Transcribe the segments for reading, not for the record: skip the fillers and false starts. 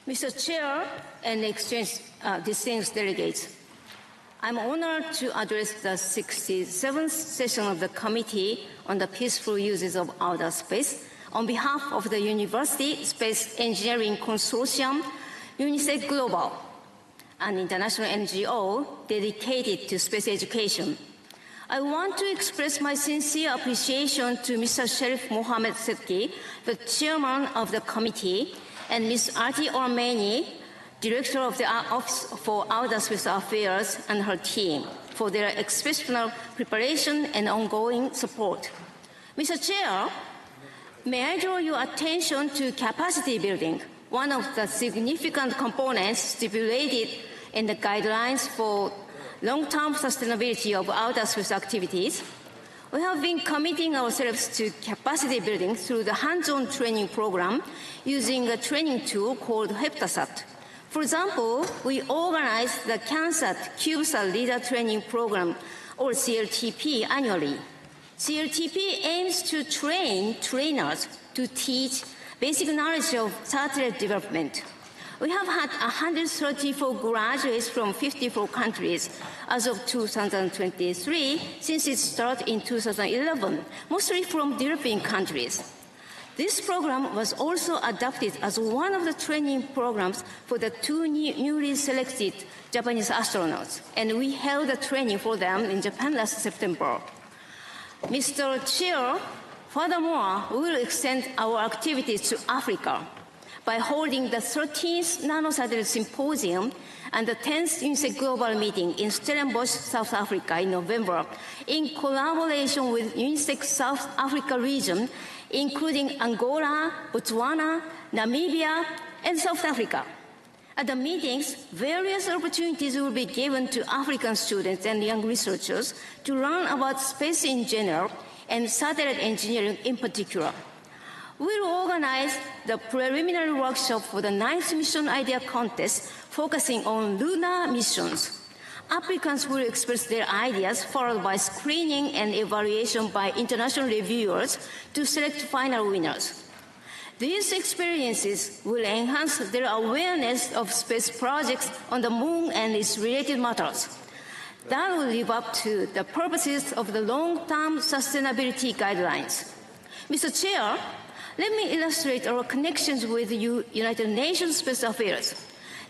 Mr. Chair and distinguished delegates, I'm honored to address the 67th session of the Committee on the Peaceful Uses of Outer Space on behalf of the University Space Engineering Consortium, UNISEC Global, an international NGO dedicated to space education. I want to express my sincere appreciation to Mr. Sherif Mohammed Sedki, the chairman of the committee, and Ms. Arti Ormeni, director of the Office for Outer Space Affairs, and her team for their exceptional preparation and ongoing support. Mr. Chair, may I draw your attention to capacity building, one of the significant components stipulated in the guidelines for long-term sustainability of outer space activities. We have been committing ourselves to capacity building through the hands-on training program using a training tool called Heptasat. For example, we organize the CANSAT CubeSat Leader Training Program, or CLTP, annually. CLTP aims to train trainers to teach basic knowledge of satellite development. We have had 134 graduates from 54 countries as of 2023, since its start in 2011, mostly from developing countries. This program was also adopted as one of the training programs for the two newly selected Japanese astronauts, and we held a training for them in Japan last September. Mr. Chair, furthermore, we will extend our activities to Africa by holding the 13th Nanosatellite Symposium and the 10th UNISEC Global Meeting in Stellenbosch, South Africa in November, in collaboration with UNISEC South Africa region, including Angola, Botswana, Namibia, and South Africa. At the meetings, various opportunities will be given to African students and young researchers to learn about space in general and satellite engineering in particular. We will organize the preliminary workshop for the 9th Mission Idea Contest focusing on lunar missions. Applicants will express their ideas, followed by screening and evaluation by international reviewers to select final winners. These experiences will enhance their awareness of space projects on the moon and its related matters. That will live up to the purposes of the long-term sustainability guidelines. Mr. Chair, let me illustrate our connections with the United Nations Space Affairs.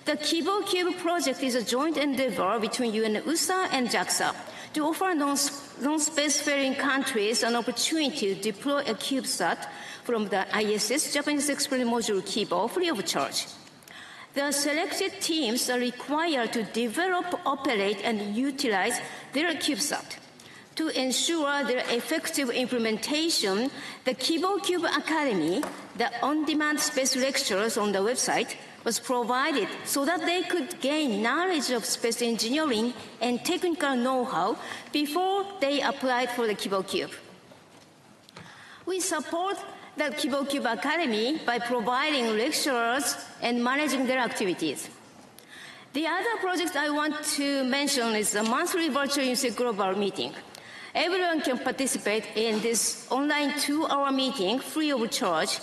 The COPUOS project is a joint endeavor between UNUSA and JAXA to offer non-spacefaring countries an opportunity to deploy a CubeSat from the ISS Japanese Experiment Module Kibo free of charge. The selected teams are required to develop, operate, and utilize their CubeSat. To ensure their effective implementation, the CubeOS Academy, the on-demand space lectures on the website, was provided so that they could gain knowledge of space engineering and technical know-how before they applied for the CubeOS. We support the CubeOS Academy by providing lecturers and managing their activities. The other project I want to mention is the monthly virtual UNISEC Global Meeting. Everyone can participate in this online 2-hour meeting free of charge,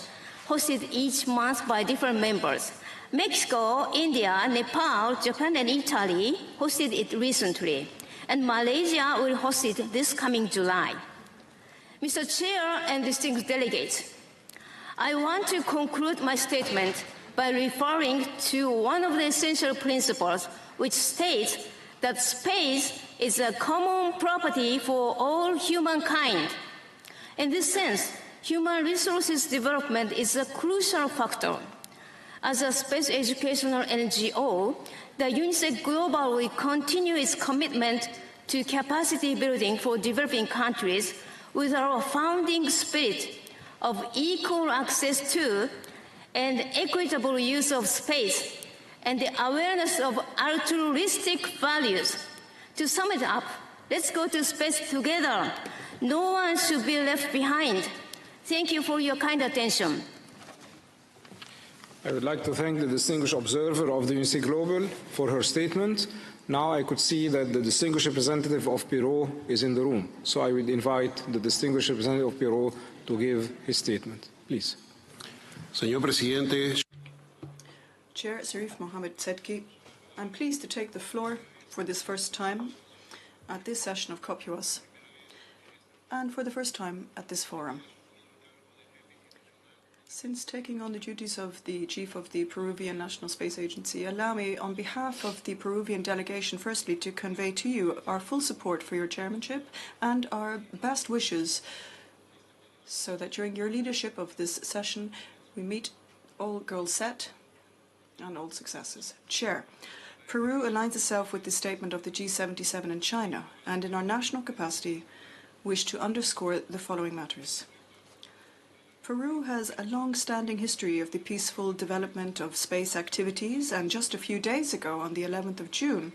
hosted each month by different members. Mexico, India, Nepal, Japan, and Italy hosted it recently, and Malaysia will host it this coming July. Mr. Chair and distinguished delegates, I want to conclude my statement by referring to one of the essential principles, which states that space is a common property for all humankind. In this sense, human resources development is a crucial factor. As a space educational NGO, the UNISEC Global will continue its commitment to capacity building for developing countries with our founding spirit of equal access to and equitable use of space and the awareness of altruistic values. To sum it up, let's go to space together. No one should be left behind. Thank you for your kind attention. I would like to thank the distinguished observer of the UNISEC Global for her statement. Now I could see that the distinguished representative of Peru is in the room. So I would invite the distinguished representative of Peru to give his statement. Please. Señor Presidente. Chair Zarif Mohammed Tsedki, I'm pleased to take the floor for this first time at this session of COPUOS and for the first time at this forum. Since taking on the duties of the Chief of the Peruvian National Space Agency, allow me, on behalf of the Peruvian delegation, firstly to convey to you our full support for your chairmanship and our best wishes so that during your leadership of this session we meet all goals set and all successes. Chair, Peru aligns itself with the statement of the G77 in China and in our national capacity wish to underscore the following matters. Peru has a long-standing history of the peaceful development of space activities, and just a few days ago, on the 11th of June,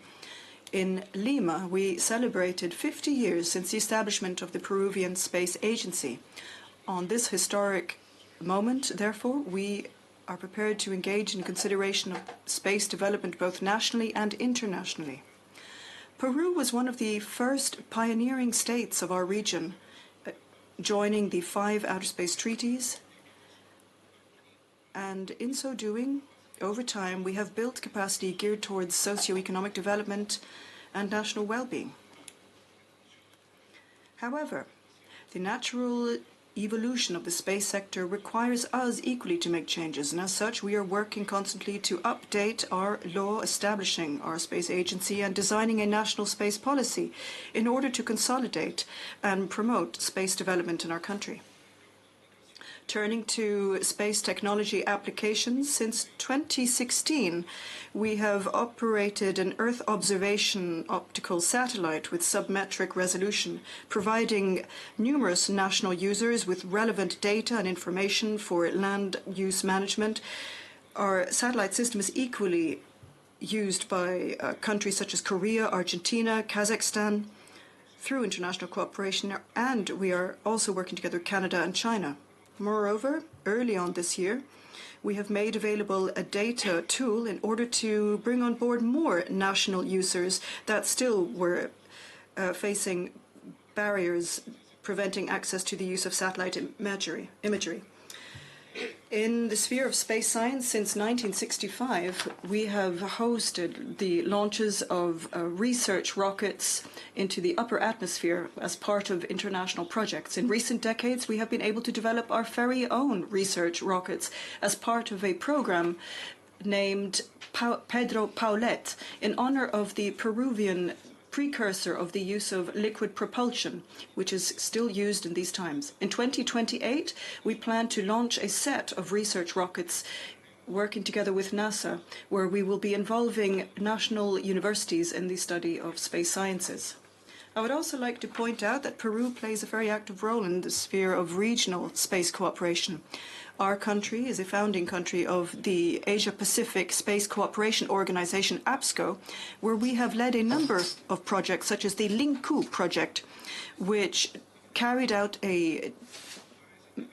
in Lima, we celebrated 50 years since the establishment of the Peruvian Space Agency. On this historic moment, therefore, we are prepared to engage in consideration of space development both nationally and internationally. Peru was one of the first pioneering states of our region, joining the 5 outer space treaties, and in so doing, over time, we have built capacity geared towards socio-economic development and national well-being. However, the natural evolution of the space sector requires us equally to make changes, and as such we are working constantly to update our law establishing our space agency and designing a national space policy in order to consolidate and promote space development in our country. Turning to space technology applications, since 2016 we have operated an Earth observation optical satellite with submetric resolution, providing numerous national users with relevant data and information for land use management. Our satellite system is equally used by countries such as Korea, Argentina, Kazakhstan through international cooperation, and we are also working together with Canada and China. Moreover, early on this year, we have made available a data tool in order to bring on board more national users that still were facing barriers preventing access to the use of satellite imagery. In the sphere of space science, since 1965, we have hosted the launches of research rockets into the upper atmosphere as part of international projects. In recent decades, we have been able to develop our very own research rockets as part of a program named Pedro Paulet in honor of the Peruvian precursor of the use of liquid propulsion, which is still used in these times. In 2028, we plan to launch a set of research rockets working together with NASA, where we will be involving national universities in the study of space sciences. I would also like to point out that Peru plays a very active role in the sphere of regional space cooperation. Our country is a founding country of the Asia-Pacific Space Cooperation Organization, APSCO, where we have led a number of projects, such as the Linku project, which carried out a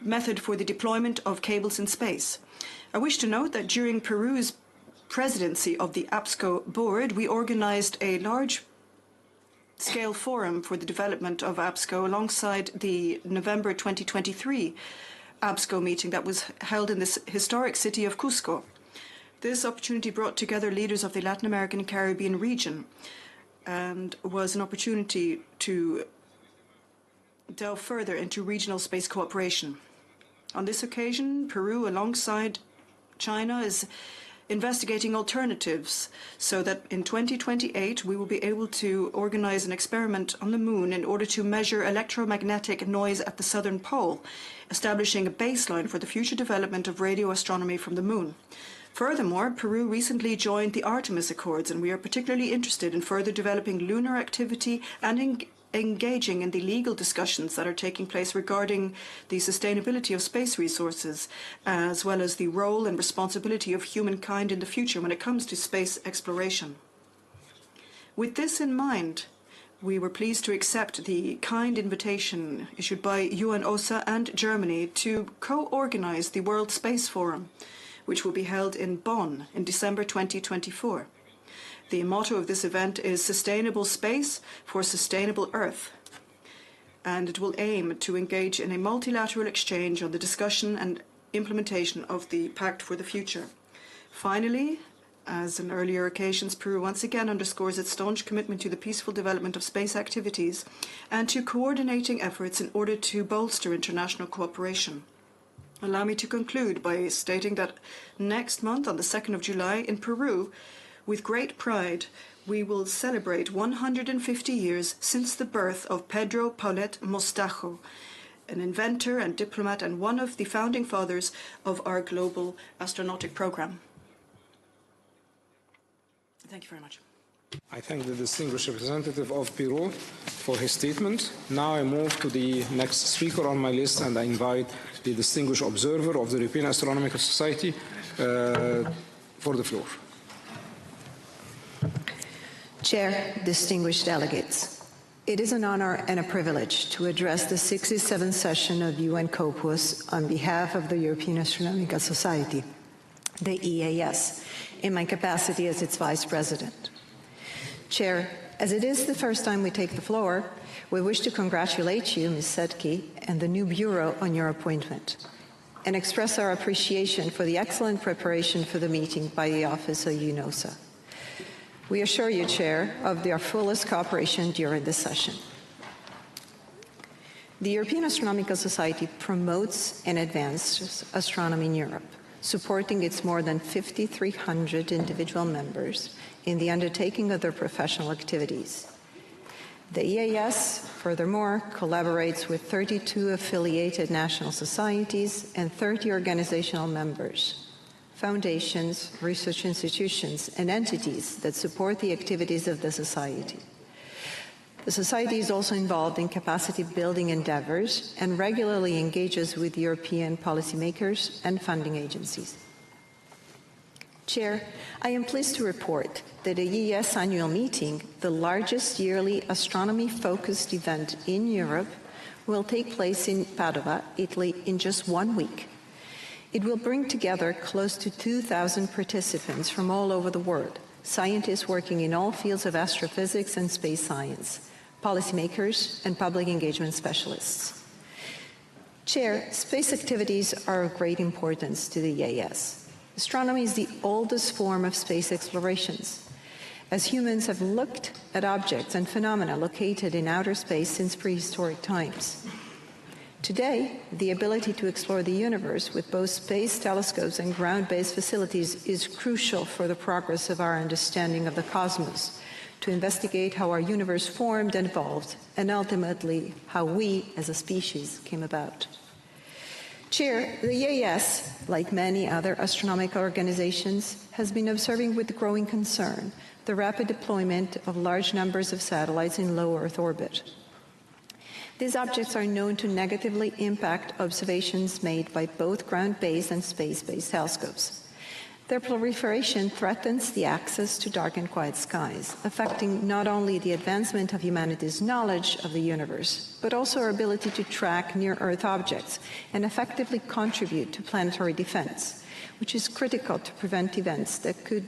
method for the deployment of cables in space. I wish to note that during Peru's presidency of the APSCO board, we organized a large-scale forum for the development of APSCO alongside the November 2023 APSCO meeting that was held in this historic city of Cusco. This opportunity brought together leaders of the Latin American and Caribbean region and was an opportunity to delve further into regional space cooperation. On this occasion, Peru, alongside China, is investigating alternatives so that in 2028 we will be able to organize an experiment on the moon in order to measure electromagnetic noise at the southern pole, establishing a baseline for the future development of radio astronomy from the moon. Furthermore, Peru recently joined the Artemis Accords, and we are particularly interested in further developing lunar activity and engaging in the legal discussions that are taking place regarding the sustainability of space resources, as well as the role and responsibility of humankind in the future when it comes to space exploration. With this in mind, we were pleased to accept the kind invitation issued by UN OSA and Germany to co-organize the World Space Forum, which will be held in Bonn in December 2024. The motto of this event is Sustainable Space for Sustainable Earth, and it will aim to engage in a multilateral exchange on the discussion and implementation of the Pact for the Future. Finally, as in earlier occasions, Peru once again underscores its staunch commitment to the peaceful development of space activities and to coordinating efforts in order to bolster international cooperation. Allow me to conclude by stating that next month, on the 2nd of July, in Peru, with great pride, we will celebrate 150 years since the birth of Pedro Paulet Mostajo, an inventor and diplomat and one of the founding fathers of our global astronautic program. Thank you very much. I thank the distinguished representative of Peru for his statement. Now I move to the next speaker on my list, and I invite the distinguished observer of the European Astronomical Society for the floor. Chair, distinguished delegates, it is an honor and a privilege to address the 67th session of UN COPUOS on behalf of the European Astronomical Society, the EAS, in my capacity as its Vice President. Chair, as it is the first time we take the floor, we wish to congratulate you, Ms. Setke, and the new Bureau on your appointment, and express our appreciation for the excellent preparation for the meeting by the Office of UNOSA. We assure you, Chair, of our fullest cooperation during this session. The European Astronomical Society promotes and advances astronomy in Europe, supporting its more than 5,300 individual members in the undertaking of their professional activities. The EAS, furthermore, collaborates with 32 affiliated national societies and 30 organizational members, foundations, research institutions, and entities that support the activities of the Society. The Society is also involved in capacity-building endeavors and regularly engages with European policymakers and funding agencies. Chair, I am pleased to report that the EES annual meeting, the largest yearly astronomy-focused event in Europe, will take place in Padova, Italy, in just 1 week. It will bring together close to 2,000 participants from all over the world, scientists working in all fields of astrophysics and space science, policymakers, and public engagement specialists. Chair, space activities are of great importance to the EAS. Astronomy is the oldest form of space explorations, as humans have looked at objects and phenomena located in outer space since prehistoric times. Today, the ability to explore the universe with both space telescopes and ground-based facilities is crucial for the progress of our understanding of the cosmos, to investigate how our universe formed and evolved, and ultimately how we as a species came about. Chair, the EAS, like many other astronomical organizations, has been observing with growing concern the rapid deployment of large numbers of satellites in low Earth orbit. These objects are known to negatively impact observations made by both ground-based and space-based telescopes. Their proliferation threatens the access to dark and quiet skies, affecting not only the advancement of humanity's knowledge of the universe, but also our ability to track near-Earth objects and effectively contribute to planetary defense, which is critical to prevent events that could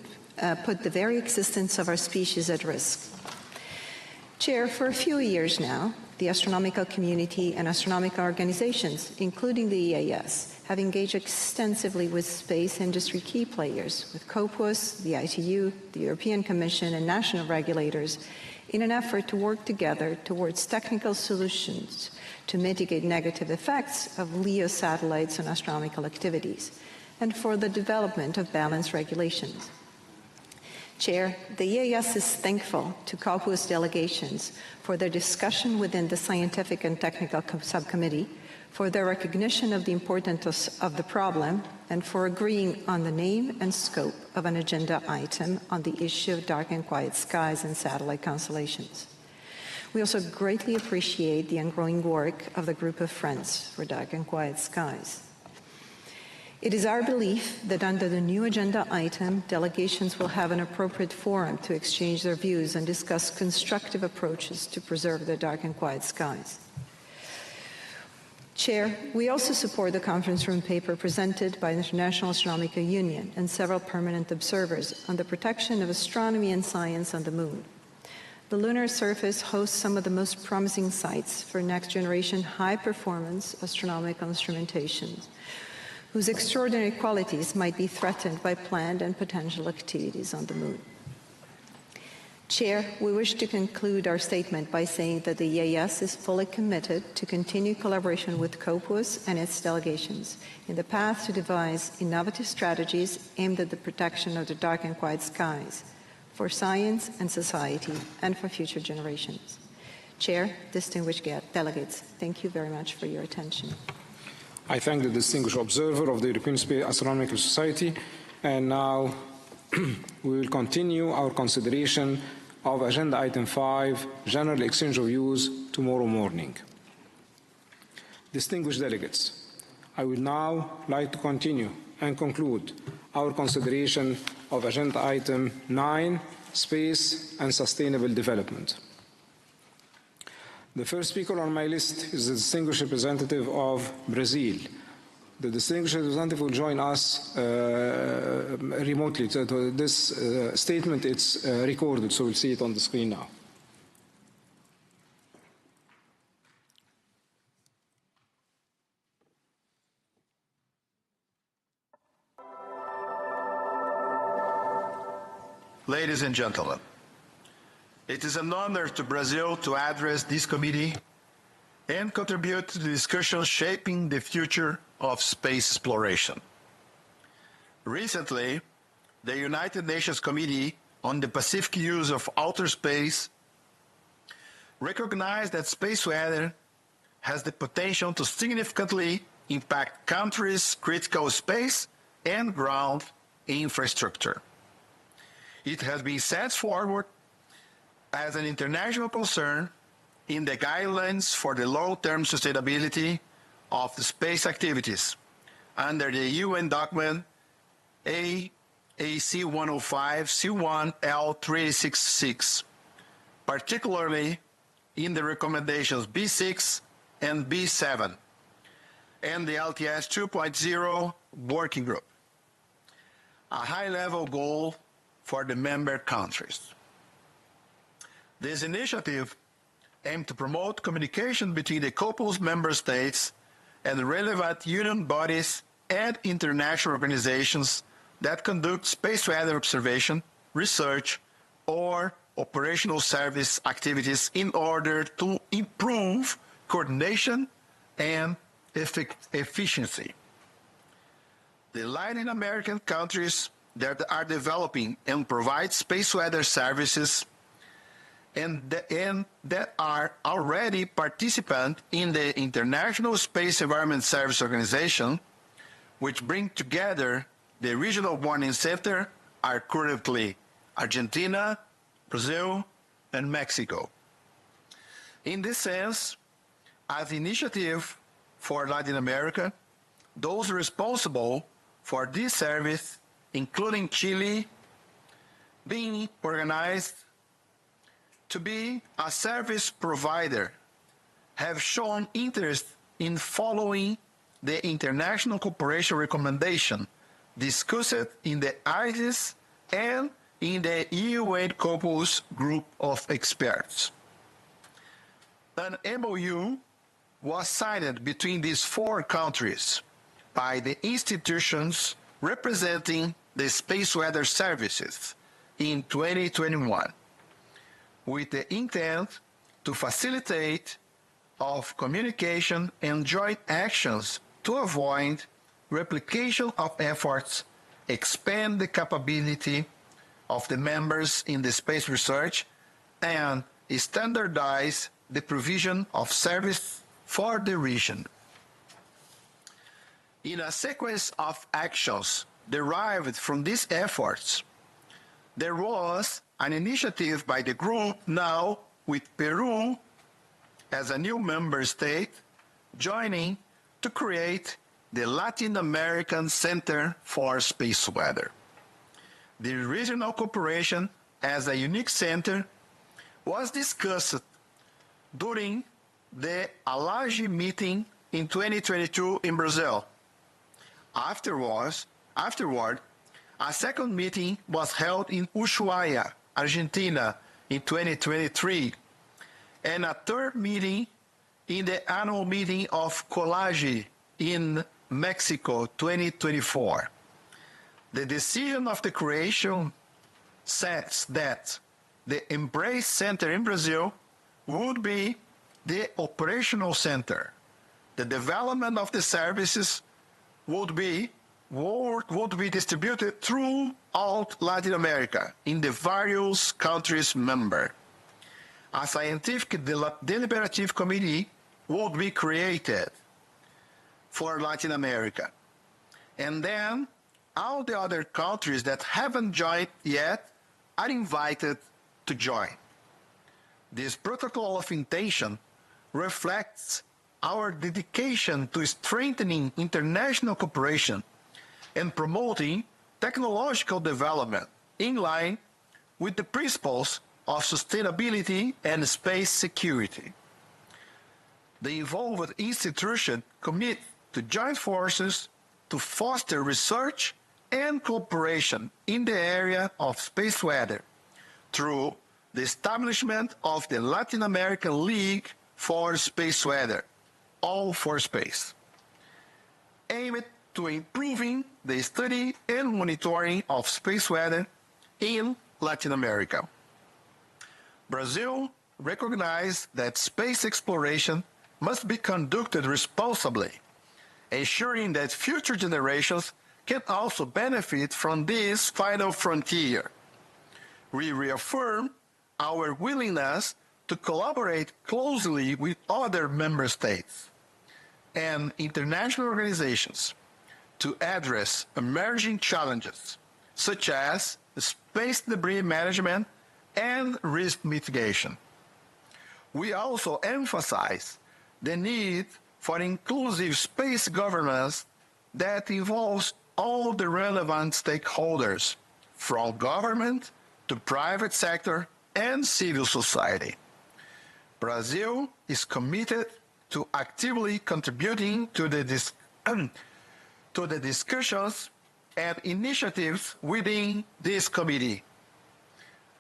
put the very existence of our species at risk. Chair, for a few years now, the astronomical community and astronomical organizations, including the EAS, have engaged extensively with space industry key players, with COPUOS, the ITU, the European Commission, and national regulators, in an effort to work together towards technical solutions to mitigate negative effects of LEO satellites on astronomical activities, and for the development of balanced regulations. Chair, the EAS is thankful to COPUOS delegations for their discussion within the Scientific and Technical Subcommittee, for their recognition of the importance of the problem, and for agreeing on the name and scope of an agenda item on the issue of dark and quiet skies and satellite constellations. We also greatly appreciate the ongoing work of the Group of Friends for Dark and Quiet Skies. It is our belief that under the new agenda item, delegations will have an appropriate forum to exchange their views and discuss constructive approaches to preserve the dark and quiet skies. Chair, we also support the conference room paper presented by the International Astronomical Union and several permanent observers on the protection of astronomy and science on the Moon. The lunar surface hosts some of the most promising sites for next-generation high-performance astronomical instrumentation, whose extraordinary qualities might be threatened by planned and potential activities on the Moon. Chair, we wish to conclude our statement by saying that the EAS is fully committed to continue collaboration with COPUOS and its delegations in the path to devise innovative strategies aimed at the protection of the dark and quiet skies for science and society and for future generations. Chair, distinguished delegates, thank you very much for your attention. I thank the distinguished observer of the European Space Astronomical Society, and now we will continue our consideration of Agenda Item 5, General Exchange of Views, tomorrow morning. Distinguished delegates, I would now like to continue and conclude our consideration of Agenda Item 9, Space and Sustainable Development. The first speaker on my list is the distinguished representative of Brazil. The distinguished representative will join us remotely. This statement is recorded, so we'll see it on the screen now. Ladies and gentlemen, it is an honor to Brazil to address this committee and contribute to the discussion shaping the future of space exploration. Recently, the United Nations Committee on the Pacific Use of Outer Space recognized that space weather has the potential to significantly impact countries' critical space and ground infrastructure. It has been set forward as an international concern in the guidelines for the long-term sustainability of the space activities under the UN document AAC 105 C1 L366, particularly in the recommendations B6 and B7, and the LTS 2.0 working group, a high-level goal for the member countries. This initiative aimed to promote communication between the COPUOS member states and relevant union bodies and international organizations that conduct space weather observation, research, or operational service activities in order to improve coordination and efficiency. The Latin American countries that are developing and provide space weather services and that are already participants in the International Space Environment Service Organization, which bring together the regional warning center, are currently Argentina, Brazil, and Mexico. In this sense, as initiative for Latin America, those responsible for this service, including Chile, being organized to be a service provider, have shown interest in following the international cooperation recommendation discussed in the ISIS and in the UN COPUOS group of experts. An MOU was signed between these four countries by the institutions representing the space weather services in 2021, with the intent to facilitate of communication and joint actions to avoid replication of efforts, expand the capability of the members in the space research, and standardize the provision of service for the region. In a sequence of actions derived from these efforts, there was an initiative by the group now with Peru as a new member state joining to create the Latin American Center for Space Weather. The regional cooperation as a unique center was discussed during the ALAGE meeting in 2022 in Brazil. Afterward, a second meeting was held in Ushuaia, Argentina in 2023, and a third meeting in the annual meeting of COLAGE in Mexico 2024. The decision of the creation says that the Embrace Center in Brazil would be the operational center. The development of the services would be distributed throughout Latin America in the various countries member. A scientific deliberative committee would be created for Latin America. And then all the other countries that haven't joined yet are invited to join. This protocol of intention reflects our dedication to strengthening international cooperation and promoting technological development in line with the principles of sustainability and space security. The involved institutions commit to join forces to foster research and cooperation in the area of space weather through the establishment of the Latin American League for Space Weather, All for Space, aimed to improving the study and monitoring of space weather in Latin America. Brazil recognized that space exploration must be conducted responsibly, ensuring that future generations can also benefit from this final frontier. We reaffirm our willingness to collaborate closely with other member states and international organizations to address emerging challenges such as space debris management and risk mitigation. We also emphasize the need for inclusive space governance that involves all the relevant stakeholders, from government to private sector and civil society. Brazil is committed to actively contributing to the discussions and initiatives within this committee,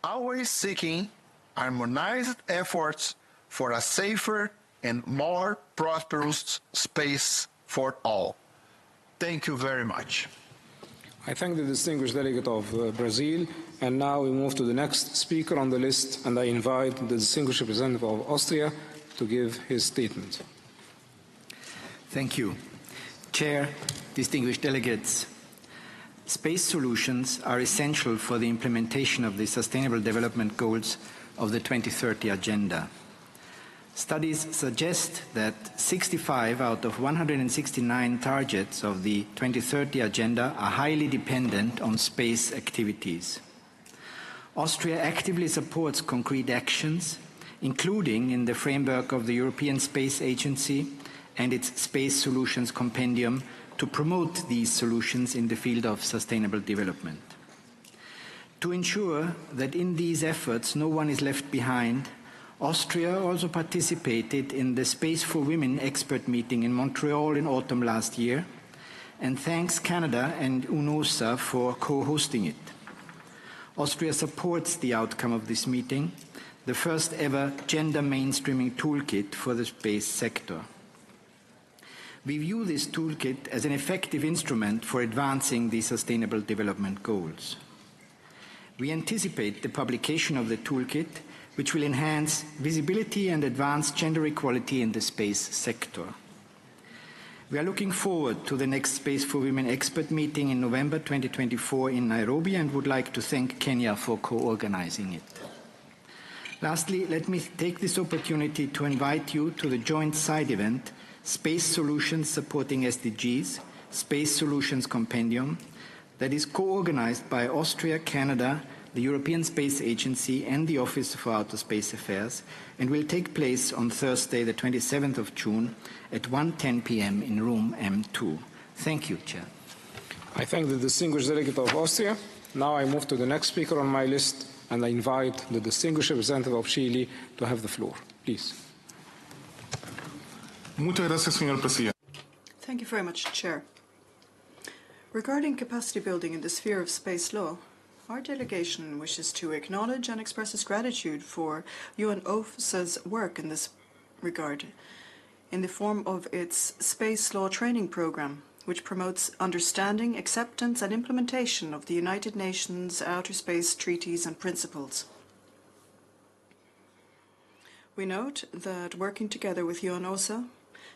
always seeking harmonized efforts for a safer and more prosperous space for all. Thank you very much. I thank the distinguished delegate of Brazil, and now we move to the next speaker on the list, and I invite the distinguished representative of Austria to give his statement. Thank you. Chair, distinguished delegates, space solutions are essential for the implementation of the Sustainable Development Goals of the 2030 Agenda. Studies suggest that 65 out of 169 targets of the 2030 Agenda are highly dependent on space activities. Austria actively supports concrete actions, including in the framework of the European Space Agency and its Space Solutions Compendium, to promote these solutions in the field of sustainable development. To ensure that in these efforts no one is left behind, Austria also participated in the Space for Women expert meeting in Montreal in autumn last year, and thanks Canada and UNOSA for co-hosting it. Austria supports the outcome of this meeting, the first ever gender mainstreaming toolkit for the space sector. We view this toolkit as an effective instrument for advancing the Sustainable Development Goals. We anticipate the publication of the toolkit, which will enhance visibility and advance gender equality in the space sector. We are looking forward to the next Space for Women expert meeting in November 2024 in Nairobi, and would like to thank Kenya for co-organizing it. Lastly, let me take this opportunity to invite you to the joint side event, Space Solutions Supporting SDGs, Space Solutions Compendium, that is co-organized by Austria, Canada, the European Space Agency and the Office for Outer Space Affairs, and will take place on Thursday, the 27th of June at 1:10 p.m. in room M2. Thank you, Chair. I thank the distinguished delegate of Austria. Now I move to the next speaker on my list, and I invite the distinguished representative of Chile to have the floor. Please. Muchas gracias, señor presidente. Thank you very much, Chair. Regarding capacity building in the sphere of space law, our delegation wishes to acknowledge and express its gratitude for UNOSA's work in this regard in the form of its space law training program, which promotes understanding, acceptance, and implementation of the United Nations outer space treaties and principles. We note that working together with UNOSA,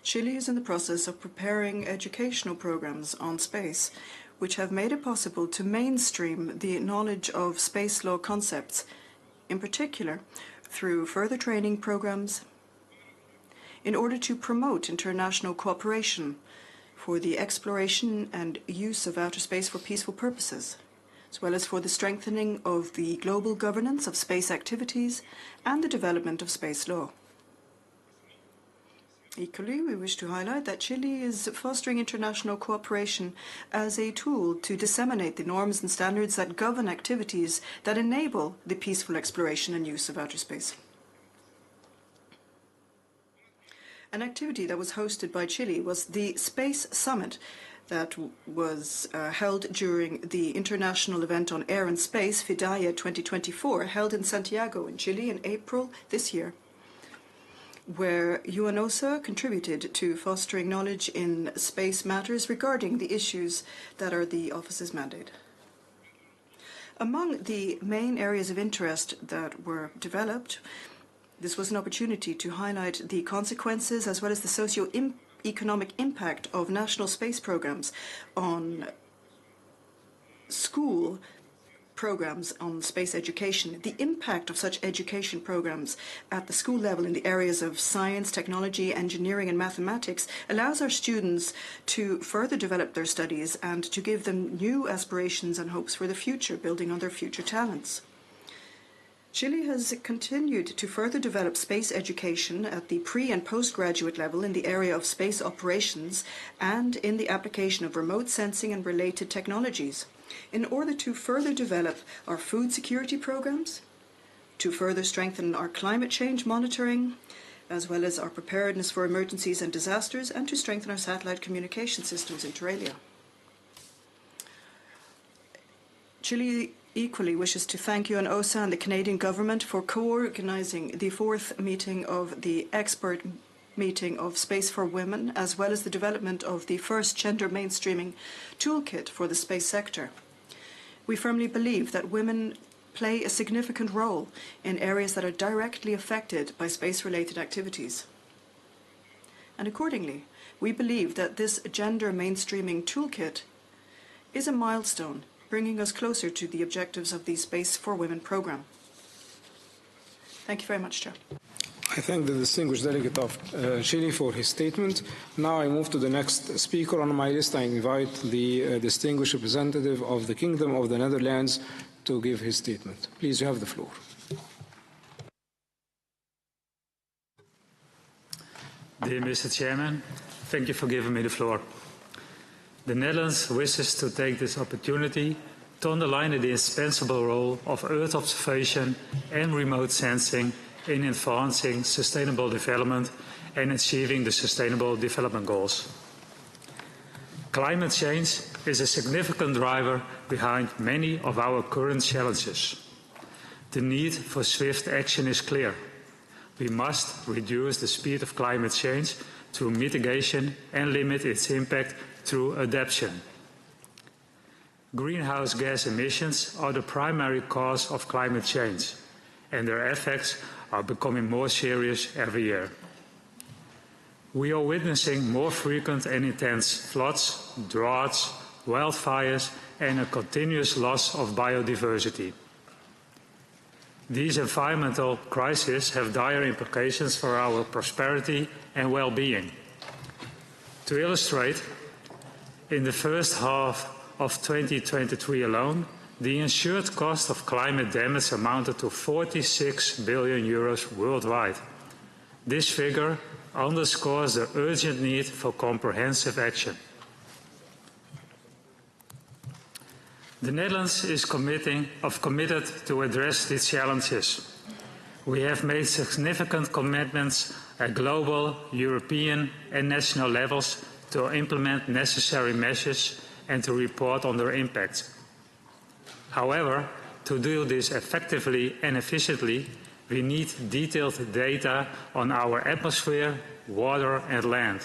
Chile is in the process of preparing educational programs on space, which have made it possible to mainstream the knowledge of space law concepts, in particular through further training programs, in order to promote international cooperation for the exploration and use of outer space for peaceful purposes, as well as for the strengthening of the global governance of space activities and the development of space law. Equally, we wish to highlight that Chile is fostering international cooperation as a tool to disseminate the norms and standards that govern activities that enable the peaceful exploration and use of outer space. An activity that was hosted by Chile was the Space Summit that was held during the International Event on Air and Space, FIDAIA 2024, held in Santiago in Chile in April this year, where UNOSA contributed to fostering knowledge in space matters regarding the issues that are the office's mandate. Among the main areas of interest that were developed, this was an opportunity to highlight the consequences as well as the socio-economic impact of national space programs on school programs on space education, the impact of such education programs at the school level in the areas of science, technology, engineering, and mathematics allows our students to further develop their studies and to give them new aspirations and hopes for the future, building on their future talents. Chile has continued to further develop space education at the pre- and postgraduate level in the area of space operations and in the application of remote sensing and related technologies, in order to further develop our food security programs, to further strengthen our climate change monitoring, as well as our preparedness for emergencies and disasters, and to strengthen our satellite communication systems inter alia. Chile equally wishes to thank UNOSA and the Canadian government for co-organizing the 4th meeting of the expert meeting of Space for Women, as well as the development of the first gender mainstreaming toolkit for the space sector. We firmly believe that women play a significant role in areas that are directly affected by space-related activities. And accordingly, we believe that this gender mainstreaming toolkit is a milestone, bringing us closer to the objectives of the Space for Women program. Thank you very much, Chair. I thank the distinguished delegate of Chile for his statement. Now I move to the next speaker on my list. I invite the distinguished representative of the Kingdom of the Netherlands to give his statement. Please, you have the floor. Dear Mr. Chairman, thank you for giving me the floor. The Netherlands wishes to take this opportunity to underline the indispensable role of Earth observation and remote sensing in advancing sustainable development and achieving the Sustainable Development Goals. Climate change is a significant driver behind many of our current challenges. The need for swift action is clear. We must reduce the speed of climate change through mitigation and limit its impact through adaptation. Greenhouse gas emissions are the primary cause of climate change, and their effects are becoming more serious every year. We are witnessing more frequent and intense floods, droughts, wildfires, and a continuous loss of biodiversity. These environmental crises have dire implications for our prosperity and well-being. To illustrate, in the first half of 2023 alone, the insured cost of climate damage amounted to 46 billion euros worldwide. This figure underscores the urgent need for comprehensive action. The Netherlands is committed to address these challenges. We have made significant commitments at global, European and national levels to implement necessary measures and to report on their impact. However, to do this effectively and efficiently, we need detailed data on our atmosphere, water and land.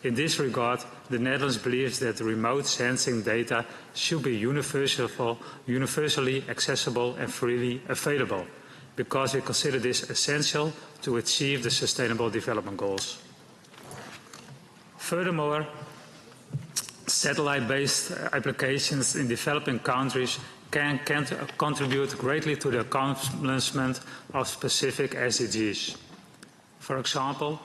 In this regard, the Netherlands believes that remote sensing data should be universally accessible and freely available, because we consider this essential to achieve the Sustainable Development Goals. Furthermore, satellite-based applications in developing countries can contribute greatly to the accomplishment of specific SDGs. For example,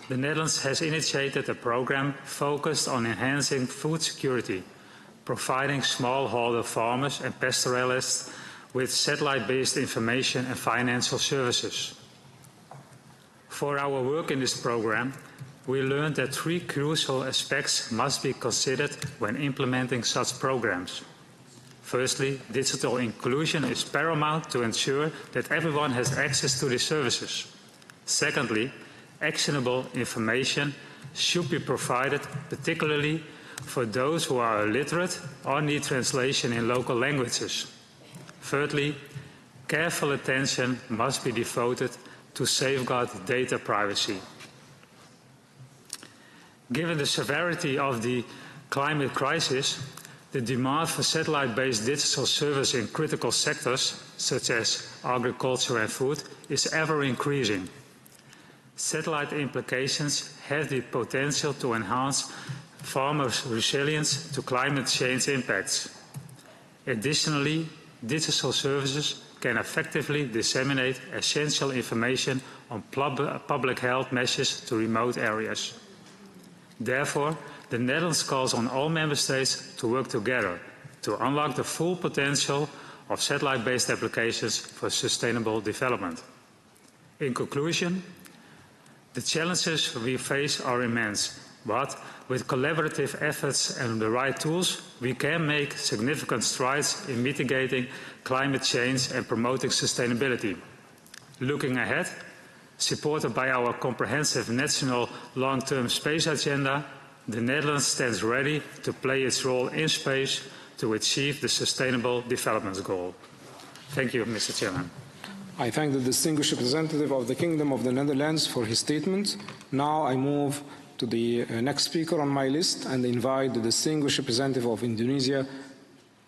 the Netherlands has initiated a program focused on enhancing food security, providing smallholder farmers and pastoralists with satellite-based information and financial services. For our work in this program, we learned that 3 crucial aspects must be considered when implementing such programs. Firstly, digital inclusion is paramount to ensure that everyone has access to these services. Secondly, actionable information should be provided, particularly for those who are illiterate or need translation in local languages. Thirdly, careful attention must be devoted to safeguard data privacy. Given the severity of the climate crisis, the demand for satellite-based digital service in critical sectors, such as agriculture and food, is ever increasing. Satellite implications have the potential to enhance farmers' resilience to climate change impacts. Additionally, digital services can effectively disseminate essential information on public health measures to remote areas. Therefore, the Netherlands calls on all member states to work together to unlock the full potential of satellite-based applications for sustainable development. In conclusion, the challenges we face are immense, but with collaborative efforts and the right tools, we can make significant strides in mitigating climate change and promoting sustainability. Looking ahead, supported by our comprehensive national long-term space agenda, the Netherlands stands ready to play its role in space to achieve the Sustainable Development Goal. Thank you, Mr. Chairman. I thank the distinguished representative of the Kingdom of the Netherlands for his statement. Now I move to the next speaker on my list and invite the distinguished representative of Indonesia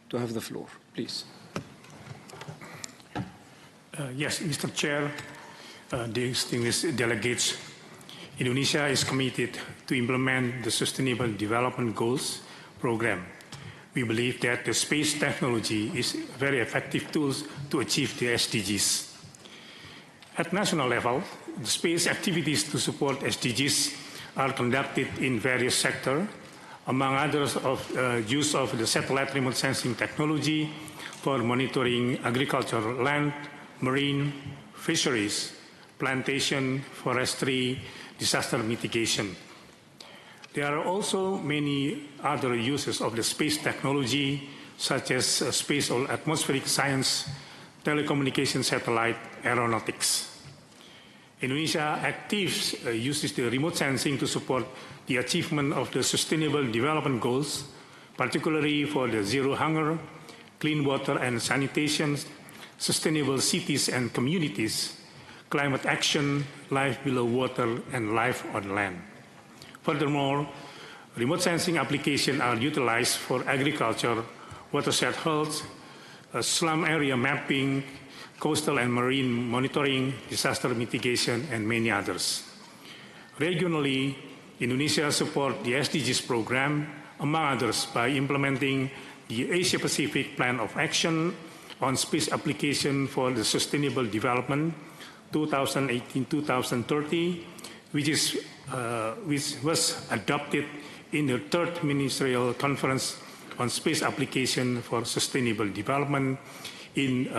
to have the floor. Please. Yes, Mr. Chair, distinguished delegates, Indonesia is committed to implement the Sustainable Development Goals program. We believe that the space technology is a very effective tool to achieve the SDGs. At national level, the space activities to support SDGs are conducted in various sectors, among others of use of the satellite remote sensing technology for monitoring agricultural land, marine, fisheries, plantation, forestry, disaster mitigation. There are also many other uses of the space technology, such as space or atmospheric science, telecommunication satellite, aeronautics. Indonesia actively uses the remote sensing to support the achievement of the Sustainable Development Goals, particularly for the zero hunger, clean water and sanitation, sustainable cities and communities, climate action, life below water, and life on land. Furthermore, remote sensing applications are utilized for agriculture, watershed health, slum area mapping, coastal and marine monitoring, disaster mitigation, and many others. Regionally, Indonesia supports the SDGs program, among others, by implementing the Asia-Pacific Plan of Action on Space Application for the Sustainable Development 2018-2030, which was adopted in the 3rd Ministerial Conference on Space Application for Sustainable Development in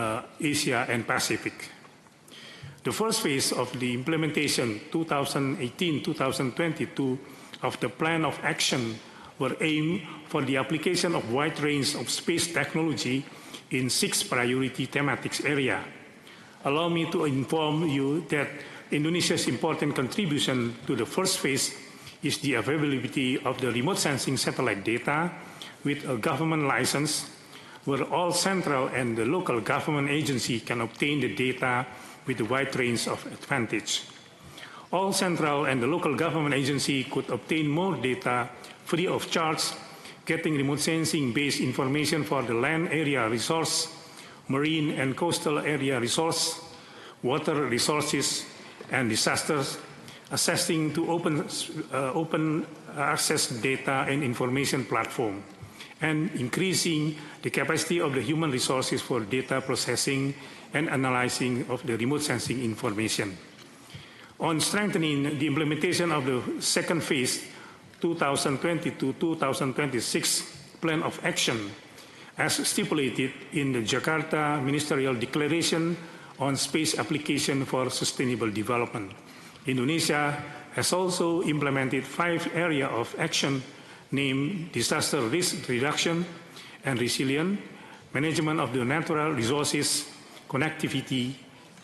Asia and Pacific. The first phase of the implementation 2018-2022 of the Plan of Action were aimed for the application of wide range of space technology in 6 priority thematic areas. Allow me to inform you that Indonesia's important contribution to the first phase is the availability of the remote sensing satellite data with a government license, where all central and the local government agency can obtain the data with a wide range of advantage. All central and the local government agency could obtain more data free of charge, getting remote sensing-based information for the land area resource, marine and coastal area resource, water resources, and disasters, accessing to open access data and information platform, and increasing the capacity of the human resources for data processing and analyzing of the remote sensing information. On strengthening the implementation of the second phase 2020 to 2026 Plan of Action, as stipulated in the Jakarta Ministerial Declaration on Space Application for Sustainable Development. Indonesia has also implemented 5 areas of action named disaster risk reduction and resilience, management of the natural resources, connectivity,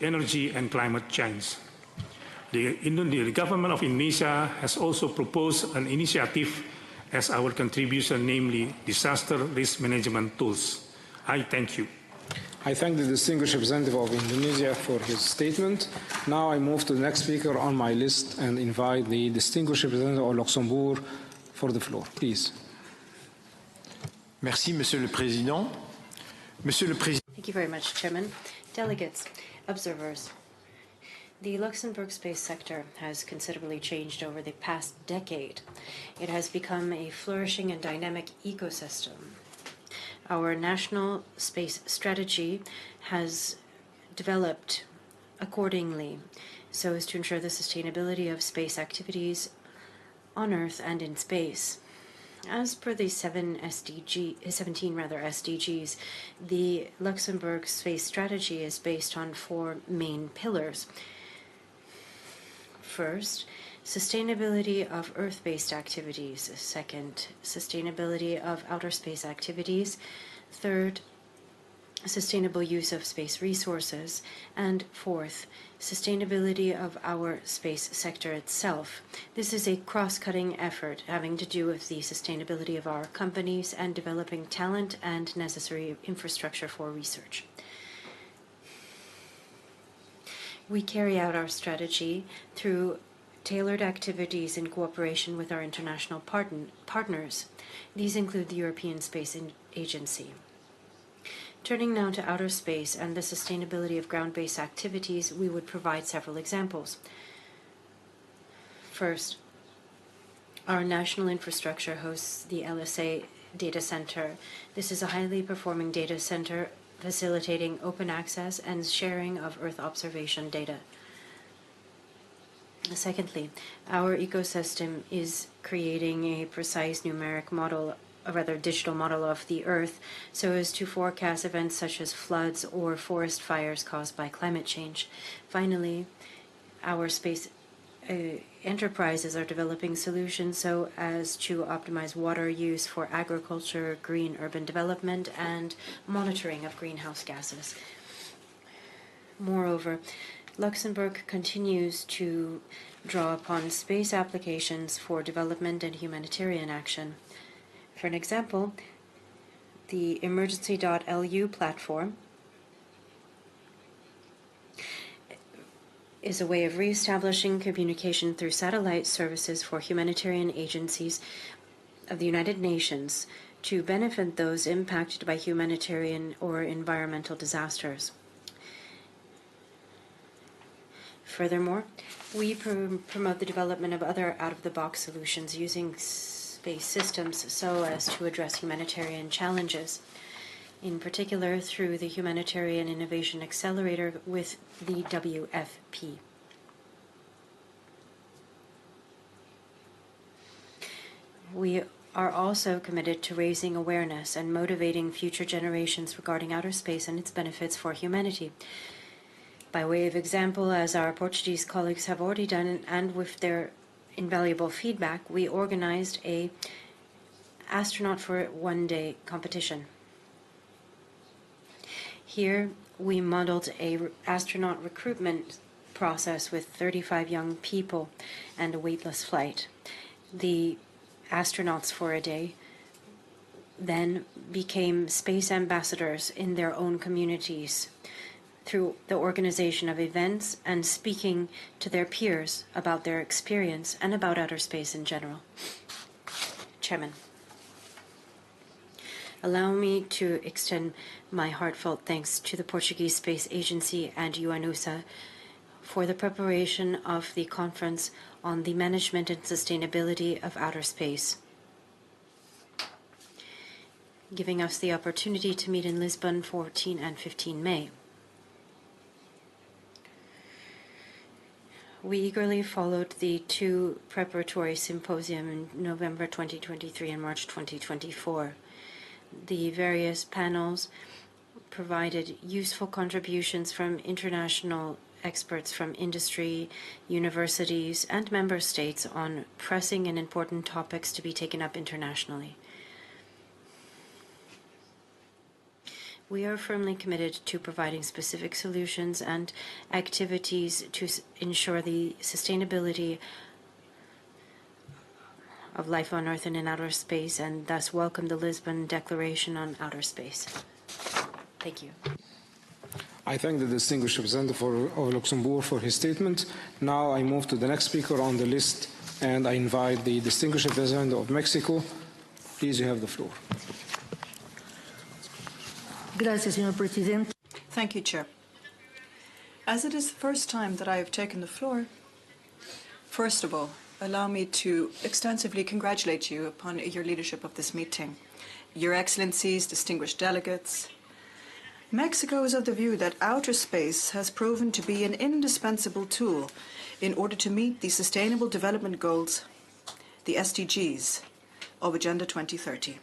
energy, and climate change. The government of Indonesia has also proposed an initiative as our contribution, namely disaster risk management tools. I thank you. I thank the distinguished representative of Indonesia for his statement. Now I move to the next speaker on my list and invite the distinguished representative of Luxembourg for the floor. Please. Merci, Monsieur le Président. Monsieur le Président. Thank you very much, Chairman. Delegates, observers. The Luxembourg space sector has considerably changed over the past decade. It has become a flourishing and dynamic ecosystem. Our national space strategy has developed accordingly so as to ensure the sustainability of space activities on Earth and in space. As per the 17 SDGs, the Luxembourg space strategy is based on 4 main pillars. First, sustainability of Earth-based activities. Second, sustainability of outer space activities. Third, sustainable use of space resources. And fourth, sustainability of our space sector itself. This is a cross-cutting effort having to do with the sustainability of our companies and developing talent and necessary infrastructure for research. We carry out our strategy through tailored activities in cooperation with our international partners. These include the European Space Agency. Turning now to outer space and the sustainability of ground-based activities, we would provide several examples. First, our national infrastructure hosts the LSA data center. This is a highly performing data center facilitating open access and sharing of Earth observation data. Secondly, our ecosystem is creating a precise numeric model, a rather digital model of the Earth, so as to forecast events such as floods or forest fires caused by climate change. Finally, our space enterprises are developing solutions so as to optimize water use for agriculture, green urban development, and monitoring of greenhouse gases. Moreover, Luxembourg continues to draw upon space applications for development and humanitarian action. For an example, the emergency.lu platform is a way of reestablishing communication through satellite services for humanitarian agencies of the United Nations to benefit those impacted by humanitarian or environmental disasters. Furthermore, we promote the development of other out-of-the-box solutions using space systems so as to address humanitarian challenges, in particular through the Humanitarian Innovation Accelerator with the WFP. We are also committed to raising awareness and motivating future generations regarding outer space and its benefits for humanity. By way of example, as our Portuguese colleagues have already done, and with their invaluable feedback, we organized a astronaut for one day competition. Here, we modeled a astronaut recruitment process with 35 young people and a weightless flight. The astronauts for a day then became space ambassadors in their own communities through the organization of events and speaking to their peers about their experience and about outer space in general. Chairman, allow me to extend my heartfelt thanks to the Portuguese Space Agency and UNUSA for the preparation of the conference on the management and sustainability of outer space, giving us the opportunity to meet in Lisbon 14 and 15 May. We eagerly followed the two preparatory symposium in November 2023 and March 2024. The various panels provided useful contributions from international experts from industry, universities, and member states on pressing and important topics to be taken up internationally. We are firmly committed to providing specific solutions and activities to ensure the sustainability of life on Earth and in outer space, and thus welcome the Lisbon Declaration on Outer Space. Thank you. I thank the distinguished representative of Luxembourg for his statement. Now I move to the next speaker on the list, and I invite the distinguished representative of Mexico. Please, you have the floor. Gracias, señor presidente. Thank you, Chair. As it is the first time that I have taken the floor, first of all, allow me to extensively congratulate you upon your leadership of this meeting. Your Excellencies, distinguished delegates, Mexico is of the view that outer space has proven to be an indispensable tool in order to meet the Sustainable Development Goals, the SDGs, of Agenda 2030.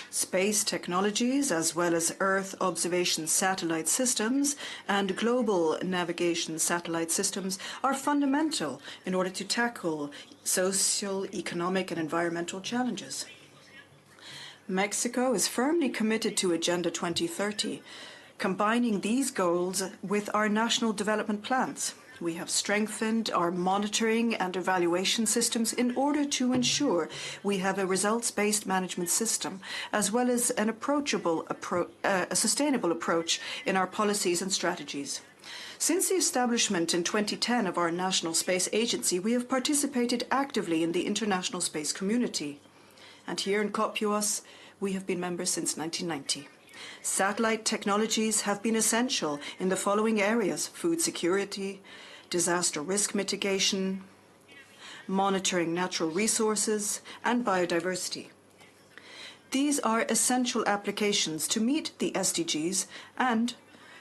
Space technologies, as well as Earth observation satellite systems and global navigation satellite systems, are fundamental in order to tackle social, economic, and environmental challenges. Mexico is firmly committed to Agenda 2030, combining these goals with our national development plans. We have strengthened our monitoring and evaluation systems in order to ensure we have a results-based management system, as well as an a sustainable approach in our policies and strategies. Since the establishment in 2010 of our National Space Agency, we have participated actively in the international space community. And here in COPUOS, we have been members since 1990. Satellite technologies have been essential in the following areas: food security, disaster risk mitigation, monitoring natural resources, and biodiversity. These are essential applications to meet the SDGs and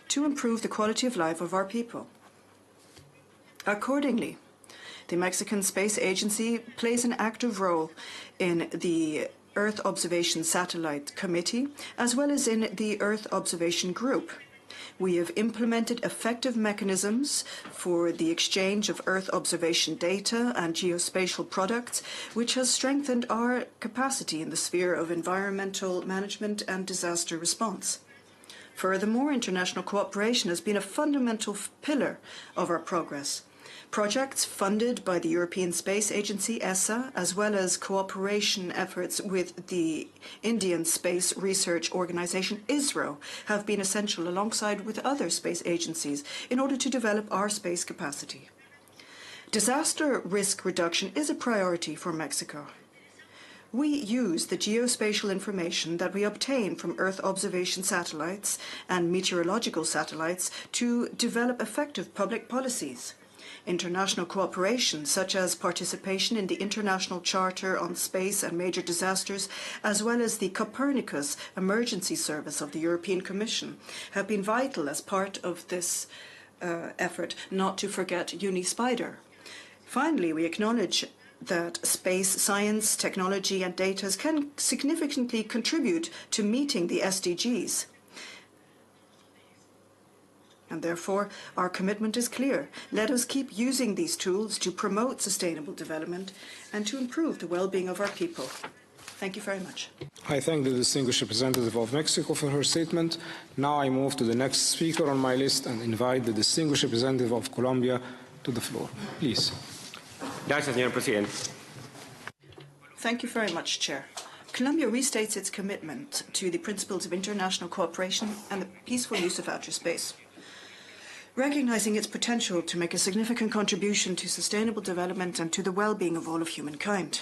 to improve the quality of life of our people. Accordingly, the Mexican Space Agency plays an active role in the Earth Observation Satellite Committee, as well as in the Earth Observation Group. We have implemented effective mechanisms for the exchange of Earth observation data and geospatial products, which has strengthened our capacity in the sphere of environmental management and disaster response. Furthermore, international cooperation has been a fundamental pillar of our progress. Projects funded by the European Space Agency, ESA, as well as cooperation efforts with the Indian Space Research Organization, ISRO, have been essential alongside with other space agencies in order to develop our space capacity. Disaster risk reduction is a priority for Mexico. We use the geospatial information that we obtain from Earth observation satellites and meteorological satellites to develop effective public policies. International cooperation, such as participation in the International Charter on Space and Major Disasters, as well as the Copernicus Emergency Service of the European Commission, have been vital as part of this effort, not to forget UniSpider. Finally, we acknowledge that space science, technology, and data can significantly contribute to meeting the SDGs. And therefore, our commitment is clear. Let us keep using these tools to promote sustainable development and to improve the well-being of our people. Thank you very much. I thank the distinguished representative of Mexico for her statement. Now I move to the next speaker on my list and invite the distinguished representative of Colombia to the floor. Please. Gracias, señor presidente. Thank you very much, Chair. Colombia restates its commitment to the principles of international cooperation and the peaceful use of outer space. recognizing its potential to make a significant contribution to sustainable development and to the well-being of all of humankind.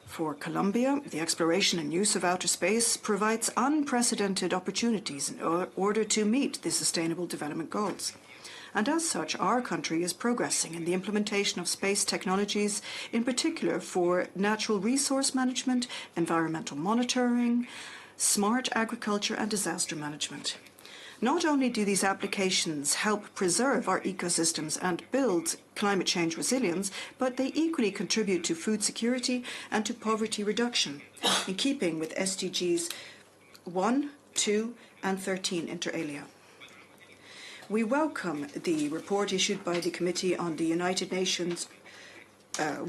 For Colombia, the exploration and use of outer space provides unprecedented opportunities in order to meet the Sustainable Development Goals. And as such, our country is progressing in the implementation of space technologies, in particular for natural resource management, environmental monitoring, smart agriculture and disaster management. Not only do these applications help preserve our ecosystems and build climate change resilience, but they equally contribute to food security and to poverty reduction, in keeping with SDGs 1, 2, and 13 inter alia. We welcome the report issued by the Committee on the United Nations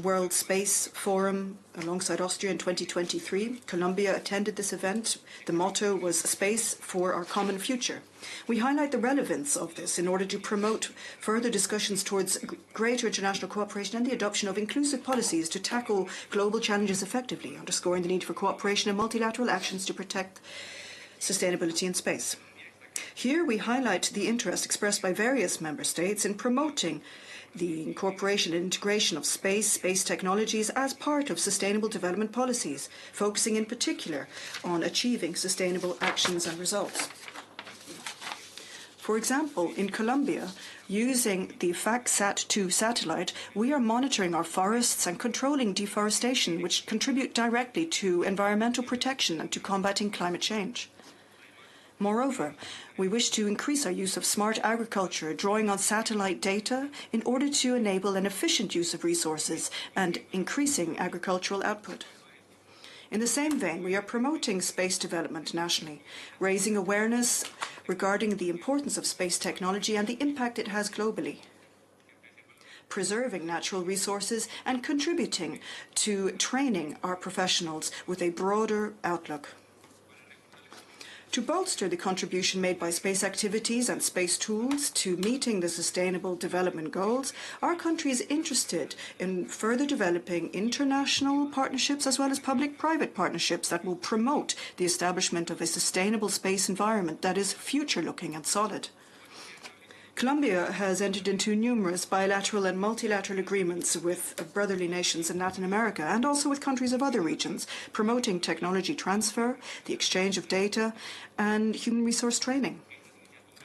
World Space Forum alongside Austria in 2023. Colombia attended this event. The motto was Space for Our Common Future. We highlight the relevance of this in order to promote further discussions towards greater international cooperation and the adoption of inclusive policies to tackle global challenges effectively, underscoring the need for cooperation and multilateral actions to protect sustainability in space. Here we highlight the interest expressed by various member states in promoting the incorporation and integration of space technologies as part of sustainable development policies, focusing in particular on achieving sustainable actions and results. For example, in Colombia, using the FACSat-2 satellite, we are monitoring our forests and controlling deforestation, which contribute directly to environmental protection and to combating climate change. Moreover, we wish to increase our use of smart agriculture, drawing on satellite data in order to enable an efficient use of resources and increasing agricultural output. In the same vein, we are promoting space development nationally, raising awareness regarding the importance of space technology and the impact it has globally, preserving natural resources and contributing to training our professionals with a broader outlook. To bolster the contribution made by space activities and space tools to meeting the Sustainable Development Goals, our country is interested in further developing international partnerships as well as public-private partnerships that will promote the establishment of a sustainable space environment that is future-looking and solid. Colombia has entered into numerous bilateral and multilateral agreements with brotherly nations in Latin America and also with countries of other regions, promoting technology transfer, the exchange of data, and human resource training.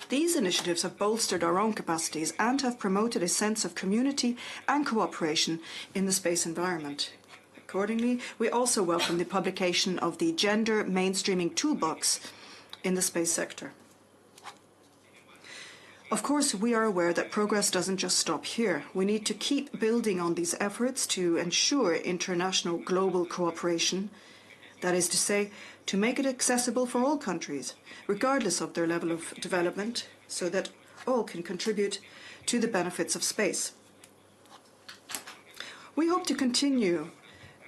These initiatives have bolstered our own capacities and have promoted a sense of community and cooperation in the space environment. Accordingly, we also welcome the publication of the Gender Mainstreaming Toolbox in the space sector. Of course, we are aware that progress doesn't just stop here. We need to keep building on these efforts to ensure international global cooperation, that is to say, to make it accessible for all countries, regardless of their level of development, so that all can contribute to the benefits of space. We hope to continue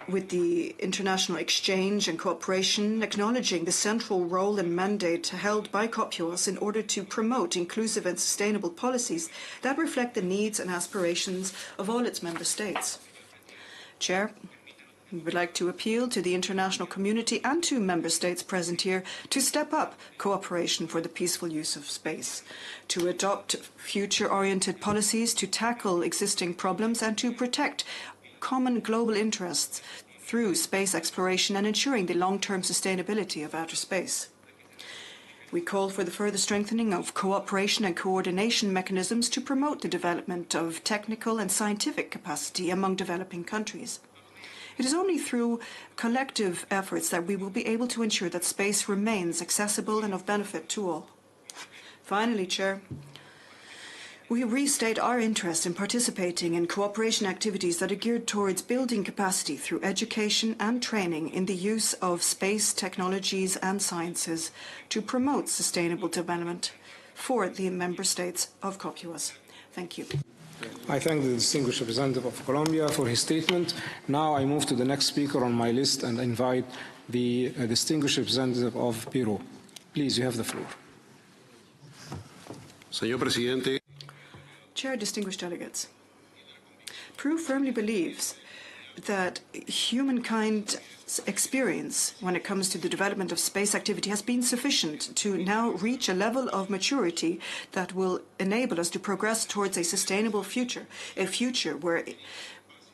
with the international exchange and cooperation, acknowledging the central role and mandate held by COPUOS in order to promote inclusive and sustainable policies that reflect the needs and aspirations of all its member states. Chair, we would like to appeal to the international community and to member states present here to step up cooperation for the peaceful use of space, to adopt future-oriented policies to tackle existing problems and to protect common global interests through space exploration and ensuring the long-term sustainability of outer space. We call for the further strengthening of cooperation and coordination mechanisms to promote the development of technical and scientific capacity among developing countries. It is only through collective efforts that we will be able to ensure that space remains accessible and of benefit to all. Finally, Chair, we restate our interest in participating in cooperation activities that are geared towards building capacity through education and training in the use of space technologies and sciences to promote sustainable development for the member states of COPUOS. Thank you. I thank the distinguished representative of Colombia for his statement. Now I move to the next speaker on my list and invite the distinguished representative of Peru. Please, you have the floor. Señor Presidente. Chair, distinguished delegates, Peru firmly believes that humankind's experience when it comes to the development of space activity has been sufficient to now reach a level of maturity that will enable us to progress towards a sustainable future, a future where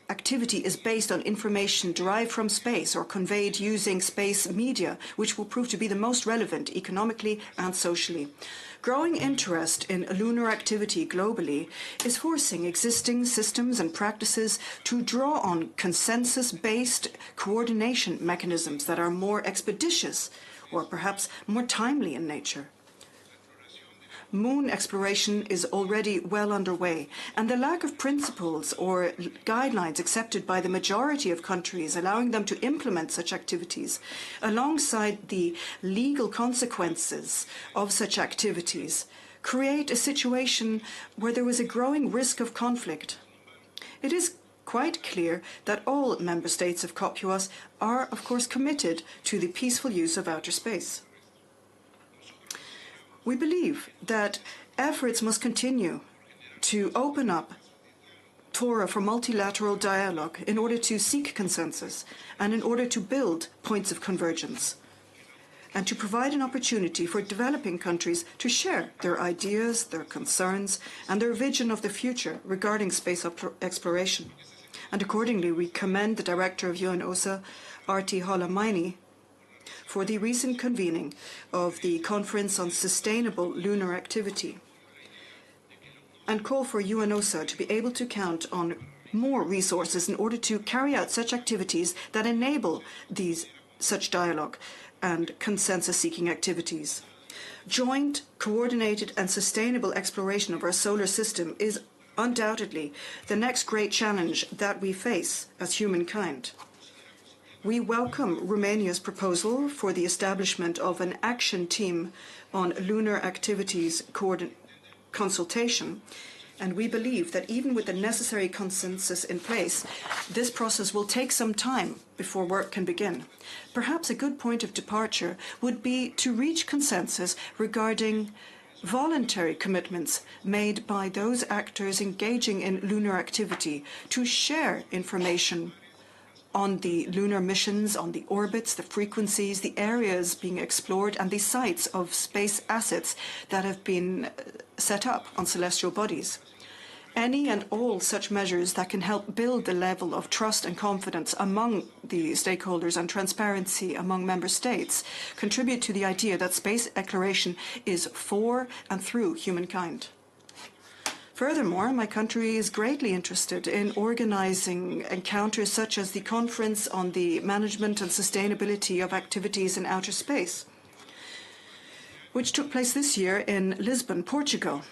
activity is based on information derived from space or conveyed using space media, which will prove to be the most relevant economically and socially. Growing interest in lunar activity globally is forcing existing systems and practices to draw on consensus-based coordination mechanisms that are more expeditious or perhaps more timely in nature. Moon exploration is already well underway, and the lack of principles or guidelines accepted by the majority of countries allowing them to implement such activities, alongside the legal consequences of such activities, create a situation where there is a growing risk of conflict. It is quite clear that all member states of COPUOS are, of course, committed to the peaceful use of outer space. We believe that efforts must continue to open up fora for multilateral dialogue in order to seek consensus and in order to build points of convergence and to provide an opportunity for developing countries to share their ideas, their concerns, and their vision of the future regarding space exploration. And accordingly, we commend the Director of UNOSA, Arti Halamaini, for the recent convening of the Conference on Sustainable Lunar Activity and call for UNOSA to be able to count on more resources in order to carry out such activities that enable such dialogue and consensus-seeking activities. Joint, coordinated and sustainable exploration of our solar system is undoubtedly the next great challenge that we face as humankind. We welcome Romania's proposal for the establishment of an action team on lunar activities consultation, and we believe that even with the necessary consensus in place, this process will take some time before work can begin. Perhaps a good point of departure would be to reach consensus regarding voluntary commitments made by those actors engaging in lunar activity to share information on the lunar missions, on the orbits, the frequencies, the areas being explored, and the sites of space assets that have been set up on celestial bodies. Any and all such measures that can help build the level of trust and confidence among the stakeholders and transparency among member states contribute to the idea that space exploration is for and through humankind. Furthermore, my country is greatly interested in organizing encounters such as the Conference on the Management and Sustainability of Activities in Outer Space, which took place this year in Lisbon, Portugal.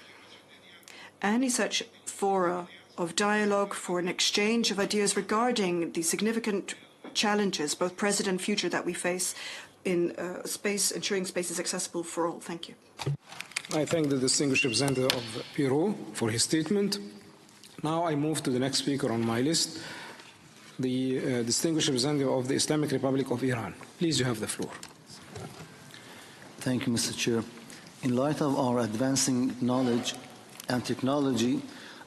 Any such fora of dialogue for an exchange of ideas regarding the significant challenges, both present and future, that we face in space, ensuring space is accessible for all. Thank you. I thank the distinguished representative of Peru for his statement. Now I move to the next speaker on my list, the distinguished representative of the Islamic Republic of Iran. Please, you have the floor. Thank you, Mr. Chair. In light of our advancing knowledge and technology,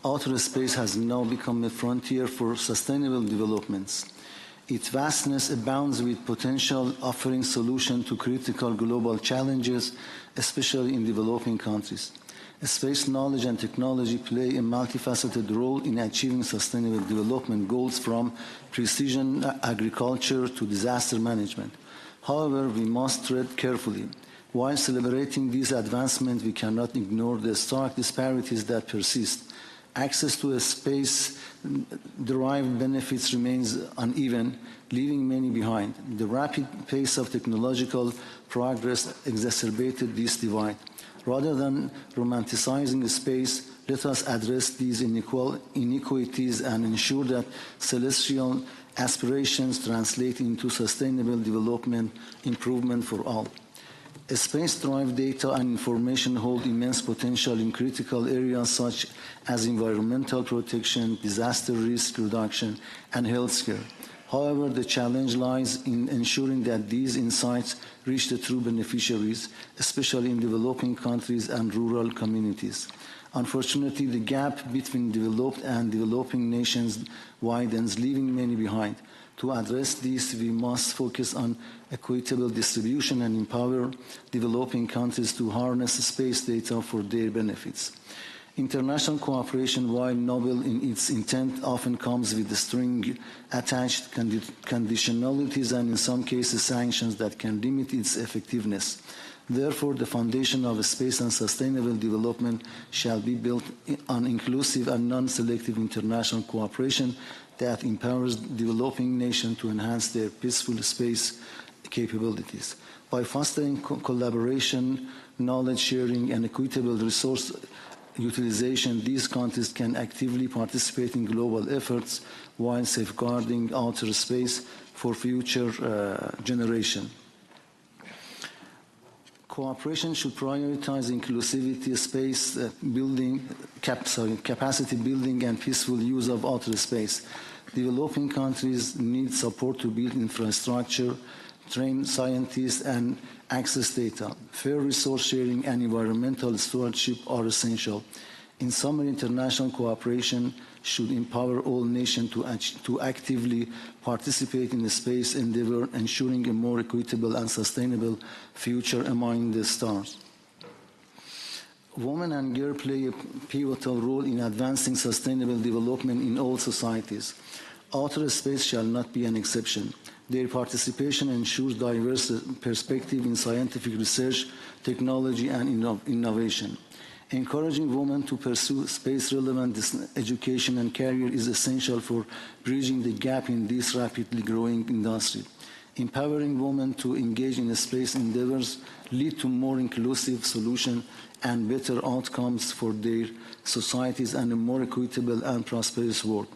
outer space has now become a frontier for sustainable developments. Its vastness abounds with potential, offering solutions to critical global challenges, especially in developing countries. Space knowledge and technology play a multifaceted role in achieving sustainable development goals, from precision agriculture to disaster management. However, we must tread carefully. While celebrating these advancements, we cannot ignore the stark disparities that persist. Access to space-derived benefits remains uneven, leaving many behind. The rapid pace of technological progress exacerbated this divide. Rather than romanticizing space, let us address these inequalities and ensure that celestial aspirations translate into sustainable development improvement for all. Space-derived data and information hold immense potential in critical areas such as environmental protection, disaster risk reduction, and healthcare. However, the challenge lies in ensuring that these insights reach the true beneficiaries, especially in developing countries and rural communities. Unfortunately, the gap between developed and developing nations widens, leaving many behind. To address this, we must focus on equitable distribution and empower developing countries to harness space data for their benefits. International cooperation, while noble in its intent, often comes with a string attached conditionalities and in some cases sanctions that can limit its effectiveness. Therefore, the foundation of space and sustainable development shall be built on inclusive and non-selective international cooperation that empowers developing nations to enhance their peaceful space capabilities. By fostering collaboration, knowledge sharing, and equitable resource utilization, these countries can actively participate in global efforts while safeguarding outer space for future generations. Cooperation should prioritize inclusivity, space building, capacity building, and peaceful use of outer space. Developing countries need support to build infrastructure, train scientists, and access data. Fair resource sharing and environmental stewardship are essential. In summary, international cooperation should empower all nations to actively participate in the space endeavor, ensuring a more equitable and sustainable future among the stars. Women and girls play a pivotal role in advancing sustainable development in all societies. Outer space shall not be an exception. Their participation ensures diverse perspective in scientific research, technology, and innovation. Encouraging women to pursue space-relevant education and career is essential for bridging the gap in this rapidly growing industry. Empowering women to engage in space endeavors lead to more inclusive solutions and better outcomes for their societies and a more equitable and prosperous world.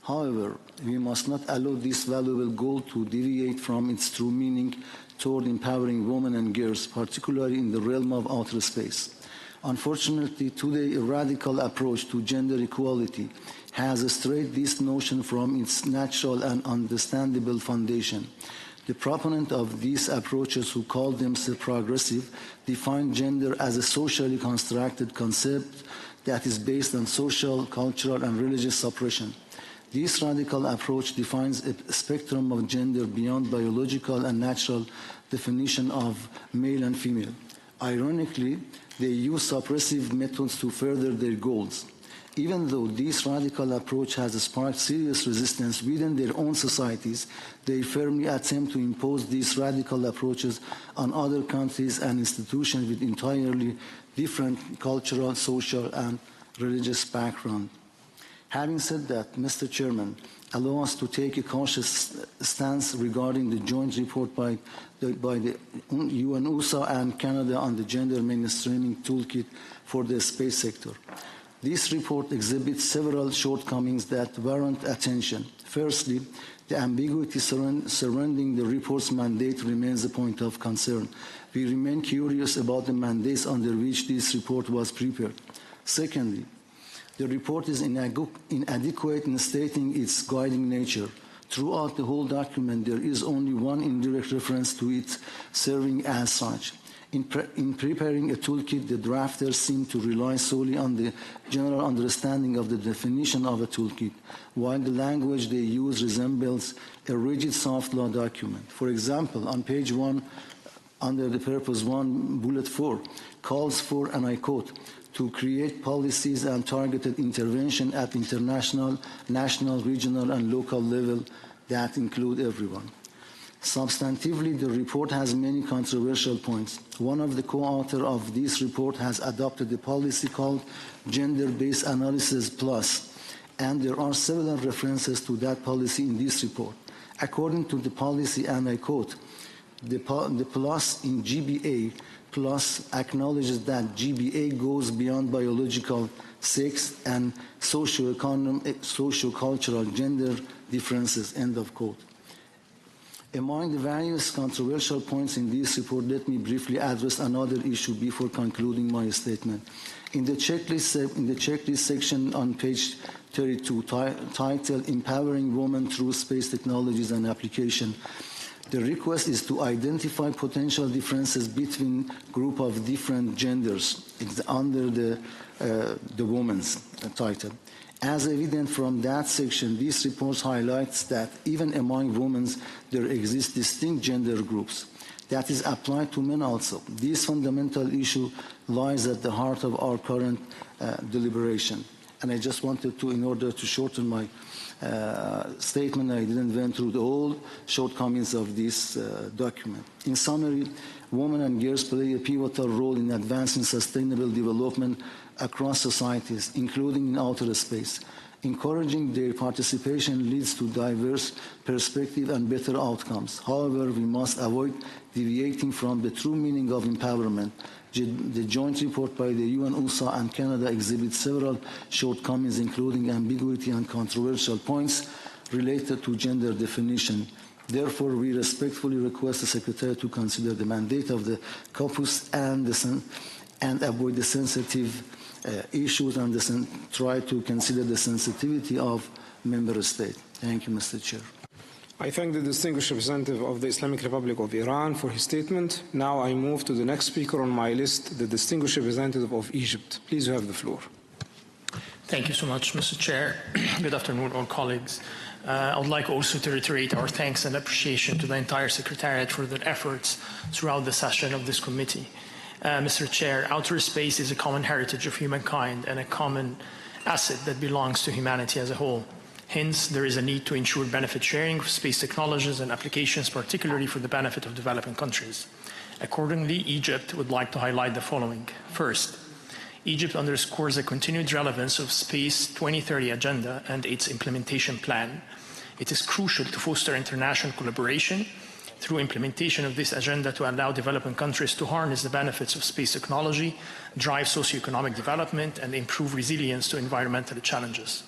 However, we must not allow this valuable goal to deviate from its true meaning toward empowering women and girls, particularly in the realm of outer space. Unfortunately, today, a radical approach to gender equality has strayed this notion from its natural and understandable foundation. The proponent of these approaches, who call themselves progressive, define gender as a socially constructed concept that is based on social, cultural, and religious suppression. This radical approach defines a spectrum of gender beyond biological and natural definition of male and female. Ironically, they use suppressive methods to further their goals. Even though this radical approach has sparked serious resistance within their own societies, they firmly attempt to impose these radical approaches on other countries and institutions with entirely different cultural, social, and religious background. Having said that, Mr. Chairman, allow us to take a cautious stance regarding the joint report by the UN-USA and Canada on the gender mainstreaming toolkit for the space sector. This report exhibits several shortcomings that warrant attention. Firstly, the ambiguity surrounding the report's mandate remains a point of concern. We remain curious about the mandates under which this report was prepared. Secondly, the report is inadequate in stating its guiding nature. Throughout the whole document, there is only one indirect reference to it serving as such. In preparing a toolkit, the drafters seem to rely solely on the general understanding of the definition of a toolkit, while the language they use resembles a rigid soft law document. For example, on page 1, under the purpose 1, bullet 4, calls for, and I quote, to create policies and targeted intervention at international, national, regional, and local level that include everyone. Substantively, the report has many controversial points. One of the co-authors of this report has adopted a policy called Gender-Based Analysis Plus, and there are several references to that policy in this report. According to the policy, and I quote, the plus in GBA plus acknowledges that GBA goes beyond biological sex and socio-cultural gender differences, end of quote. Among the various controversial points in this report, let me briefly address another issue before concluding my statement. In the checklist section on page 32, titled Empowering Women Through Space Technologies and Application, The request is to identify potential differences between group of different genders. It's under the women's title. As evident from that section, this report highlights that even among women, there exist distinct gender groups. That is applied to men also. This fundamental issue lies at the heart of our current deliberation. And I just wanted to, in order to shorten my statement, I didn't went through the whole shortcomings of this document. In summary, women and girls play a pivotal role in advancing sustainable development across societies, including in outer space. Encouraging their participation leads to diverse perspectives and better outcomes. However, we must avoid deviating from the true meaning of empowerment. The joint report by the UN, USA, and Canada exhibits several shortcomings, including ambiguity and controversial points related to gender definition. Therefore, we respectfully request the Secretary to consider the mandate of the COPUOS and avoid the sensitive issues and try to consider the sensitivity of member states. Thank you, Mr. Chair. I thank the distinguished representative of the Islamic Republic of Iran for his statement. Now I move to the next speaker on my list, the distinguished representative of Egypt. Please, you have the floor. Thank you so much, Mr. Chair. Good afternoon, all colleagues. I would like also to reiterate our thanks and appreciation to the entire Secretariat for their efforts throughout the session of this committee. Mr. Chair, outer space is a common heritage of humankind and a common asset that belongs to humanity as a whole. Hence, there is a need to ensure benefit sharing of space technologies and applications, particularly for the benefit of developing countries. Accordingly, Egypt would like to highlight the following. First, Egypt underscores the continued relevance of Space 2030 Agenda and its implementation plan. It is crucial to foster international collaboration through implementation of this agenda to allow developing countries to harness the benefits of space technology, drive socioeconomic development, and improve resilience to environmental challenges.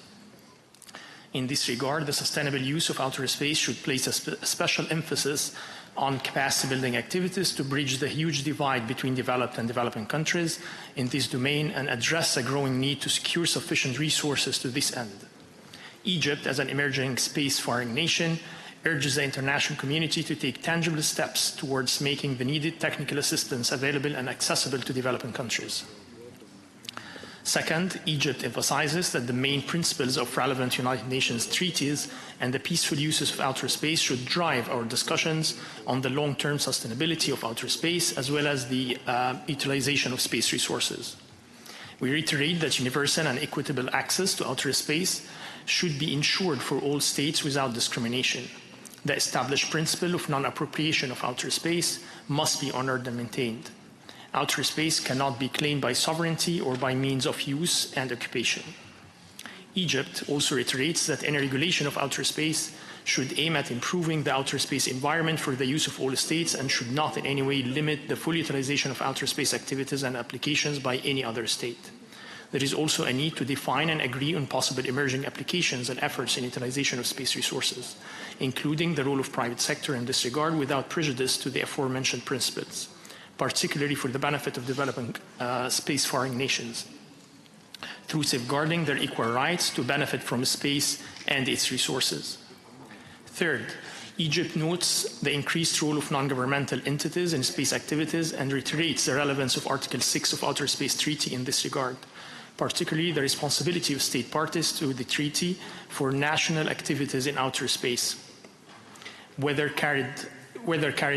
In this regard, the sustainable use of outer space should place a special emphasis on capacity-building activities to bridge the huge divide between developed and developing countries in this domain and address a growing need to secure sufficient resources to this end. Egypt, as an emerging space-faring nation, urges the international community to take tangible steps towards making the needed technical assistance available and accessible to developing countries. Second, Egypt emphasizes that the main principles of relevant United Nations treaties and the peaceful uses of outer space should drive our discussions on the long-term sustainability of outer space as well as the utilization of space resources. We reiterate that universal and equitable access to outer space should be ensured for all states without discrimination. The established principle of non-appropriation of outer space must be honored and maintained. Outer space cannot be claimed by sovereignty or by means of use and occupation. Egypt also reiterates that any regulation of outer space should aim at improving the outer space environment for the use of all states and should not in any way limit the full utilization of outer space activities and applications by any other state. There is also a need to define and agree on possible emerging applications and efforts in utilization of space resources, including the role of private sector in this regard without prejudice to the aforementioned principles, particularly for the benefit of developing space-faring nations, through safeguarding their equal rights to benefit from space and its resources. Third, Egypt notes the increased role of non-governmental entities in space activities and reiterates the relevance of Article 6 of Outer Space Treaty in this regard, particularly the responsibility of state parties to the treaty for national activities in outer space, whether carried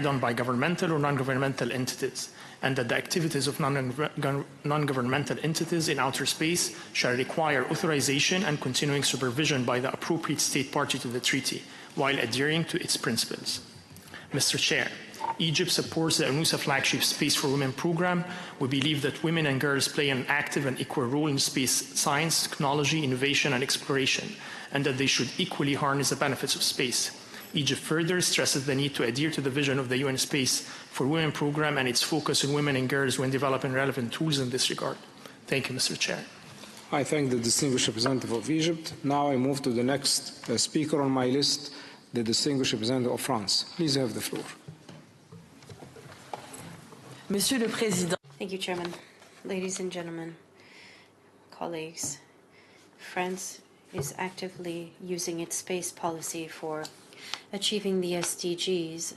on by governmental or non-governmental entities, and that the activities of non-governmental entities in outer space shall require authorization and continuing supervision by the appropriate state party to the treaty, while adhering to its principles. Mr. Chair, Egypt supports the UNUSA flagship Space for Women program. We believe that women and girls play an active and equal role in space science, technology, innovation, and exploration, and that they should equally harness the benefits of space. Egypt further stresses the need to adhere to the vision of the UN Space for Women program and its focus on women and girls when developing relevant tools in this regard. Thank you, Mr. Chair. I thank the distinguished representative of Egypt. Now I move to the next speaker on my list, the distinguished representative of France. Please have the floor. Monsieur le Président. Thank you, Chairman. Ladies and gentlemen, colleagues, France is actively using its space policy for achieving the SDGs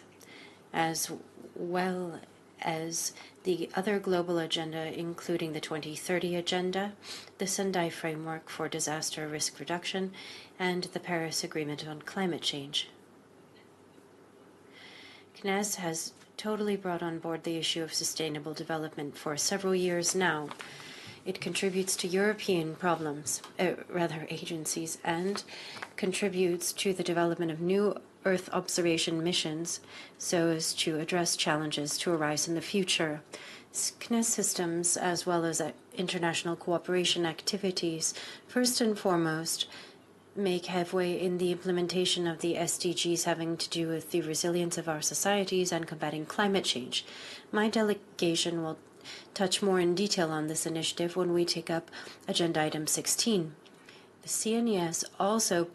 as well as the other global agenda, including the 2030 Agenda, the Sendai Framework for Disaster Risk Reduction, and the Paris Agreement on Climate Change. CNES has totally brought on board the issue of sustainable development for several years now. It contributes to European agencies, and contributes to the development of new Earth observation missions so as to address challenges to arise in the future. CNES systems, as well as international cooperation activities, first and foremost, make headway in the implementation of the SDGs having to do with the resilience of our societies and combating climate change. My delegation will touch more in detail on this initiative when we take up Agenda Item 16. The CNES also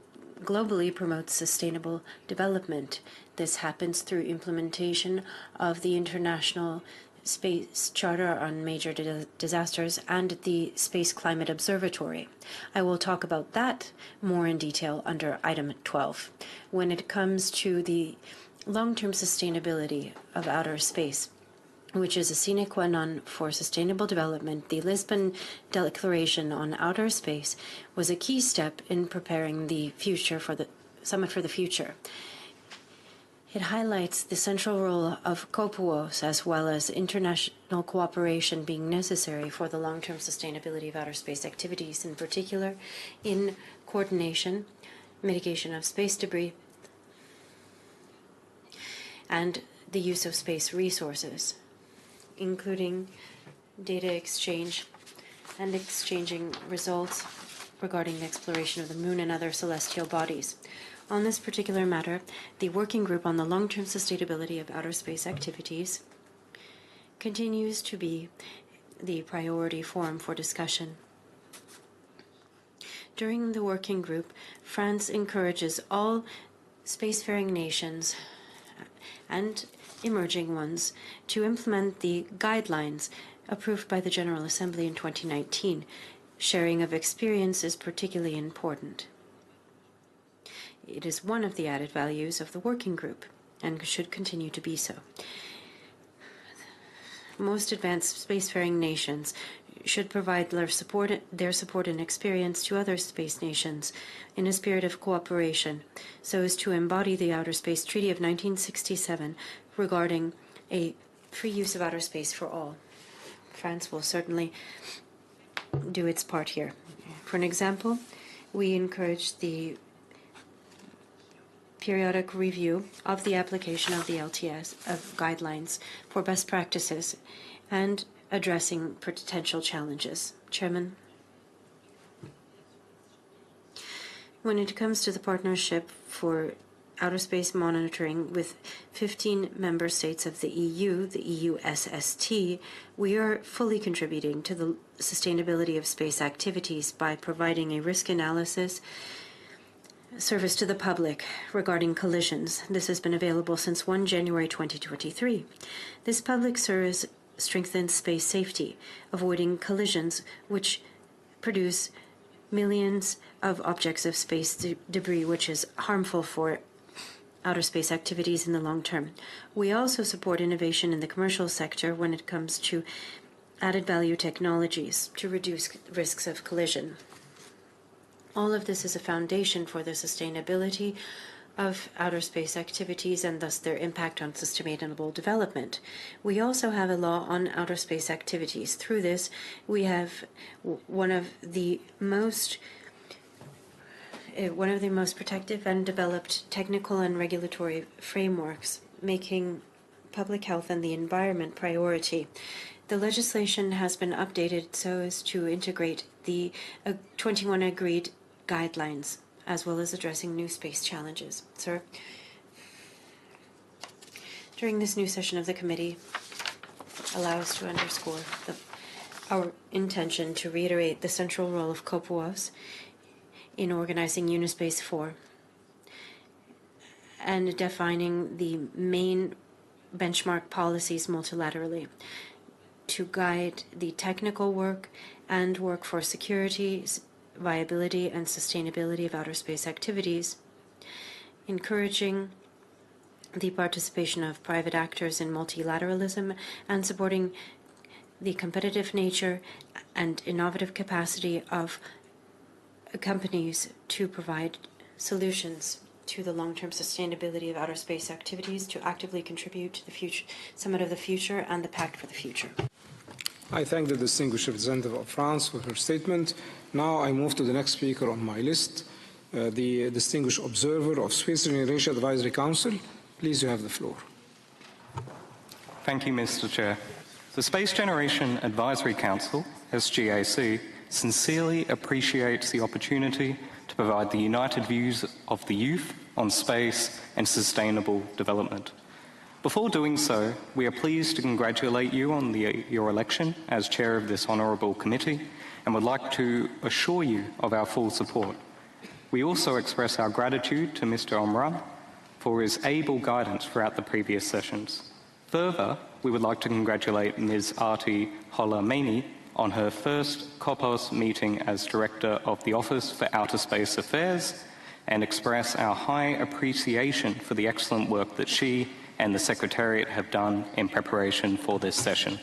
globally promotes sustainable development. This happens through implementation of the International Space Charter on Major Disasters and the Space Climate Observatory. I will talk about that more in detail under Item 12. When it comes to the long-term sustainability of outer space, which is a sine qua non for sustainable development, the Lisbon Declaration on Outer Space was a key step in preparing the future for the Summit for the Future. It highlights the central role of COPUOS as well as international cooperation being necessary for the long-term sustainability of outer space activities, in particular in coordination, mitigation of space debris, and the use of space resources, including data exchange and exchanging results regarding the exploration of the moon and other celestial bodies. On this particular matter, the Working Group on the Long-Term Sustainability of Outer Space Activities continues to be the priority forum for discussion. During the Working Group, France encourages all spacefaring nations and emerging ones to implement the guidelines approved by the General Assembly in 2019. Sharing of experience is particularly important. It is one of the added values of the Working Group and should continue to be so. Most advanced spacefaring nations should provide their support and experience to other space nations in a spirit of cooperation so as to embody the Outer Space Treaty of 1967 regarding a free use of outer space for all. France will certainly do its part here. For an example, we encourage the periodic review of the application of the LTS of guidelines for best practices and addressing potential challenges. Chairman, when it comes to the partnership for outer space monitoring with 15 member states of the EU SST, we are fully contributing to the sustainability of space activities by providing a risk analysis service to the public regarding collisions. This has been available since 1 January 2023. This public service strengthens space safety, avoiding collisions which produce millions of objects of space debris, which is harmful for outer space activities in the long term. We also support innovation in the commercial sector when it comes to added value technologies to reduce risks of collision. All of this is a foundation for the sustainability of outer space activities and thus their impact on sustainable development. We also have a law on outer space activities. Through this, we have one of the most protective and developed technical and regulatory frameworks, making public health and the environment priority. The legislation has been updated so as to integrate the 21 agreed guidelines, as well as addressing new space challenges. Sir, during this new session of the committee, allow us to underscore our intention to reiterate the central role of COPUOS in organizing Unispace 4 and defining the main benchmark policies multilaterally to guide the technical work and work for security, viability, and sustainability of outer space activities, encouraging the participation of private actors in multilateralism, and supporting the competitive nature and innovative capacity of companies to provide solutions to the long-term sustainability of outer space activities, to actively contribute to the Summit of the Future and the Pact for the Future. I thank the distinguished representative of France for her statement. Now I move to the next speaker on my list, the distinguished observer of Space Generation Advisory Council. Please, you have the floor. Thank you, Mr. Chair. The Space Generation Advisory Council, SGAC, sincerely appreciates the opportunity to provide the united views of the youth on space and sustainable development. Before doing so, we are pleased to congratulate you on your election as chair of this honourable committee and would like to assure you of our full support. We also express our gratitude to Mr. Omran for his able guidance throughout the previous sessions. Further, we would like to congratulate Ms. Arti Holameni on her first COPUOS meeting as Director of the Office for Outer Space Affairs and express our high appreciation for the excellent work that she and the Secretariat have done in preparation for this session.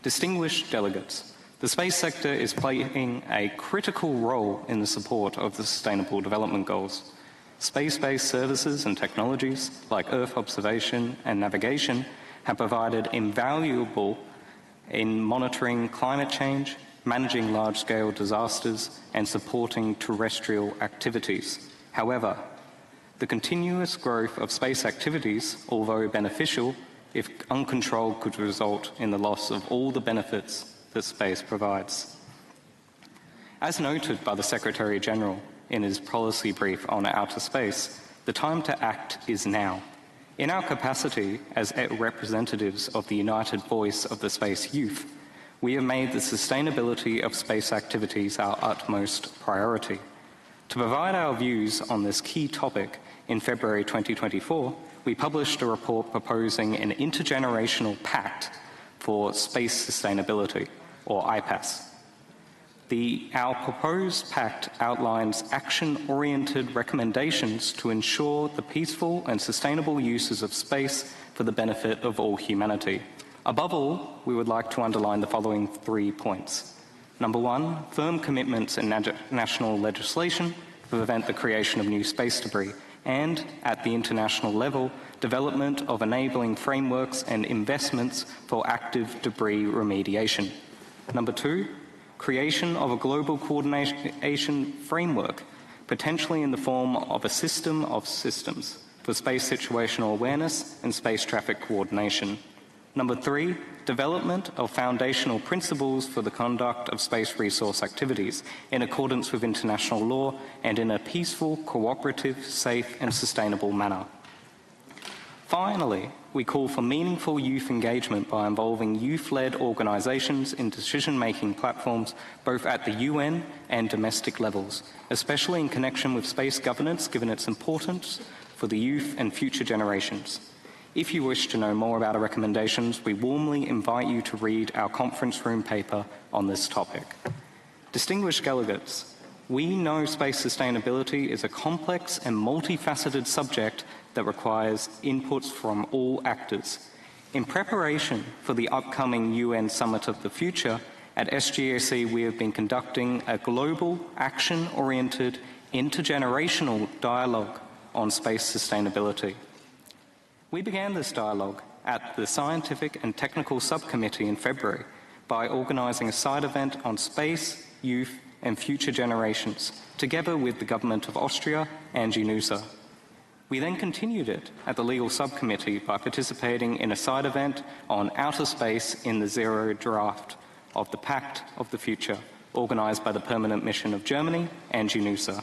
Distinguished delegates, the space sector is playing a critical role in the support of the Sustainable Development Goals. Space-based services and technologies like Earth observation and navigation have provided invaluable in monitoring climate change, managing large-scale disasters, and supporting terrestrial activities. However, the continuous growth of space activities, although beneficial, if uncontrolled, could result in the loss of all the benefits that space provides. As noted by the Secretary-General in his policy brief on outer space, the time to act is now. In our capacity as representatives of the united voice of the space youth, we have made the sustainability of space activities our utmost priority. To provide our views on this key topic, in February 2024, we published a report proposing an intergenerational pact for space sustainability, or IPAS. Our proposed pact outlines action-oriented recommendations to ensure the peaceful and sustainable uses of space for the benefit of all humanity. Above all, we would like to underline the following 3 points. Number one, firm commitments in national legislation to prevent the creation of new space debris, and, at the international level, development of enabling frameworks and investments for active debris remediation. Number two, creation of a global coordination framework, potentially in the form of a system of systems for space situational awareness and space traffic coordination. Number three, development of foundational principles for the conduct of space resource activities in accordance with international law and in a peaceful, cooperative, safe and sustainable manner. Finally, we call for meaningful youth engagement by involving youth-led organisations in decision-making platforms both at the UN and domestic levels, especially in connection with space governance, given its importance for the youth and future generations. If you wish to know more about our recommendations, we warmly invite you to read our conference room paper on this topic. Distinguished delegates, we know space sustainability is a complex and multifaceted subject that requires inputs from all actors. In preparation for the upcoming UN Summit of the Future, at SGAC we have been conducting a global, action-oriented, intergenerational dialogue on space sustainability. We began this dialogue at the Scientific and Technical Subcommittee in February by organising a side event on space, youth and future generations, together with the Government of Austria and Junio. We then continued it at the Legal Subcommittee by participating in a side event on outer space in the Zero Draft of the Pact of the Future, organised by the Permanent Mission of Germany and Junio.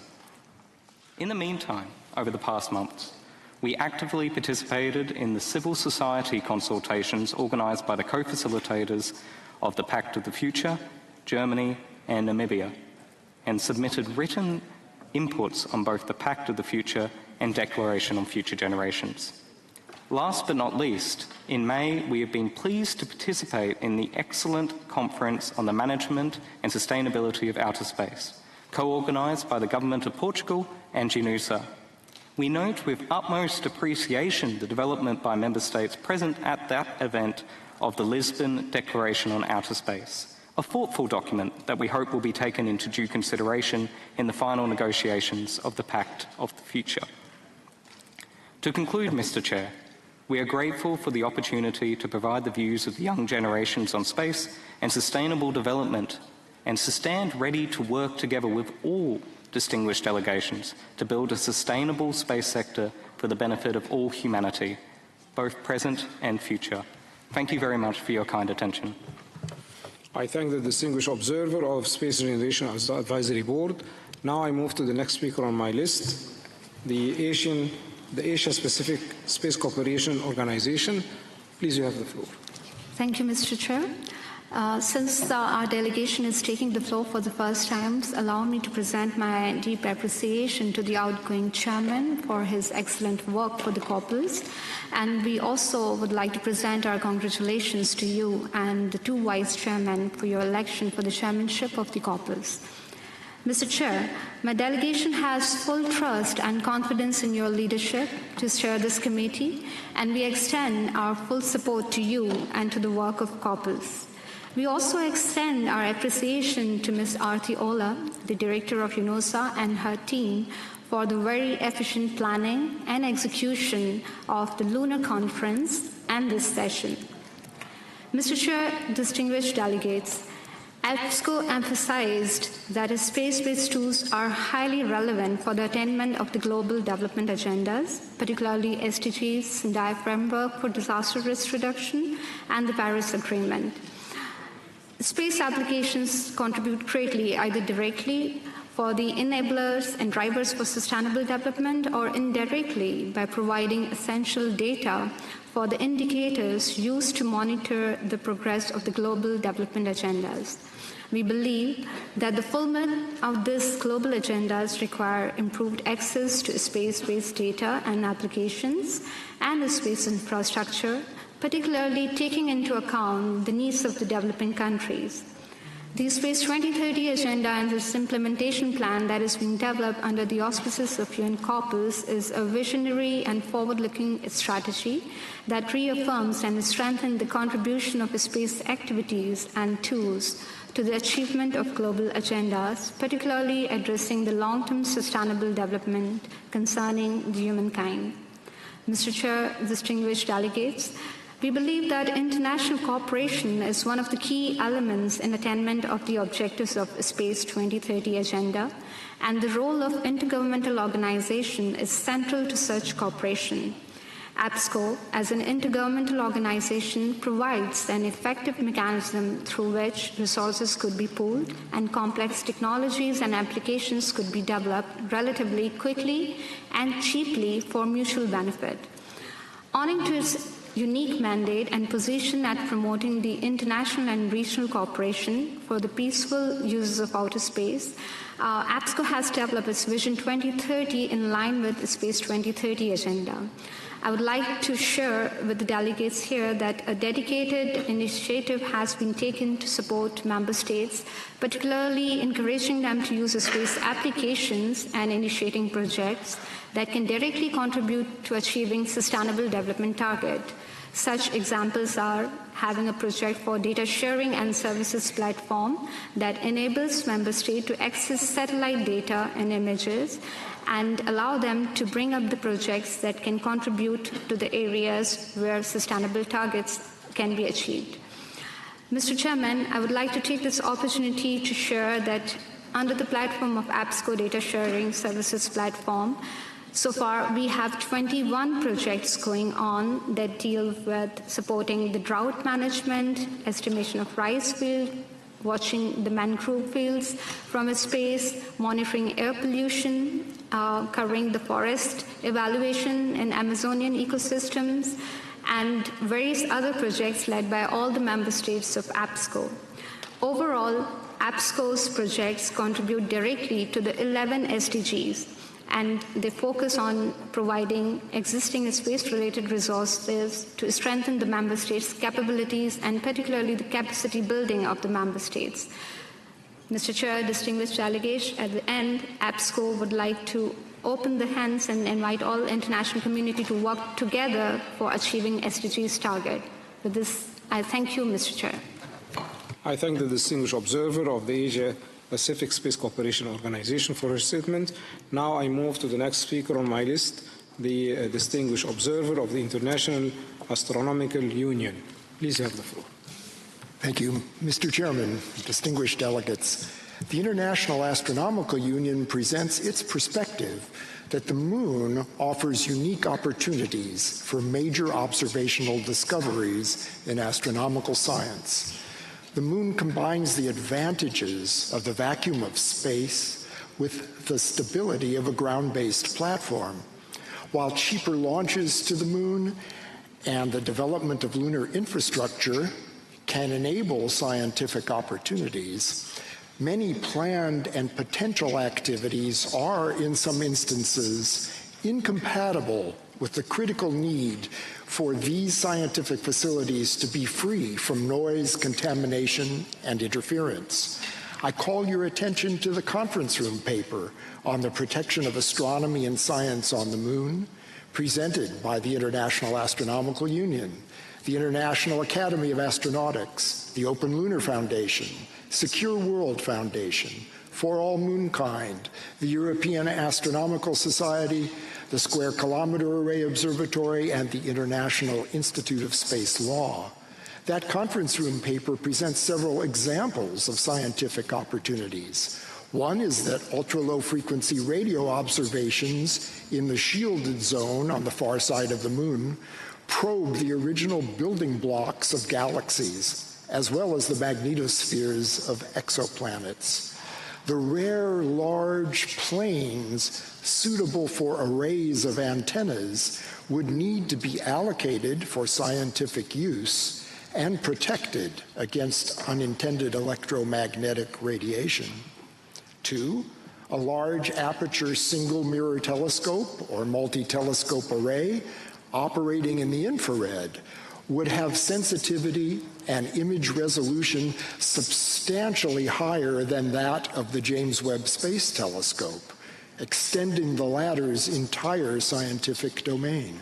In the meantime, over the past months, we actively participated in the civil society consultations organised by the co-facilitators of the Pact of the Future, Germany and Namibia, and submitted written inputs on both the Pact of the Future and Declaration on Future Generations. Last but not least, in May, we have been pleased to participate in the excellent Conference on the Management and Sustainability of Outer Space, co-organised by the Government of Portugal and Junio. We note with utmost appreciation the development by member states present at that event of the Lisbon Declaration on Outer Space, a thoughtful document that we hope will be taken into due consideration in the final negotiations of the Pact of the Future. To conclude, Mr. Chair, we are grateful for the opportunity to provide the views of the young generations on space and sustainable development, and to stand ready to work together with all distinguished delegations to build a sustainable space sector for the benefit of all humanity, both present and future. Thank you very much for your kind attention. I thank the distinguished observer of Space Generation Advisory Board. Now I move to the next speaker on my list, the Asia-Pacific Space Cooperation Organization. Please, you have the floor. Thank you, Mr. Chair. Since our delegation is taking the floor for the first time, allow me to present my deep appreciation to the outgoing chairman for his excellent work for the COPUOS. And we also would like to present our congratulations to you and the two vice chairmen for your election for the chairmanship of the COPUOS. Mr. Chair, my delegation has full trust and confidence in your leadership to chair this committee, and we extend our full support to you and to the work of COPUOS. We also extend our appreciation to Ms. Arti Ola, the director of UNOSA, and her team for the very efficient planning and execution of the Lunar Conference and this session. Mr. Chair, distinguished delegates, APSCO emphasized that its space-based tools are highly relevant for the attainment of the global development agendas, particularly SDGs, and framework for disaster risk reduction, and the Paris Agreement. Space applications contribute greatly, either directly for the enablers and drivers for sustainable development, or indirectly by providing essential data for the indicators used to monitor the progress of the global development agendas. We believe that the fulfillment of these global agendas require improved access to space-based data and applications and the space infrastructure, particularly taking into account the needs of the developing countries. The Space 2030 agenda and this implementation plan that is being developed under the auspices of UN COPUOS is a visionary and forward-looking strategy that reaffirms and strengthens the contribution of space activities and tools to the achievement of global agendas, particularly addressing the long-term sustainable development concerning the humankind. Mr. Chair, distinguished delegates, we believe that international cooperation is one of the key elements in attainment of the objectives of Space 2030 agenda, and the role of intergovernmental organization is central to such cooperation. APSCO, as an intergovernmental organization, provides an effective mechanism through which resources could be pooled and complex technologies and applications could be developed relatively quickly and cheaply for mutual benefit. Owing to its unique mandate and position at promoting the international and regional cooperation for the peaceful uses of outer space, APSCO has developed its Vision 2030 in line with the Space 2030 agenda. I would like to share with the delegates here that a dedicated initiative has been taken to support member states, particularly encouraging them to use space applications and initiating projects that can directly contribute to achieving sustainable development targets. Such examples are having a project for data sharing and services platform that enables member states to access satellite data and images and allow them to bring up the projects that can contribute to the areas where sustainable targets can be achieved. Mr. Chairman, I would like to take this opportunity to share that under the platform of APSCO Data Sharing Services Platform, so far, we have 21 projects going on that deal with supporting the drought management, estimation of rice field, watching the mangrove fields from space, monitoring air pollution, covering the forest evaluation in Amazonian ecosystems, and various other projects led by all the member states of APSCO. Overall, APSCO's projects contribute directly to the 11 SDGs, and they focus on providing existing space-related resources to strengthen the member states' capabilities and particularly the capacity building of the member states. Mr. Chair, distinguished delegates, at the end, APSCO would like to open the hands and invite all international community to work together for achieving SDGs target. With this, I thank you, Mr. Chair. I thank the distinguished observer of the Asia Pacific Space Cooperation Organization for her statement. Now I move to the next speaker on my list, the distinguished observer of the International Astronomical Union. Please have the floor. Thank you, Mr. Chairman, distinguished delegates. The International Astronomical Union presents its perspective that the Moon offers unique opportunities for major observational discoveries in astronomical science. The Moon combines the advantages of the vacuum of space with the stability of a ground-based platform. While cheaper launches to the Moon and the development of lunar infrastructure can enable scientific opportunities, many planned and potential activities are, in some instances, incompatible with the critical need for these scientific facilities to be free from noise, contamination, and interference. I call your attention to the conference room paper on the protection of astronomy and science on the Moon, presented by the International Astronomical Union, the International Academy of Astronautics, the Open Lunar Foundation, Secure World Foundation, For All Moonkind, the European Astronomical Society, the Square Kilometer Array Observatory, and the International Institute of Space Law. That conference room paper presents several examples of scientific opportunities. One is that ultra-low frequency radio observations in the shielded zone on the far side of the Moon probe the original building blocks of galaxies, as well as the magnetospheres of exoplanets. The rare large planes suitable for arrays of antennas would need to be allocated for scientific use and protected against unintended electromagnetic radiation. 2, a large aperture single mirror telescope or multi-telescope array operating in the infrared would have sensitivity and image resolution substantially higher than that of the James Webb Space Telescope, extending the latter's entire scientific domain.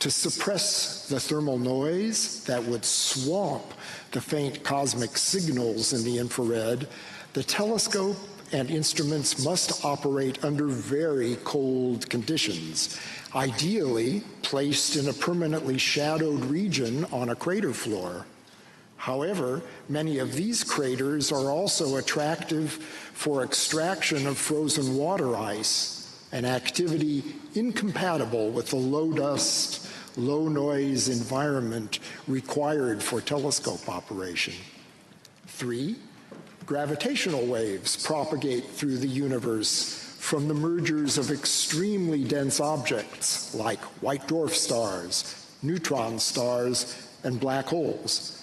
To suppress the thermal noise that would swamp the faint cosmic signals in the infrared, the telescope and instruments must operate under very cold conditions, ideally placed in a permanently shadowed region on a crater floor. However, many of these craters are also attractive for extraction of frozen water ice, an activity incompatible with the low dust, low noise environment required for telescope operation. 3, gravitational waves propagate through the universe from the mergers of extremely dense objects like white dwarf stars, neutron stars, and black holes.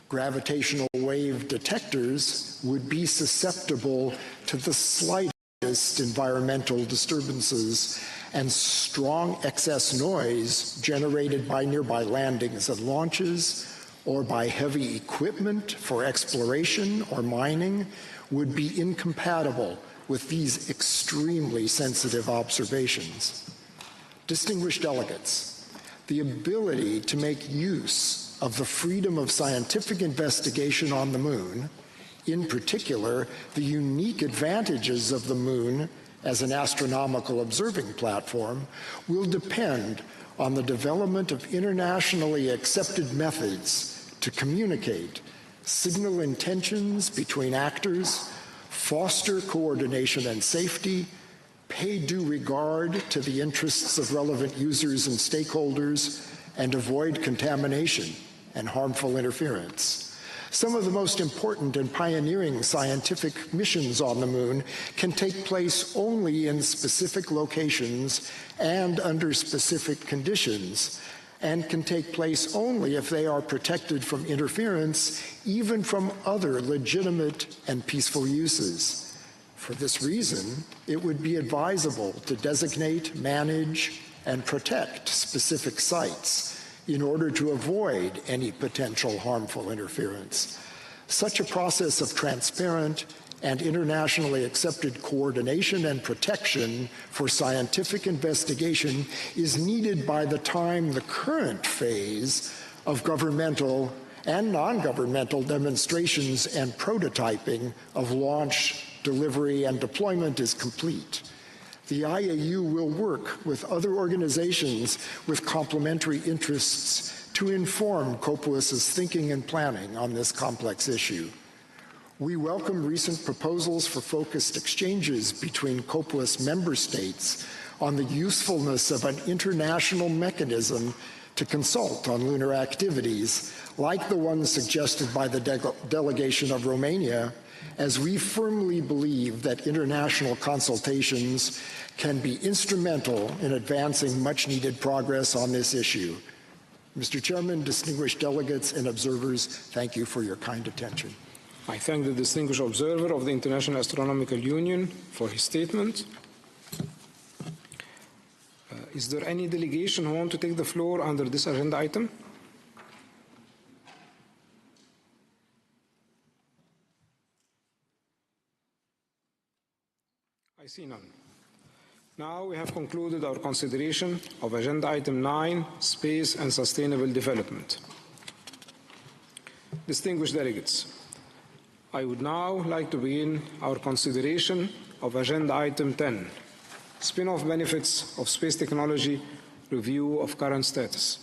Gravitational wave detectors would be susceptible to the slightest environmental disturbances and strong excess noise generated by nearby landings and launches or by heavy equipment for exploration or mining would be incompatible with these extremely sensitive observations. Distinguished delegates, the ability to make use of the freedom of scientific investigation on the Moon, in particular, the unique advantages of the Moon as an astronomical observing platform, will depend on the development of internationally accepted methods to communicate, signal intentions between actors, foster coordination and safety, pay due regard to the interests of relevant users and stakeholders, and avoid contamination and harmful interference. Some of the most important and pioneering scientific missions on the Moon can take place only in specific locations and under specific conditions, and can take place only if they are protected from interference, even from other legitimate and peaceful uses. For this reason, it would be advisable to designate, manage, and protect specific sites in order to avoid any potential harmful interference. Such a process of transparent and internationally accepted coordination and protection for scientific investigation is needed by the time the current phase of governmental and non-governmental demonstrations and prototyping of launch, delivery, and deployment is complete. The IAU will work with other organizations with complementary interests to inform COPUOS's thinking and planning on this complex issue. We welcome recent proposals for focused exchanges between COPUOS member states on the usefulness of an international mechanism to consult on lunar activities, like the one suggested by the delegation of Romania, as we firmly believe that international consultations can be instrumental in advancing much-needed progress on this issue. Mr. Chairman, distinguished delegates and observers, thank you for your kind attention. I thank the distinguished observer of the International Astronomical Union for his statement. Is there any delegation who want to take the floor under this agenda item? I see none. Now we have concluded our consideration of agenda item 9, Space and Sustainable Development. Distinguished delegates, I would now like to begin our consideration of agenda item 10, Spin-off benefits of space technology, review of current status.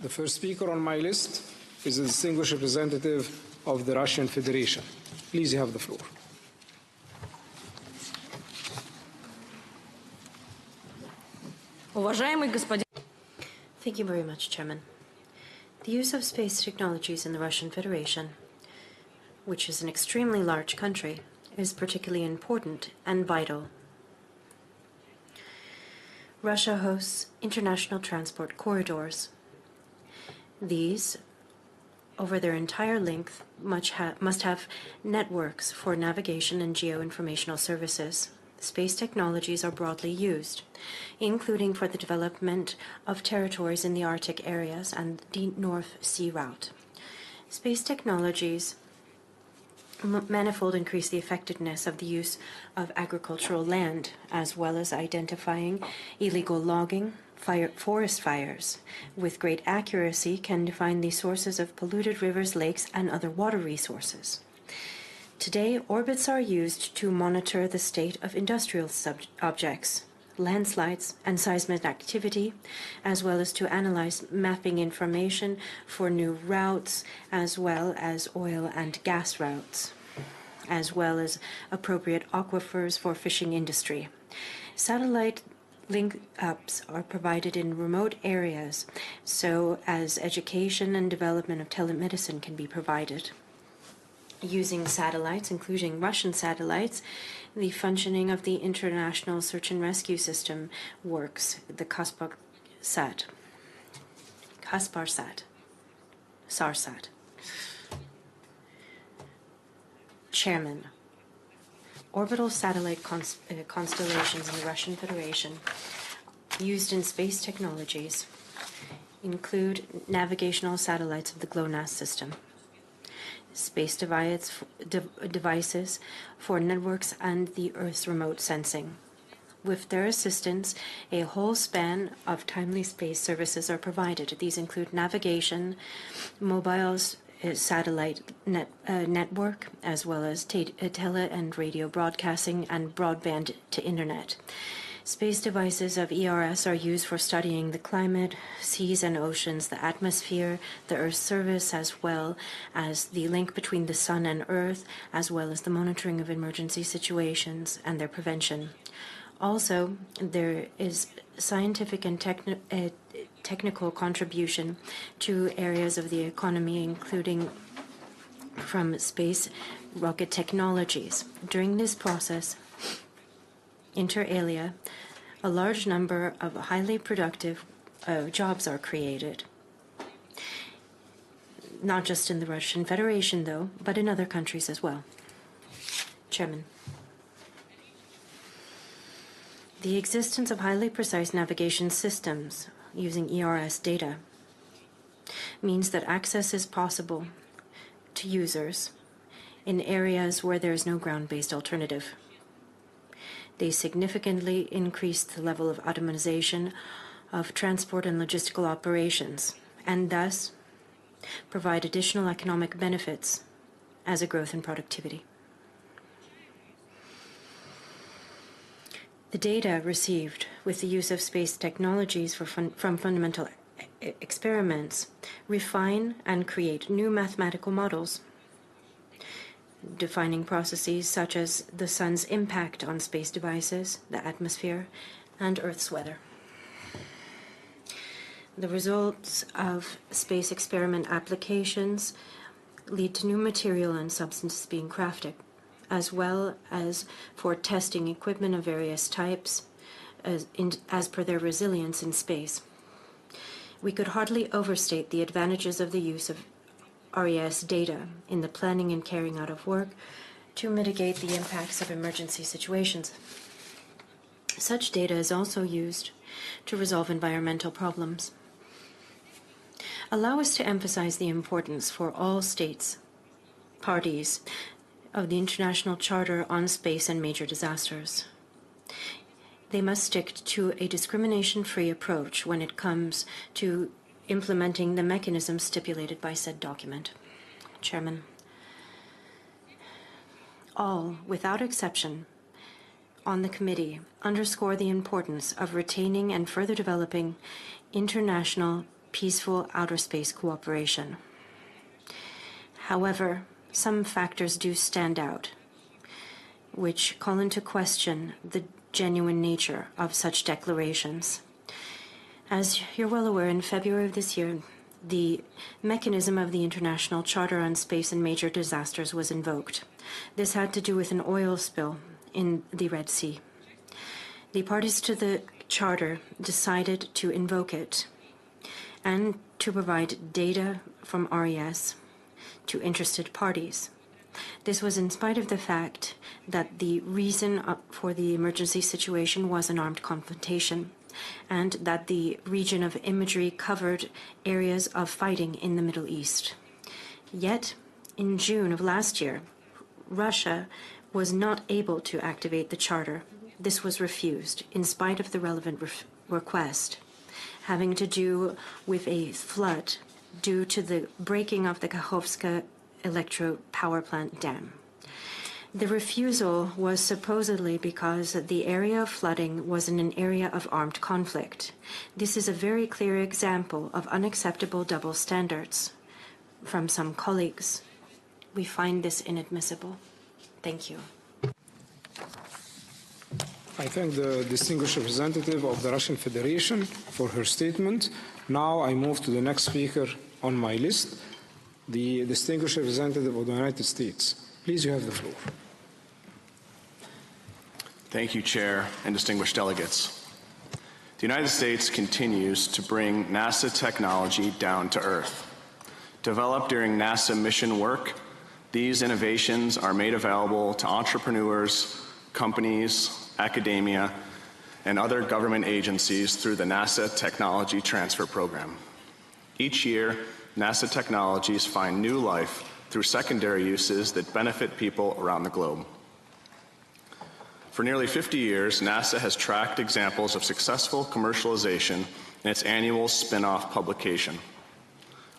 The first speaker on my list is the distinguished representative of the Russian Federation. Please, you have the floor. Thank you very much, Chairman. The use of space technologies in the Russian Federation, which is an extremely large country, is particularly important and vital. Russia hosts international transport corridors. These, over their entire length, must have networks for navigation and geoinformational services. Space technologies are broadly used, including for the development of territories in the Arctic areas and the North Sea route. Space technologies manifold increase the effectiveness of the use of agricultural land, as well as identifying illegal logging, forest fires. With great accuracy, can define the sources of polluted rivers, lakes, and other water resources. Today, orbits are used to monitor the state of industrial objects, landslides, and seismic activity, as well as to analyze mapping information for new routes, as well as oil and gas routes, as well as appropriate aquifers for fishing industry. Satellite link-ups are provided in remote areas so as education and development of telemedicine can be provided. Using satellites, including Russian satellites, the functioning of the international search and rescue system works, the SARSAT. Chairman, orbital satellite constellations in the Russian Federation used in space technologies include navigational satellites of the GLONASS system, space devices for networks and the Earth's remote sensing. With their assistance, a whole span of timely space services are provided. These include navigation, mobiles, satellite network, as well as tele and radio broadcasting and broadband to internet. Space devices of ERS are used for studying the climate, seas and oceans, the atmosphere, the Earth's surface, as well as the link between the Sun and Earth, as well as the monitoring of emergency situations and their prevention. Also, there is scientific and technical contribution to areas of the economy, including from space rocket technologies. During this process, inter alia, a large number of highly productive jobs are created. Not just in the Russian Federation, though, but in other countries as well. Chairman. The existence of highly precise navigation systems using ERS data means that access is possible to users in areas where there is no ground-based alternative. They significantly increase the level of automation of transport and logistical operations, and thus provide additional economic benefits as a growth in productivity. The data received with the use of space technologies from fundamental experiments refine and create new mathematical models, defining processes such as the sun's impact on space devices, the atmosphere, and Earth's weather. The results of space experiment applications lead to new material and substances being crafted, as well as for testing equipment of various types as per their resilience in space. We could hardly overstate the advantages of the use of RES data in the planning and carrying out of work to mitigate the impacts of emergency situations. Such data is also used to resolve environmental problems. Allow us to emphasize the importance for all states, parties, of the International Charter on Space and Major Disasters. They must stick to a discrimination-free approach when it comes to implementing the mechanisms stipulated by said document. Chairman, all, without exception, on the committee underscore the importance of retaining and further developing international peaceful outer space cooperation. However, some factors do stand out, which call into question the genuine nature of such declarations. As you're well aware, in February of this year, the mechanism of the International Charter on Space and Major Disasters was invoked. This had to do with an oil spill in the Red Sea. The parties to the Charter decided to invoke it and to provide data from RES to interested parties. This was in spite of the fact that the reason for the emergency situation was an armed confrontation, and that the region of imagery covered areas of fighting in the Middle East. Yet, in June of last year, Russia was not able to activate the Charter. This was refused, in spite of the relevant request, having to do with a flood due to the breaking of the Kakhovska electro power plant dam. The refusal was supposedly because the area of flooding was in an area of armed conflict. This is a very clear example of unacceptable double standards from some colleagues. We find this inadmissible. Thank you. I thank the distinguished representative of the Russian Federation for her statement. Now I move to the next speaker on my list, the distinguished representative of the United States. Please, you have the floor. Thank you, Chair and distinguished delegates. The United States continues to bring NASA technology down to Earth. Developed during NASA mission work, these innovations are made available to entrepreneurs, companies, academia, and other government agencies through the NASA Technology Transfer Program. Each year, NASA technologies find new life through secondary uses that benefit people around the globe. For nearly 50 years, NASA has tracked examples of successful commercialization in its annual spin-off publication.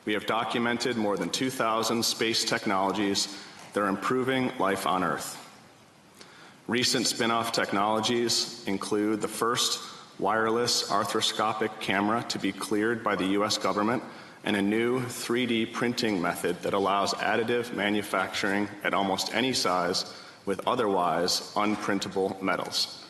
We have documented more than 2,000 space technologies that are improving life on Earth. Recent spin-off technologies include the first wireless arthroscopic camera to be cleared by the U.S. government and a new 3D printing method that allows additive manufacturing at almost any size with otherwise unprintable metals.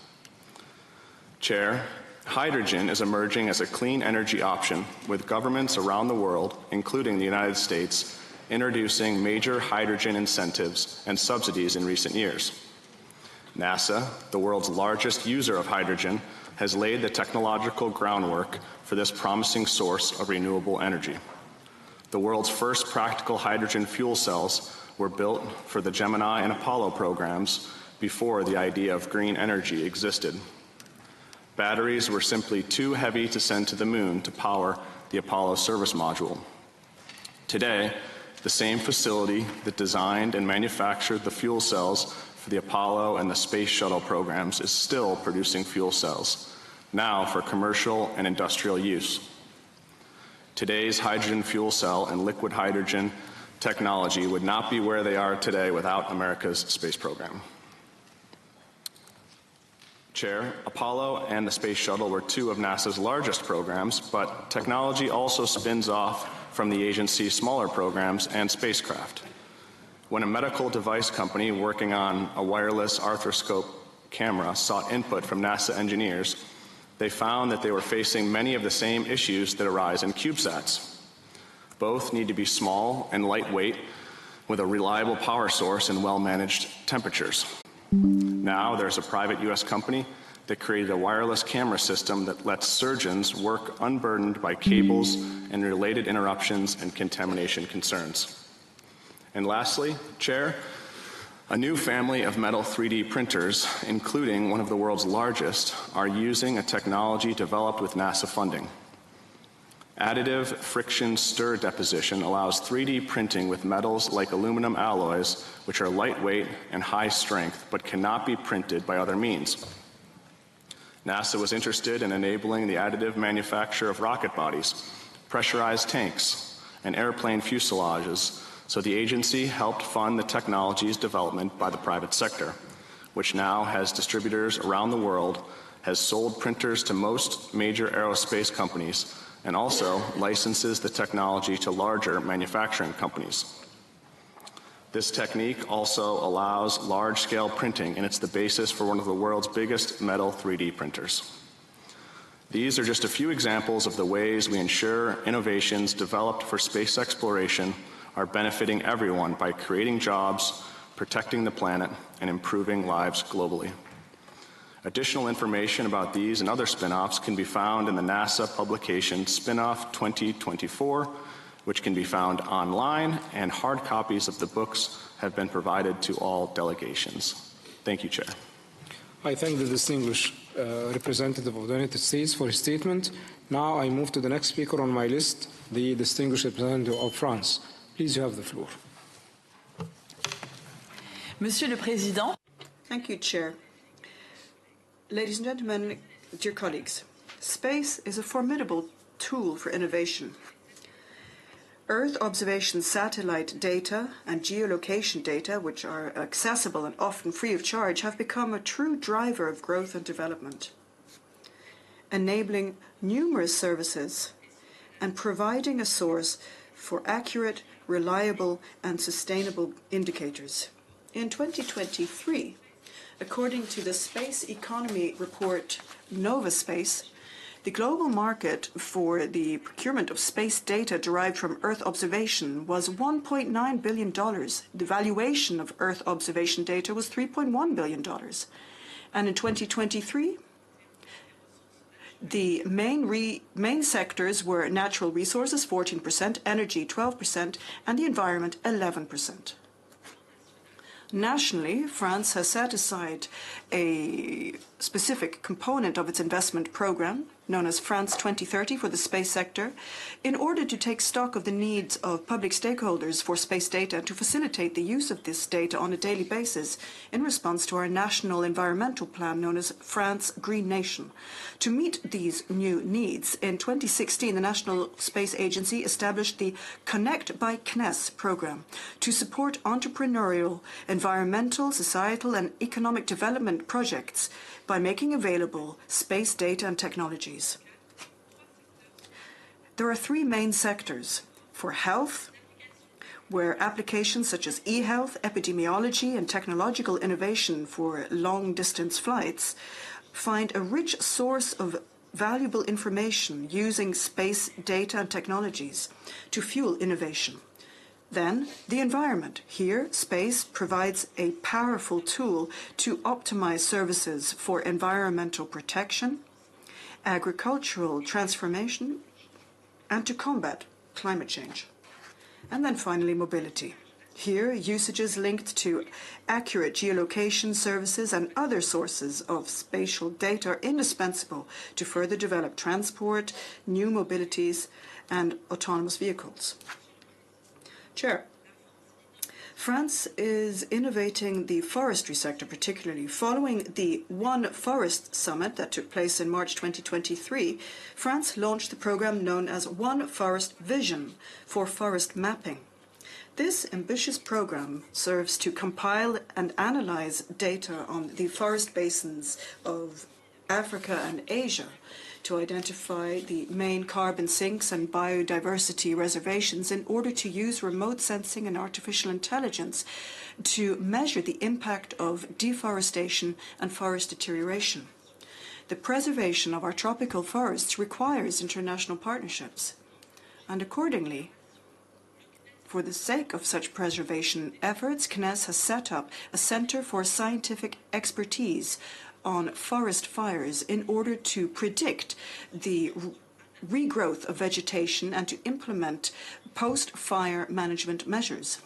Chair, hydrogen is emerging as a clean energy option, with governments around the world, including the United States, introducing major hydrogen incentives and subsidies in recent years. NASA, the world's largest user of hydrogen, has laid the technological groundwork for this promising source of renewable energy. The world's first practical hydrogen fuel cells were built for the Gemini and Apollo programs before the idea of green energy existed. Batteries were simply too heavy to send to the moon to power the Apollo service module. Today, The same facility that designed and manufactured the fuel cells for the Apollo and the Space Shuttle programs is still producing fuel cells, now for commercial and industrial use. Today's hydrogen fuel cell and liquid hydrogen technology would not be where they are today without America's space program. Chair, Apollo and the Space Shuttle were two of NASA's largest programs, but technology also spins off from the agency's smaller programs and spacecraft. When a medical device company working on a wireless arthroscope camera sought input from NASA engineers, they found that they were facing many of the same issues that arise in CubeSats. Both need to be small and lightweight with a reliable power source and well-managed temperatures. Now there's a private U.S. company that created a wireless camera system that lets surgeons work unburdened by cables and related interruptions and contamination concerns. And lastly, Chair, a new family of metal 3D printers, including one of the world's largest, are using a technology developed with NASA funding. Additive friction stir deposition allows 3D printing with metals like aluminum alloys, which are lightweight and high strength, but cannot be printed by other means. NASA was interested in enabling the additive manufacture of rocket bodies, pressurized tanks, and airplane fuselages, so the agency helped fund the technology's development by the private sector, which now has distributors around the world, has sold printers to most major aerospace companies, and also licenses the technology to larger manufacturing companies. This technique also allows large-scale printing, and it's the basis for one of the world's biggest metal 3D printers. These are just a few examples of the ways we ensure innovations developed for space exploration are benefiting everyone by creating jobs, protecting the planet, and improving lives globally. Additional information about these and other spin-offs can be found in the NASA publication Spin-Off 2024, which can be found online, and hard copies of the books have been provided to all delegations. Thank you, Chair. I thank the distinguished representative of the United States for his statement. Now I move to the next speaker on my list, the distinguished representative of France. Please, you have the floor. Monsieur le Président. Thank you, Chair. Ladies and gentlemen, dear colleagues, space is a formidable tool for innovation. Earth observation satellite data and geolocation data, which are accessible and often free of charge, have become a true driver of growth and development, enabling numerous services and providing a source for accurate, reliable, and sustainable indicators. In 2023, according to the space economy report Nova Space, the global market for the procurement of space data derived from Earth observation was $1.9 billion. The valuation of Earth observation data was $3.1 billion. And in 2023, the main sectors were natural resources, 14%, energy, 12%, and the environment, 11%. Nationally, France has set aside a specific component of its investment program, known as France 2030 for the space sector, in order to take stock of the needs of public stakeholders for space data and to facilitate the use of this data on a daily basis in response to our national environmental plan known as France Green Nation. To meet these new needs, in 2016, the National Space Agency established the Connect by CNES program to support entrepreneurial, environmental, societal, and economic development projects by making available space data and technologies. There are three main sectors: for health, where applications such as e-health, epidemiology, and technological innovation for long-distance flights find a rich source of valuable information using space data and technologies to fuel innovation. Then, the environment. Here, space provides a powerful tool to optimize services for environmental protection, agricultural transformation, and to combat climate change. And then finally, mobility. Here, usages linked to accurate geolocation services and other sources of spatial data are indispensable to further develop transport, new mobilities, and autonomous vehicles. Chair, France is innovating the forestry sector particularly. Following the One Forest Summit that took place in March 2023, France launched the program known as One Forest Vision for forest mapping. This ambitious program serves to compile and analyze data on the forest basins of Africa and Asia to identify the main carbon sinks and biodiversity reservations in order to use remote sensing and artificial intelligence to measure the impact of deforestation and forest deterioration. The preservation of our tropical forests requires international partnerships, and accordingly, for the sake of such preservation efforts, CNES has set up a Center for Scientific Expertise on forest fires in order to predict the regrowth of vegetation and to implement post-fire management measures.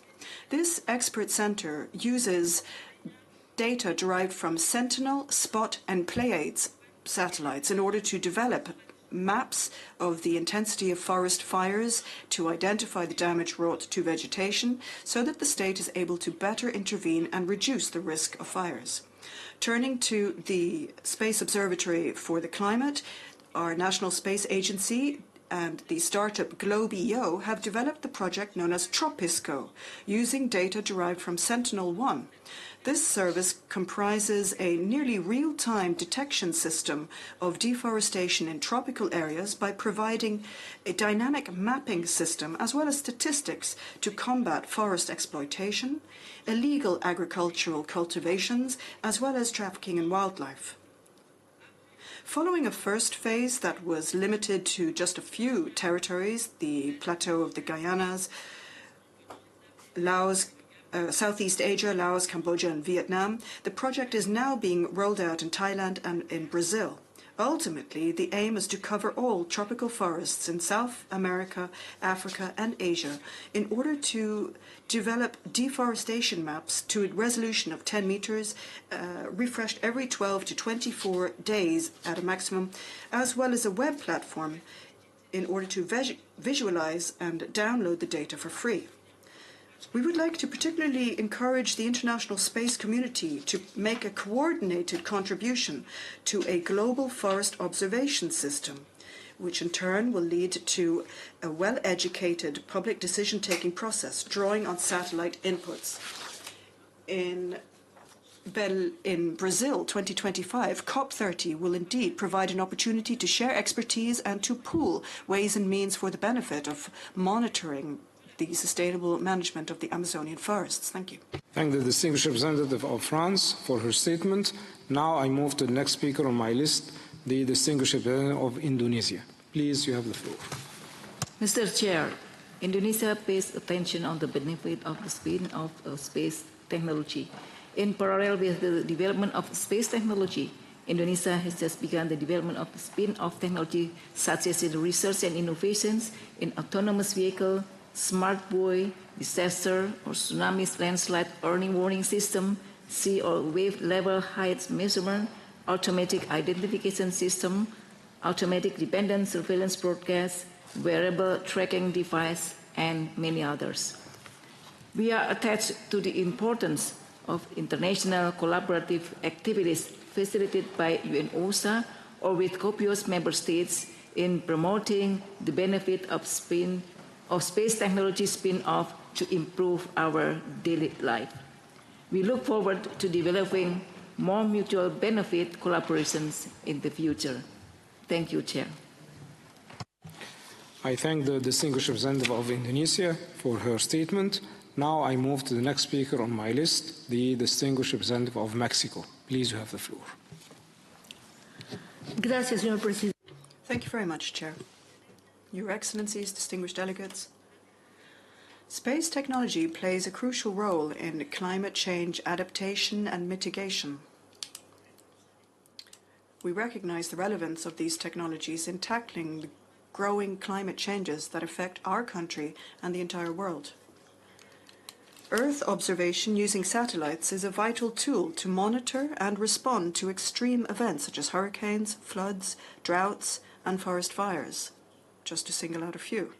This expert center uses data derived from Sentinel, Spot, and Pleiades satellites in order to develop maps of the intensity of forest fires to identify the damage wrought to vegetation so that the state is able to better intervene and reduce the risk of fires. Turning to the Space Observatory for the Climate, our National Space Agency and the startup Globe.io have developed the project known as Tropisco, using data derived from Sentinel-1. This service comprises a nearly real-time detection system of deforestation in tropical areas by providing a dynamic mapping system as well as statistics to combat forest exploitation, illegal agricultural cultivations, as well as trafficking in wildlife. Following a first phase that was limited to just a few territories, the plateau of the Guyanas, Laos, Southeast Asia, Laos, Cambodia, and Vietnam, the project is now being rolled out in Thailand and in Brazil. Ultimately, the aim is to cover all tropical forests in South America, Africa, and Asia in order to develop deforestation maps to a resolution of 10 meters, refreshed every 12 to 24 days at a maximum, as well as a web platform in order to visualize and download the data for free. We would like to particularly encourage the international space community to make a coordinated contribution to a global forest observation system, which in turn will lead to a well-educated public decision-taking process drawing on satellite inputs. In Brazil 2025, COP30 will indeed provide an opportunity to share expertise and to pool ways and means for the benefit of monitoring the sustainable management of the Amazonian forests. Thank you. Thank the distinguished representative of France for her statement. Now I move to the next speaker on my list, the distinguished representative of Indonesia. Please, you have the floor. Mr. Chair, Indonesia pays attention on the benefit of the spin-off of space technology. In parallel with the development of space technology, Indonesia has just begun the development of the spin-off technology such as in research and innovations in autonomous vehicle, smart buoy, disaster or tsunami landslide early warning system, sea or wave level height measurement, automatic identification system, automatic dependent surveillance broadcast, wearable tracking device, and many others. We are attached to the importance of international collaborative activities facilitated by UNOSA or with COPUOS member states in promoting the benefit of space technology spin-off to improve our daily life. We look forward to developing more mutual benefit collaborations in the future. Thank you, Chair. I thank the distinguished representative of Indonesia for her statement. Now I move to the next speaker on my list, the distinguished representative of Mexico. Please, you have the floor. Gracias, señor presidente. Thank you very much, Chair. Your Excellencies, distinguished delegates, space technology plays a crucial role in climate change adaptation and mitigation. We recognize the relevance of these technologies in tackling the growing climate changes that affect our country and the entire world. Earth observation using satellites is a vital tool to monitor and respond to extreme events such as hurricanes, floods, droughts, and forest fires, just to single out a few.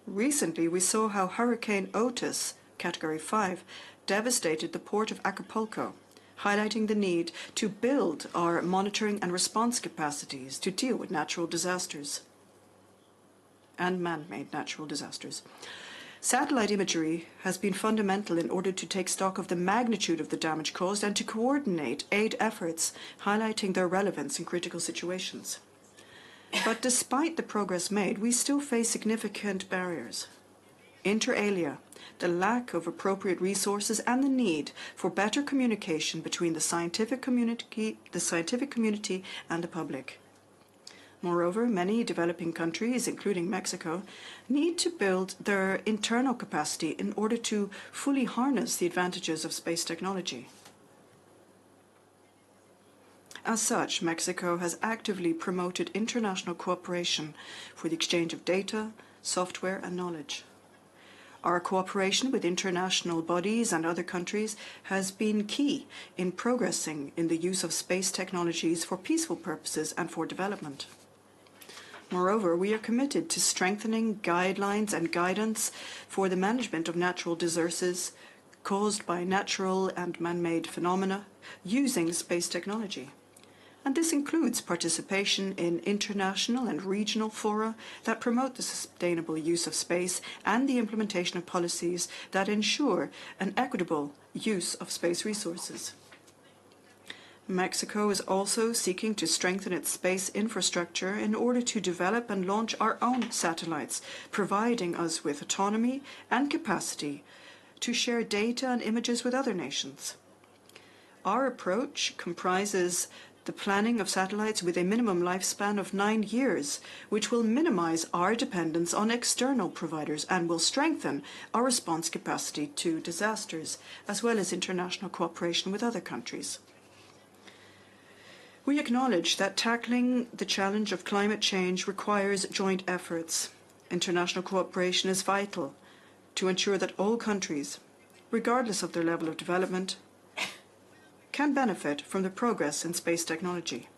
Recently, we saw how Hurricane Otis Category 5, devastated the port of Acapulco, highlighting the need to build our monitoring and response capacities to deal with natural disasters and man-made natural disasters. Satellite imagery has been fundamental in order to take stock of the magnitude of the damage caused and to coordinate aid efforts, highlighting their relevance in critical situations. But despite the progress made, we still face significant barriers. Inter alia, the lack of appropriate resources and the need for better communication between the scientific community and the public. Moreover, many developing countries, including Mexico, need to build their internal capacity in order to fully harness the advantages of space technology. As such, Mexico has actively promoted international cooperation for the exchange of data, software, and knowledge. Our cooperation with international bodies and other countries has been key in progressing in the use of space technologies for peaceful purposes and for development. Moreover, we are committed to strengthening guidelines and guidance for the management of natural disasters caused by natural and man-made phenomena using space technology. And this includes participation in international and regional fora that promote the sustainable use of space and the implementation of policies that ensure an equitable use of space resources. Mexico is also seeking to strengthen its space infrastructure in order to develop and launch our own satellites, providing us with autonomy and capacity to share data and images with other nations. Our approach comprises the planning of satellites with a minimum lifespan of 9 years, which will minimize our dependence on external providers and will strengthen our response capacity to disasters, as well as international cooperation with other countries. We acknowledge that tackling the challenge of climate change requires joint efforts. International cooperation is vital to ensure that all countries, regardless of their level of development, can benefit from the progress in space technology.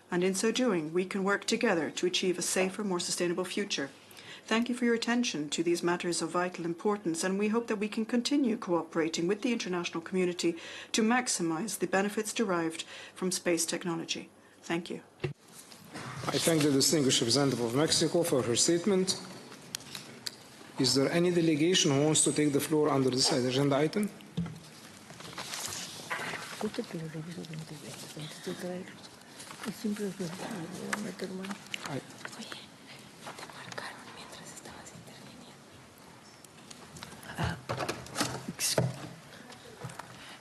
And in so doing, we can work together to achieve a safer, more sustainable future. Thank you for your attention to these matters of vital importance, and we hope that we can continue cooperating with the international community to maximize the benefits derived from space technology. Thank you. I thank the distinguished representative of Mexico for her statement. Is there any delegation who wants to take the floor under this agenda item?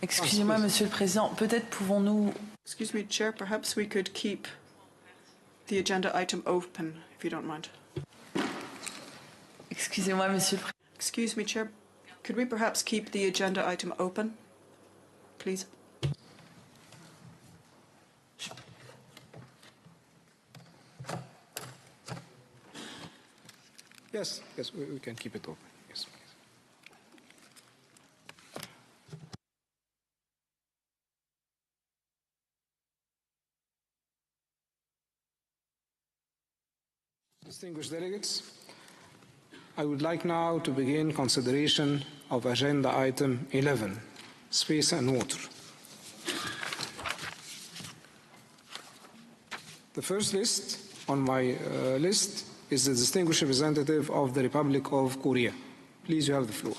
Excusez-moi, Monsieur le Président, peut-être pouvons-nous... Excuse me, Chair, perhaps we could keep the agenda item open, if you don't mind. Excusez-moi, Monsieur le Président. Excuse me, Chair, could we perhaps keep the agenda item open, please? Yes, we can keep it open. Yes. Distinguished delegates, I would like now to begin consideration of agenda item 11, space and water. The first list on my list is the distinguished representative of the Republic of Korea. Please, you have the floor.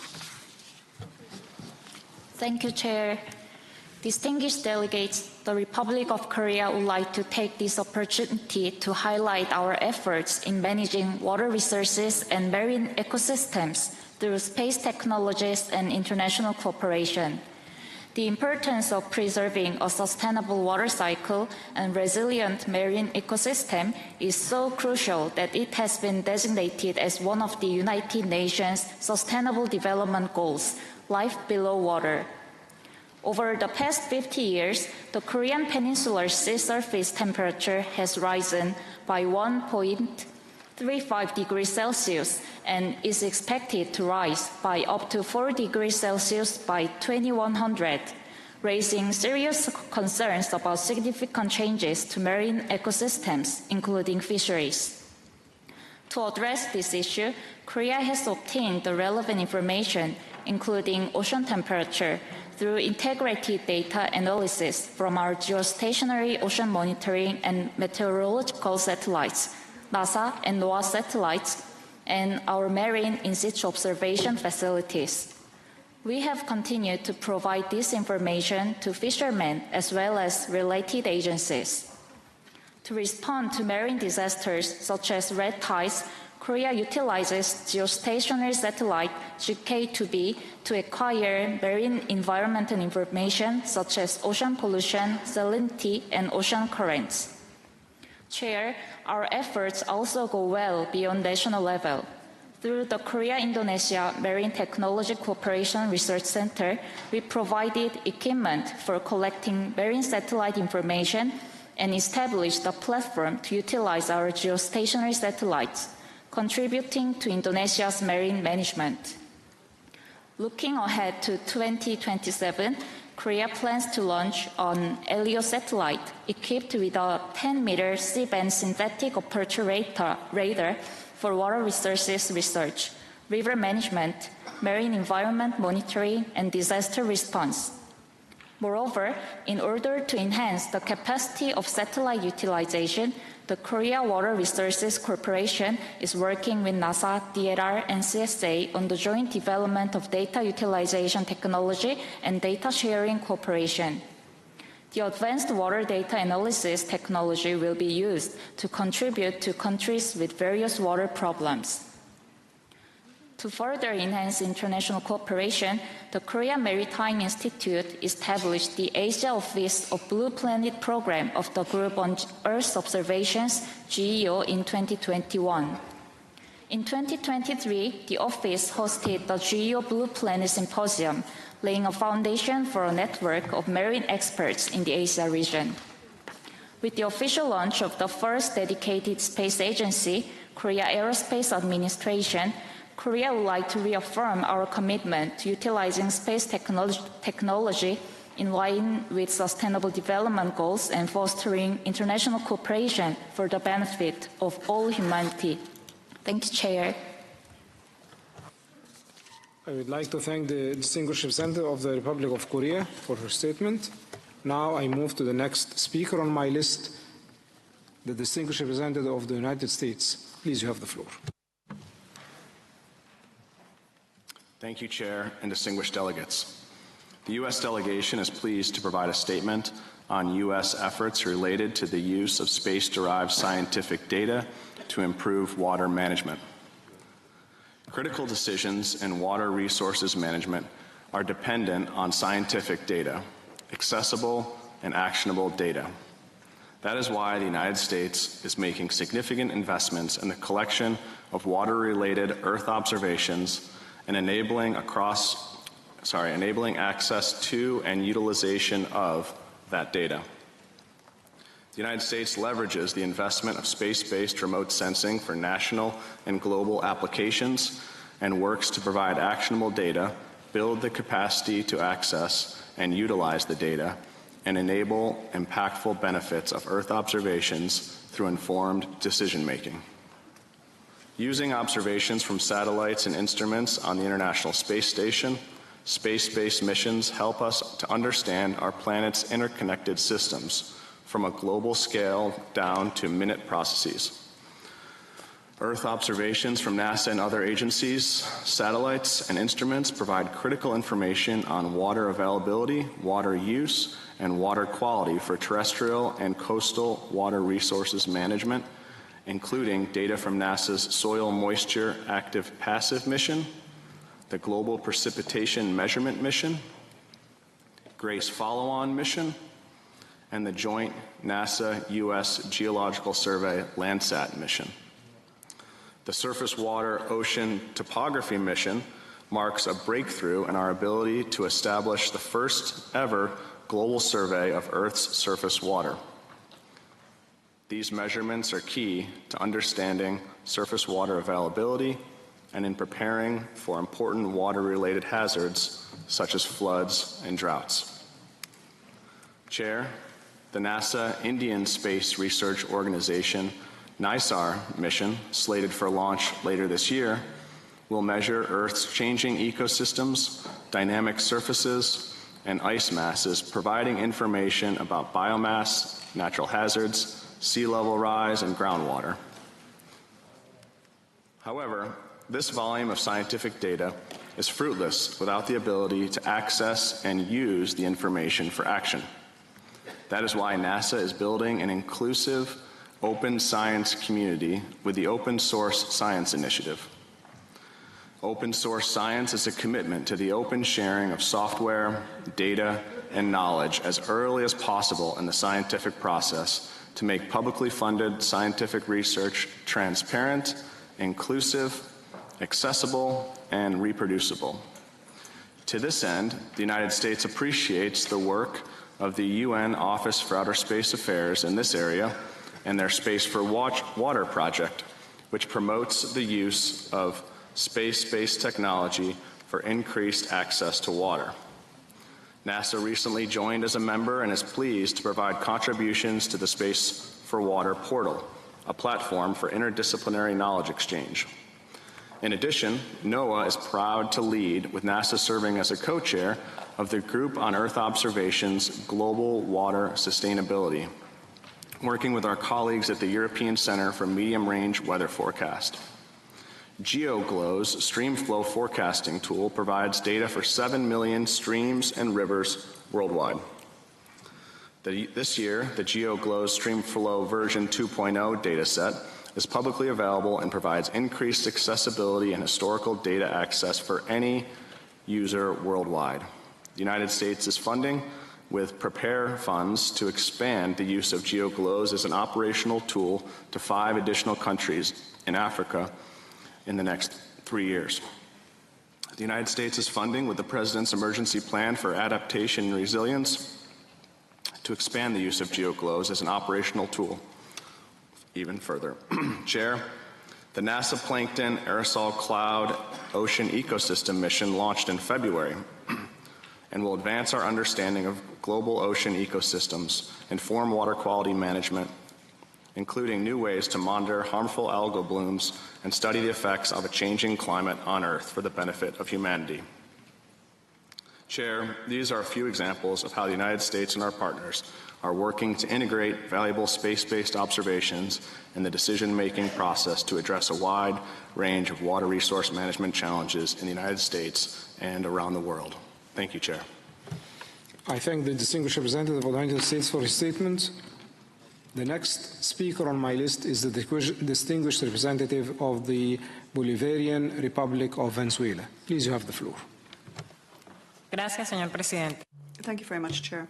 Thank you, Chair. Distinguished delegates, the Republic of Korea would like to take this opportunity to highlight our efforts in managing water resources and marine ecosystems through space technologies and international cooperation. The importance of preserving a sustainable water cycle and resilient marine ecosystem is so crucial that it has been designated as one of the United Nations Sustainable Development Goals, Life Below Water. Over the past 50 years, the Korean Peninsular sea surface temperature has risen by 1.35 degrees Celsius and is expected to rise by up to 4 degrees Celsius by 2100, raising serious concerns about significant changes to marine ecosystems, including fisheries. To address this issue, Korea has obtained the relevant information, including ocean temperature, through integrated data analysis from our geostationary ocean monitoring and meteorological satellites, NASA and NOAA satellites, and our marine in situ observation facilities. We have continued to provide this information to fishermen as well as related agencies. To respond to marine disasters such as red tides, Korea utilizes geostationary satellite GK2B to acquire marine environmental information such as ocean pollution, salinity, and ocean currents. Chair, our efforts also go well beyond national level. Through the Korea-Indonesia Marine Technology Cooperation Research Center, we provided equipment for collecting marine satellite information and established a platform to utilize our geostationary satellites, contributing to Indonesia's marine management. Looking ahead to 2027, Korea plans to launch an LEO satellite equipped with a 10-meter C-band synthetic aperture radar for water resources research, river management, marine environment monitoring, and disaster response. Moreover, in order to enhance the capacity of satellite utilization, the Korea Water Resources Corporation is working with NASA, DLR, and CSA on the joint development of data utilization technology and data sharing cooperation. The advanced water data analysis technology will be used to contribute to countries with various water problems. To further enhance international cooperation, the Korea Maritime Institute established the Asia Office of Blue Planet program of the Group on Earth Observations, GEO, in 2021. In 2023, the office hosted the GEO Blue Planet Symposium, laying a foundation for a network of marine experts in the Asia region. With the official launch of the first dedicated space agency, Korea Aerospace Administration, Korea would like to reaffirm our commitment to utilizing space technology in line with sustainable development goals and fostering international cooperation for the benefit of all humanity. Thank you, Chair. I would like to thank the distinguished representative of the Republic of Korea for her statement. Now I move to the next speaker on my list, the distinguished representative of the United States. Please, you have the floor. Thank you, Chair and distinguished delegates. The U.S. delegation is pleased to provide a statement on U.S. efforts related to the use of space-derived scientific data to improve water management. Critical decisions in water resources management are dependent on scientific data, accessible and actionable data. That is why the United States is making significant investments in the collection of water-related Earth observations and enabling access to and utilization of that data. The United States leverages the investment of space-based remote sensing for national and global applications and works to provide actionable data, build the capacity to access and utilize the data, and enable impactful benefits of Earth observations through informed decision-making. Using observations from satellites and instruments on the International Space Station, space-based missions help us to understand our planet's interconnected systems from a global scale down to minute processes. Earth observations from NASA and other agencies, satellites, and instruments provide critical information on water availability, water use, and water quality for terrestrial and coastal water resources management, including data from NASA's Soil Moisture Active Passive Mission, the Global Precipitation Measurement Mission, GRACE Follow-On Mission, and the joint NASA-U.S. Geological Survey Landsat mission. The Surface Water Ocean Topography Mission marks a breakthrough in our ability to establish the first ever global survey of Earth's surface water. These measurements are key to understanding surface water availability and in preparing for important water-related hazards such as floods and droughts. Chair, the NASA Indian Space Research Organization NISAR mission, slated for launch later this year, will measure Earth's changing ecosystems, dynamic surfaces, and ice masses, providing information about biomass, natural hazards, sea level rise, and groundwater. However, this volume of scientific data is fruitless without the ability to access and use the information for action. That is why NASA is building an inclusive, open science community with the Open Source Science Initiative. Open source science is a commitment to the open sharing of software, data, and knowledge as early as possible in the scientific process to make publicly funded scientific research transparent, inclusive, accessible, and reproducible. To this end, the United States appreciates the work of the UN Office for Outer Space Affairs in this area and their Space for Water project, which promotes the use of space-based technology for increased access to water. NASA recently joined as a member and is pleased to provide contributions to the Space for Water portal, a platform for interdisciplinary knowledge exchange. In addition, NOAA is proud to lead, with NASA serving as a co-chair of the Group on Earth Observation's Global Water Sustainability, working with our colleagues at the European Center for Medium-Range Weather Forecast. GeoGlow's streamflow forecasting tool provides data for 7 million streams and rivers worldwide. This year, the GeoGlow's streamflow version 2.0 dataset is publicly available and provides increased accessibility and historical data access for any user worldwide. The United States is funding with Prepare funds to expand the use of GeoGlows as an operational tool to 5 additional countries in Africa in the next 3 years. The United States is funding with the President's Emergency Plan for Adaptation and Resilience to expand the use of GeoGlows as an operational tool even further. Chair, the NASA Plankton Aerosol Cloud Ocean Ecosystem Mission launched in February and will advance our understanding of global ocean ecosystems, inform water quality management, including new ways to monitor harmful algal blooms and study the effects of a changing climate on Earth for the benefit of humanity. Chair, these are a few examples of how the United States and our partners are working to integrate valuable space-based observations in the decision-making process to address a wide range of water resource management challenges in the United States and around the world. Thank you, Chair. I thank the distinguished representative of the United States for his statement. The next speaker on my list is the distinguished representative of the Bolivarian Republic of Venezuela. Please, you have the floor. Gracias, señor presidente. Thank you very much, Chair.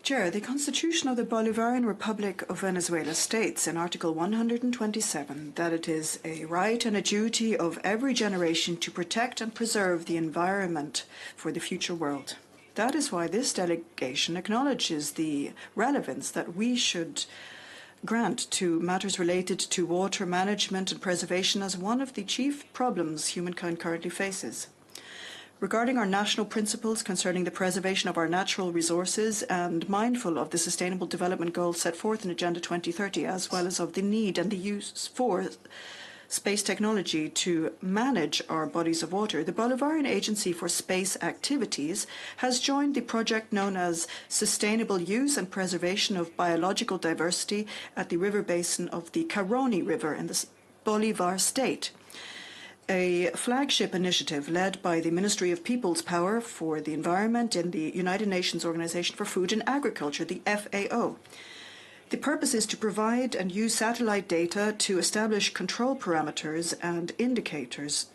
Chair, the Constitution of the Bolivarian Republic of Venezuela states in Article 127 that it is a right and a duty of every generation to protect and preserve the environment for the future world. That is why this delegation acknowledges the relevance that we should grant to matters related to water management and preservation as one of the chief problems humankind currently faces. Regarding our national principles concerning the preservation of our natural resources and mindful of the Sustainable Development Goals set forth in Agenda 2030, as well as of the need and the use for space technology to manage our bodies of water, the Bolivarian Agency for Space Activities has joined the project known as Sustainable Use and Preservation of Biological Diversity at the river basin of the Caroni River in the Bolivar state, a flagship initiative led by the Ministry of People's Power for the Environment in the United Nations Organization for Food and Agriculture, the FAO. The purpose is to provide and use satellite data to establish control parameters and indicators.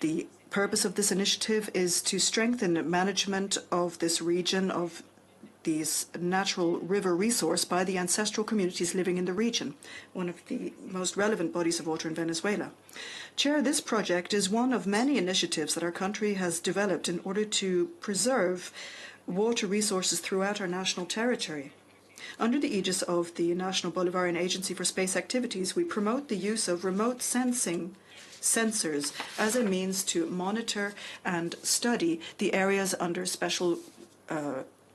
The purpose of this initiative is to strengthen management of this region of these natural river resource by the ancestral communities living in the region, one of the most relevant bodies of water in Venezuela. Chair, this project is one of many initiatives that our country has developed in order to preserve water resources throughout our national territory. Under the aegis of the National Bolivarian Agency for Space Activities, we promote the use of remote sensors as a means to monitor and study the areas under special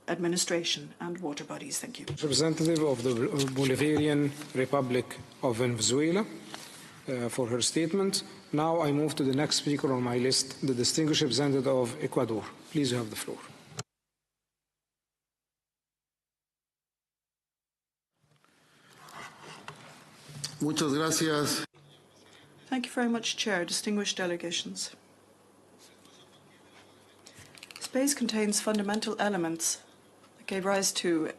administration and water bodies. Thank you. Representative of the Bolivarian Republic of Venezuela for her statement. Now I move to the next speaker on my list, the distinguished representative of Ecuador. Please, you have the floor. Muchas gracias. Thank you very much, Chair, distinguished delegations. Space contains fundamental elements that gave rise to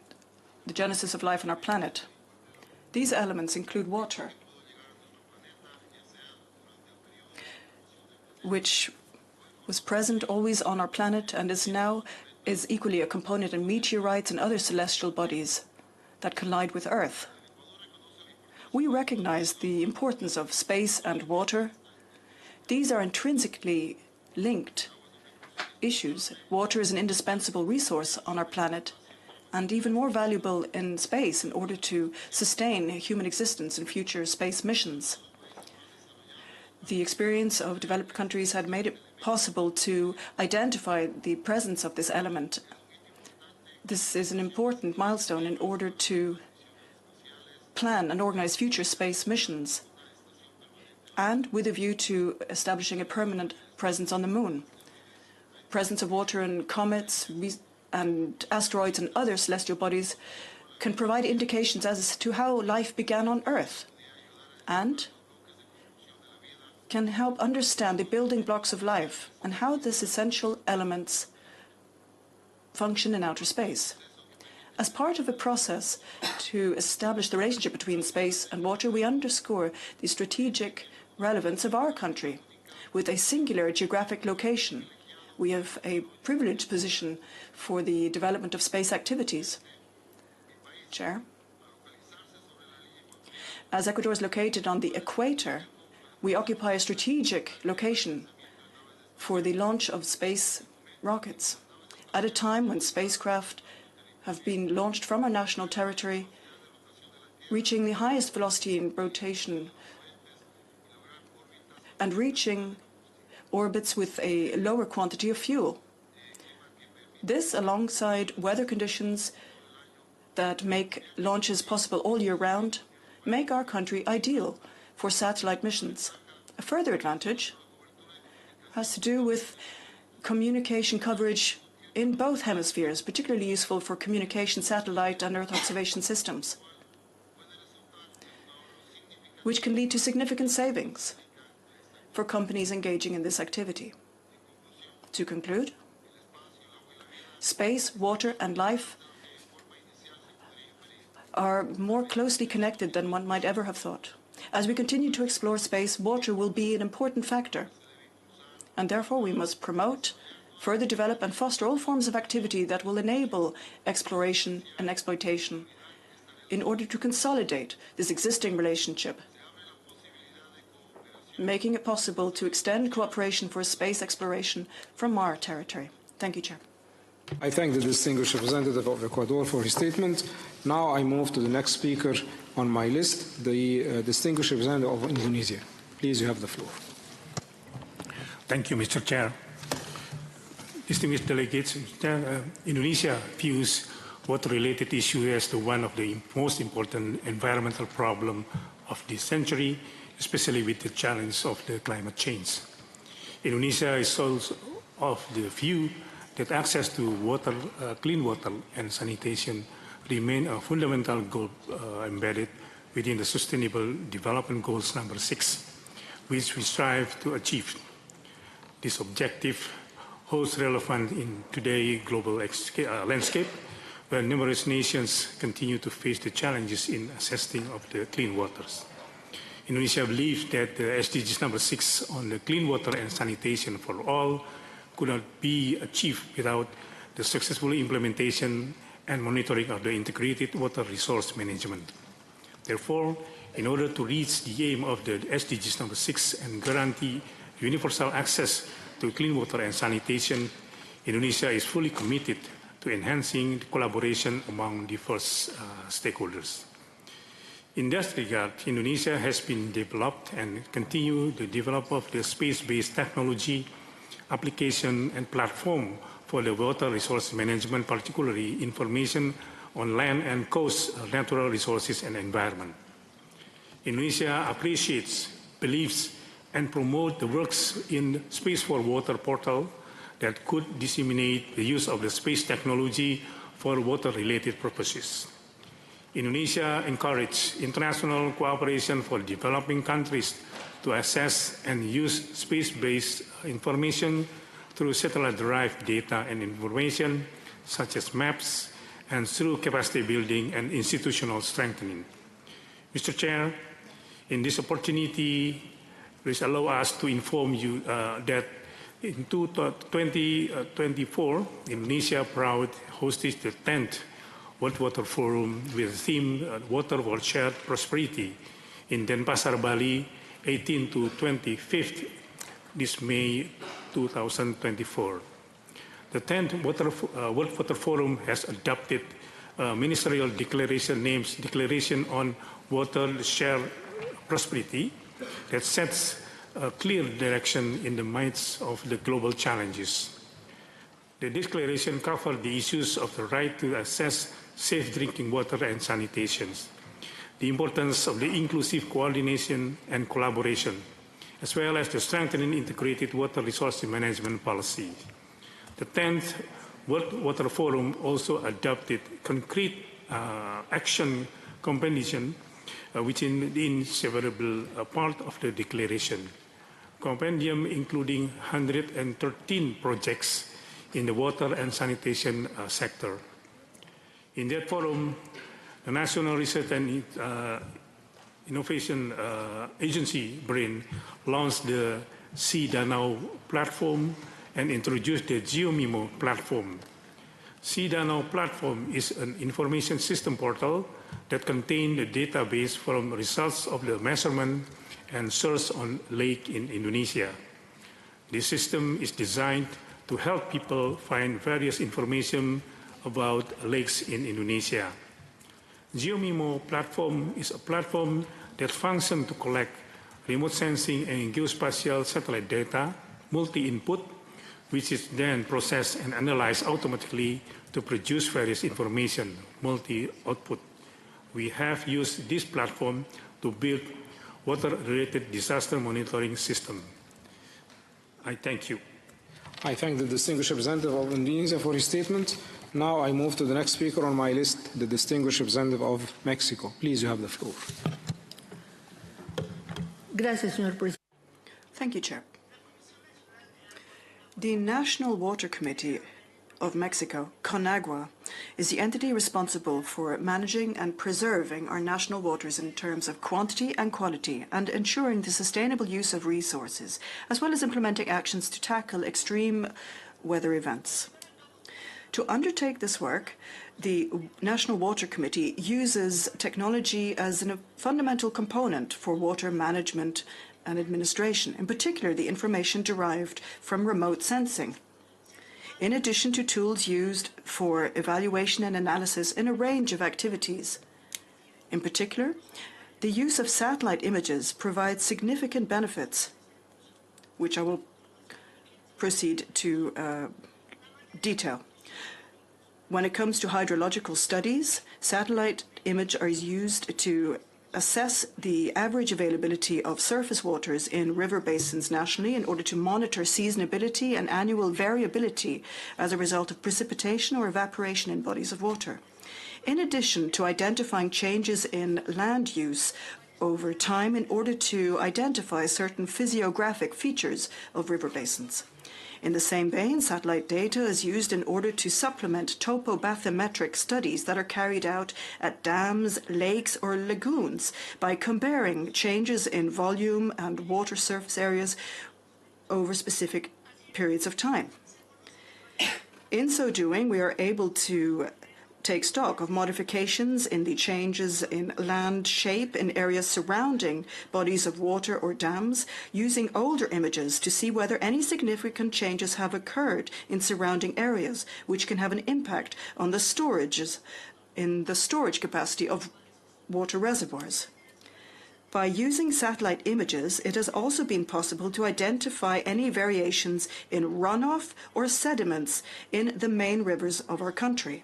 the genesis of life on our planet. These elements include water, which was present always on our planet and is equally a component in meteorites and other celestial bodies that collide with Earth. We recognize the importance of space and water. These are intrinsically linked issues. Water is an indispensable resource on our planet and even more valuable in space in order to sustain human existence in future space missions. The experience of developed countries had made it possible to identify the presence of this element. This is an important milestone in order to plan and organize future space missions, and with a view to establishing a permanent presence on the moon. Presence of water in comets and asteroids and other celestial bodies can provide indications as to how life began on Earth and can help understand the building blocks of life and how these essential elements function in outer space. As part of a process to establish the relationship between space and water, we underscore the strategic relevance of our country. With a singular geographic location, we have a privileged position for the development of space activities. Chair, as Ecuador is located on the equator, we occupy a strategic location for the launch of space rockets at a time when spacecraft have been launched from our national territory, reaching the highest velocity in rotation and reaching orbits with a lower quantity of fuel. This, alongside weather conditions that make launches possible all year round, make our country ideal for satellite missions. A further advantage has to do with communication coverage in both hemispheres, particularly useful for communication satellite and Earth observation systems, which can lead to significant savings for companies engaging in this activity. To conclude, space, water, and life are more closely connected than one might ever have thought. As we continue to explore space, water will be an important factor, and therefore we must promote, further develop and foster all forms of activity that will enable exploration and exploitation in order to consolidate this existing relationship, making it possible to extend cooperation for space exploration from our territory. Thank you, Chair. I thank the distinguished representative of Ecuador for his statement. Now I move to the next speaker on my list, the distinguished representative of Indonesia. Please, you have the floor. Thank you, Mr. Chair. Distinguished delegates, Indonesia views water-related issues as one of the most important environmental problems of this century, especially with the challenge of the climate change. Indonesia is also of the view that access to water, clean water and sanitation remain a fundamental goal embedded within the Sustainable Development Goals number 6, which we strive to achieve. This objective holds relevance in today's global landscape, where numerous nations continue to face the challenges in accessing of the clean waters. Indonesia believes that the SDGs number 6 on the clean water and sanitation for all could not be achieved without the successful implementation and monitoring of the integrated water resource management. Therefore, in order to reach the aim of the SDGs number 6 and guarantee universal access to clean water and sanitation, Indonesia is fully committed to enhancing the collaboration among diverse stakeholders. In that regard, Indonesia has been developed and continue the development of the space-based technology, application and platform for the water resource management, particularly information on land and coast, natural resources and environment. Indonesia appreciates, believes, and promotes the works in Space for Water portal that could disseminate the use of the space technology for water-related purposes. Indonesia encourages international cooperation for developing countries to access and use space-based information through satellite-derived data and information, such as maps, and through capacity building and institutional strengthening. Mr. Chair, in this opportunity, please allow us to inform you that in 2024, Indonesia proud hosted the 10th World Water Forum with the theme Water for Shared Prosperity in Denpasar, Bali, 18 to 25th this May 2024. The 10th World Water Forum has adopted a ministerial declaration named Declaration on Water Shared Prosperity that sets a clear direction in the midst of the global challenges. The declaration covers the issues of the right to access safe drinking water and sanitation, the importance of the inclusive coordination and collaboration, as well as the strengthening integrated water resource management policy. The 10th World Water Forum also adopted concrete action compendium, which is the inseparable part of the declaration. Compendium including 113 projects in the water and sanitation sector. In that forum, the National Research and Innovation Agency, BRAIN, launched the C-Danau platform and introduced the GeoMimo platform. C-Danau platform is an information system portal that contains the database from results of the measurement and search on lake in Indonesia. This system is designed to help people find various information about lakes in Indonesia. GeoMimo platform is a platform that functions to collect remote sensing and geospatial satellite data, multi-input, which is then processed and analyzed automatically to produce various information, multi-output. We have used this platform to build water-related disaster monitoring system. I thank you. I thank the distinguished representative of Indonesia for his statement. Now I move to the next speaker on my list, the distinguished representative of Mexico. Please, you have the floor. Gracias, señor presidente. Thank you, Chair. The National Water Committee of Mexico, CONAGUA, is the entity responsible for managing and preserving our national waters in terms of quantity and quality and ensuring the sustainable use of resources, as well as implementing actions to tackle extreme weather events. To undertake this work, the National Water Committee uses technology as a fundamental component for water management and administration, in particular the information derived from remote sensing, in addition to tools used for evaluation and analysis in a range of activities. In particular, the use of satellite images provides significant benefits, which I will proceed to detail. When it comes to hydrological studies, satellite images are used to assess the average availability of surface waters in river basins nationally in order to monitor seasonability and annual variability as a result of precipitation or evaporation in bodies of water. In addition to identifying changes in land use over time in order to identify certain physiographic features of river basins. In the same vein, satellite data is used in order to supplement topobathymetric studies that are carried out at dams, lakes, or lagoons by comparing changes in volume and water surface areas over specific periods of time. In so doing, we are able to take stock of modifications in the changes in land shape in areas surrounding bodies of water or dams, using older images to see whether any significant changes have occurred in surrounding areas, which can have an impact on the storage capacity of water reservoirs. By using satellite images, it has also been possible to identify any variations in runoff or sediments in the main rivers of our country,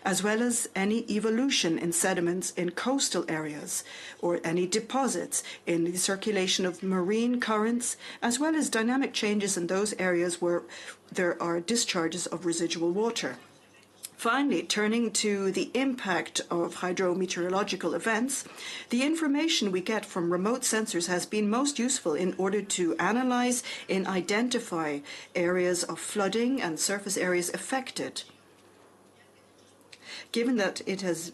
as well as any evolution in sediments in coastal areas or any deposits in the circulation of marine currents, as well as dynamic changes in those areas where there are discharges of residual water. Finally, turning to the impact of hydrometeorological events, the information we get from remote sensors has been most useful in order to analyze and identify areas of flooding and surface areas affected. Given that it has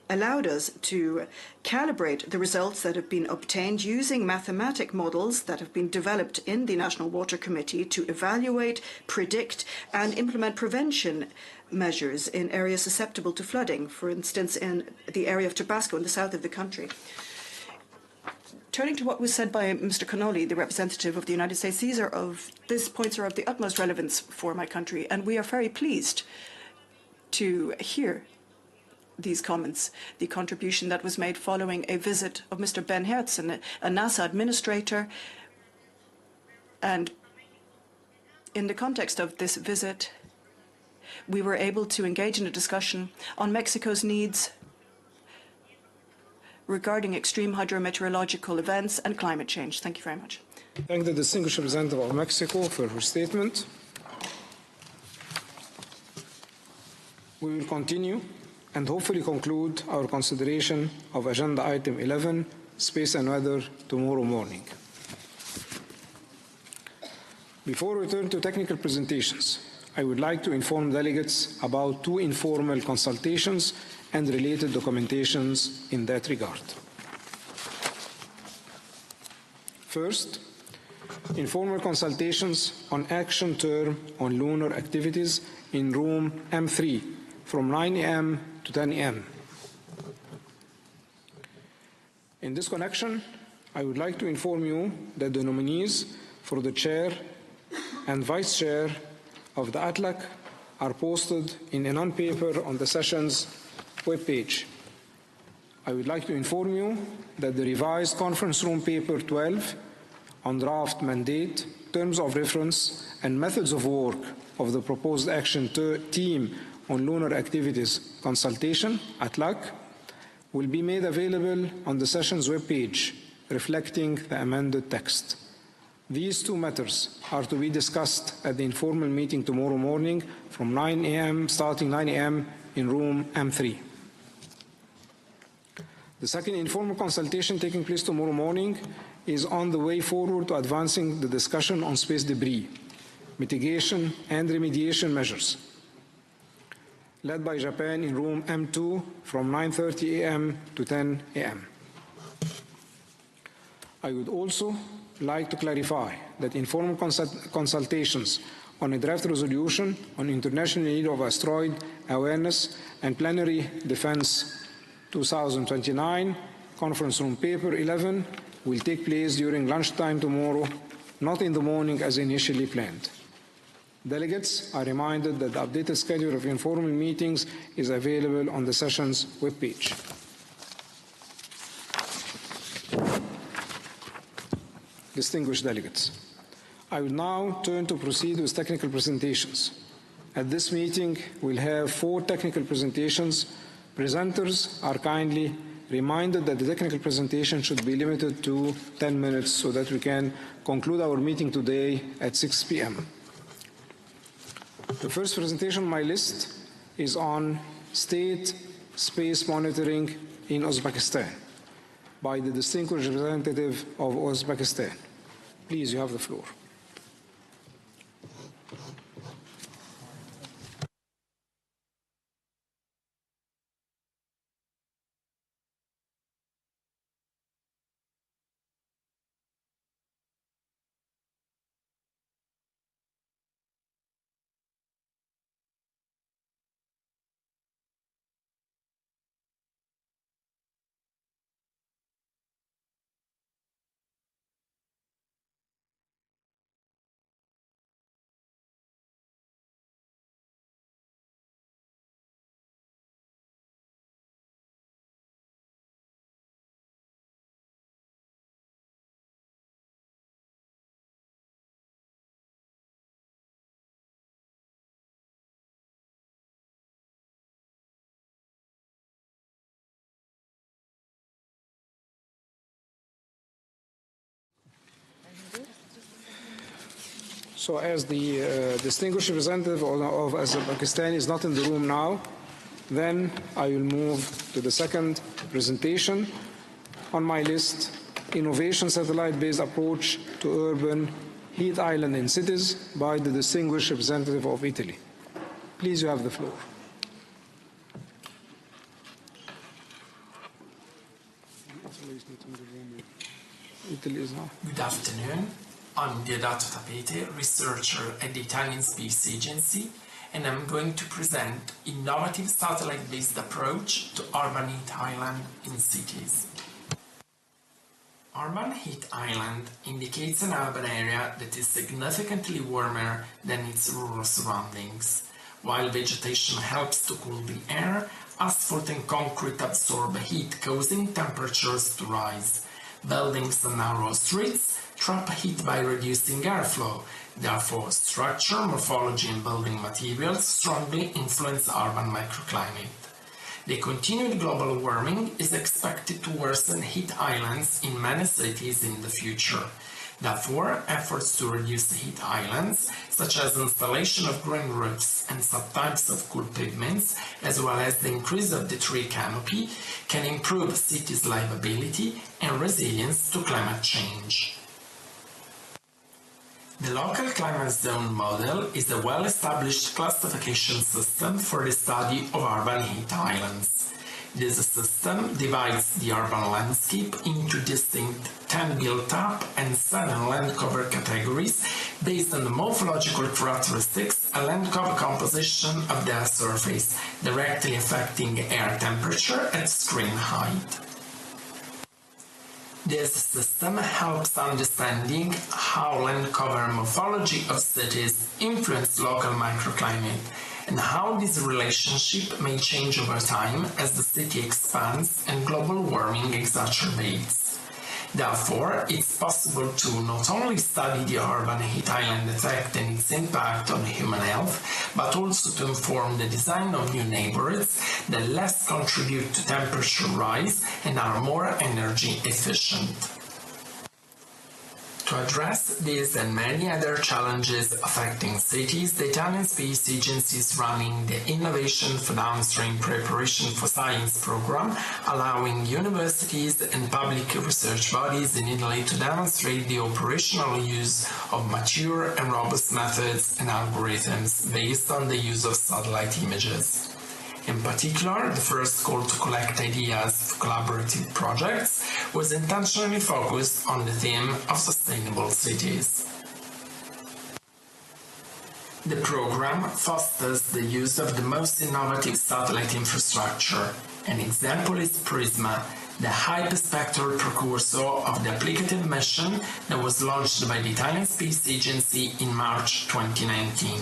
allowed us to calibrate the results that have been obtained using mathematic models that have been developed in the National Water Committee to evaluate, predict, and implement prevention measures in areas susceptible to flooding, for instance, in the area of Tabasco in the south of the country. Turning to what was said by Mr. Connolly, the representative of the United States, these points are of the utmost relevance for my country, and we are very pleased to hear these comments, the contribution that was made following a visit of Mr. Ben Hertzen, a NASA administrator. And in the context of this visit, we were able to engage in a discussion on Mexico's needs regarding extreme hydrometeorological events and climate change. Thank you very much. Thank the distinguished representative of Mexico for her statement. We will continue and hopefully conclude our consideration of Agenda Item 11, Space and Weather, tomorrow morning. Before we turn to technical presentations, I would like to inform delegates about two informal consultations and related documentations in that regard. First, informal consultations on action term on lunar activities in room M3 from 9 a.m. to 10 a.m. In this connection, I would like to inform you that the nominees for the chair and vice chair of the ATLAC are posted in a non-paper on the session's webpage. I would like to inform you that the revised conference room paper 12 on draft mandate, terms of reference, and methods of work of the proposed action team on lunar activities consultation, ATLAC, will be made available on the session's webpage, reflecting the amended text. These two matters are to be discussed at the informal meeting tomorrow morning from 9 a.m., starting 9 a.m. in room M3. The second informal consultation taking place tomorrow morning is on the way forward to advancing the discussion on space debris, mitigation and remediation measures, led by Japan in room M2 from 9:30 a.m. to 10 a.m. I would also like to clarify that informal consultations on a draft resolution on international need of asteroid awareness and planetary defense 2029, conference room paper 11, will take place during lunchtime tomorrow, not in the morning as initially planned. Delegates are reminded that the updated schedule of informal meetings is available on the session's webpage. Distinguished delegates, I will now turn to proceed with technical presentations. At this meeting, we'll have 4 technical presentations. Presenters are kindly reminded that the technical presentation should be limited to 10 minutes so that we can conclude our meeting today at 6 p.m. The first presentation on my list is on state space monitoring in Uzbekistan by the distinguished representative of Uzbekistan. Please, you have the floor. So as the distinguished representative of Azerbaijan is not in the room now, then I will move to the second presentation on my list, Innovation Satellite-Based Approach to Urban Heat Island in Cities by the distinguished representative of Italy. Please, you have the floor. Good afternoon. I'm Diodato Tapete, researcher at the Italian Space Agency, and I'm going to present innovative satellite-based approach to urban heat island in cities. Urban heat island indicates an urban area that is significantly warmer than its rural surroundings. While vegetation helps to cool the air, asphalt and concrete absorb heat, causing temperatures to rise. Buildings and narrow streets trap heat by reducing airflow. Therefore, structure, morphology, and building materials strongly influence urban microclimate. The continued global warming is expected to worsen heat islands in many cities in the future. Therefore, efforts to reduce heat islands, such as installation of green roofs and subtypes of cool pavements, as well as the increase of the tree canopy, can improve cities' livability and resilience to climate change. The local climate zone model is a well-established classification system for the study of urban heat islands. This system divides the urban landscape into distinct 10 built-up and 7 land cover categories based on the morphological characteristics and land cover composition of their surface, directly affecting air temperature at screen height. This system helps understanding how land cover morphology of cities influence local microclimate and how this relationship may change over time as the city expands and global warming exacerbates. Therefore, it's possible to not only study the urban heat island effect and its impact on human health, but also to inform the design of new neighborhoods that less contribute to temperature rise and are more energy efficient. To address these and many other challenges affecting cities, the Italian Space Agency is running the Innovation for Downstream Preparation for Science program, allowing universities and public research bodies in Italy to demonstrate the operational use of mature and robust methods and algorithms based on the use of satellite images. In particular, the first call to collect ideas for collaborative projects was intentionally focused on the theme of sustainable cities. The program fosters the use of the most innovative satellite infrastructure. An example is PRISMA, the hyperspectral precursor of the applicative mission that was launched by the Italian Space Agency in March 2019.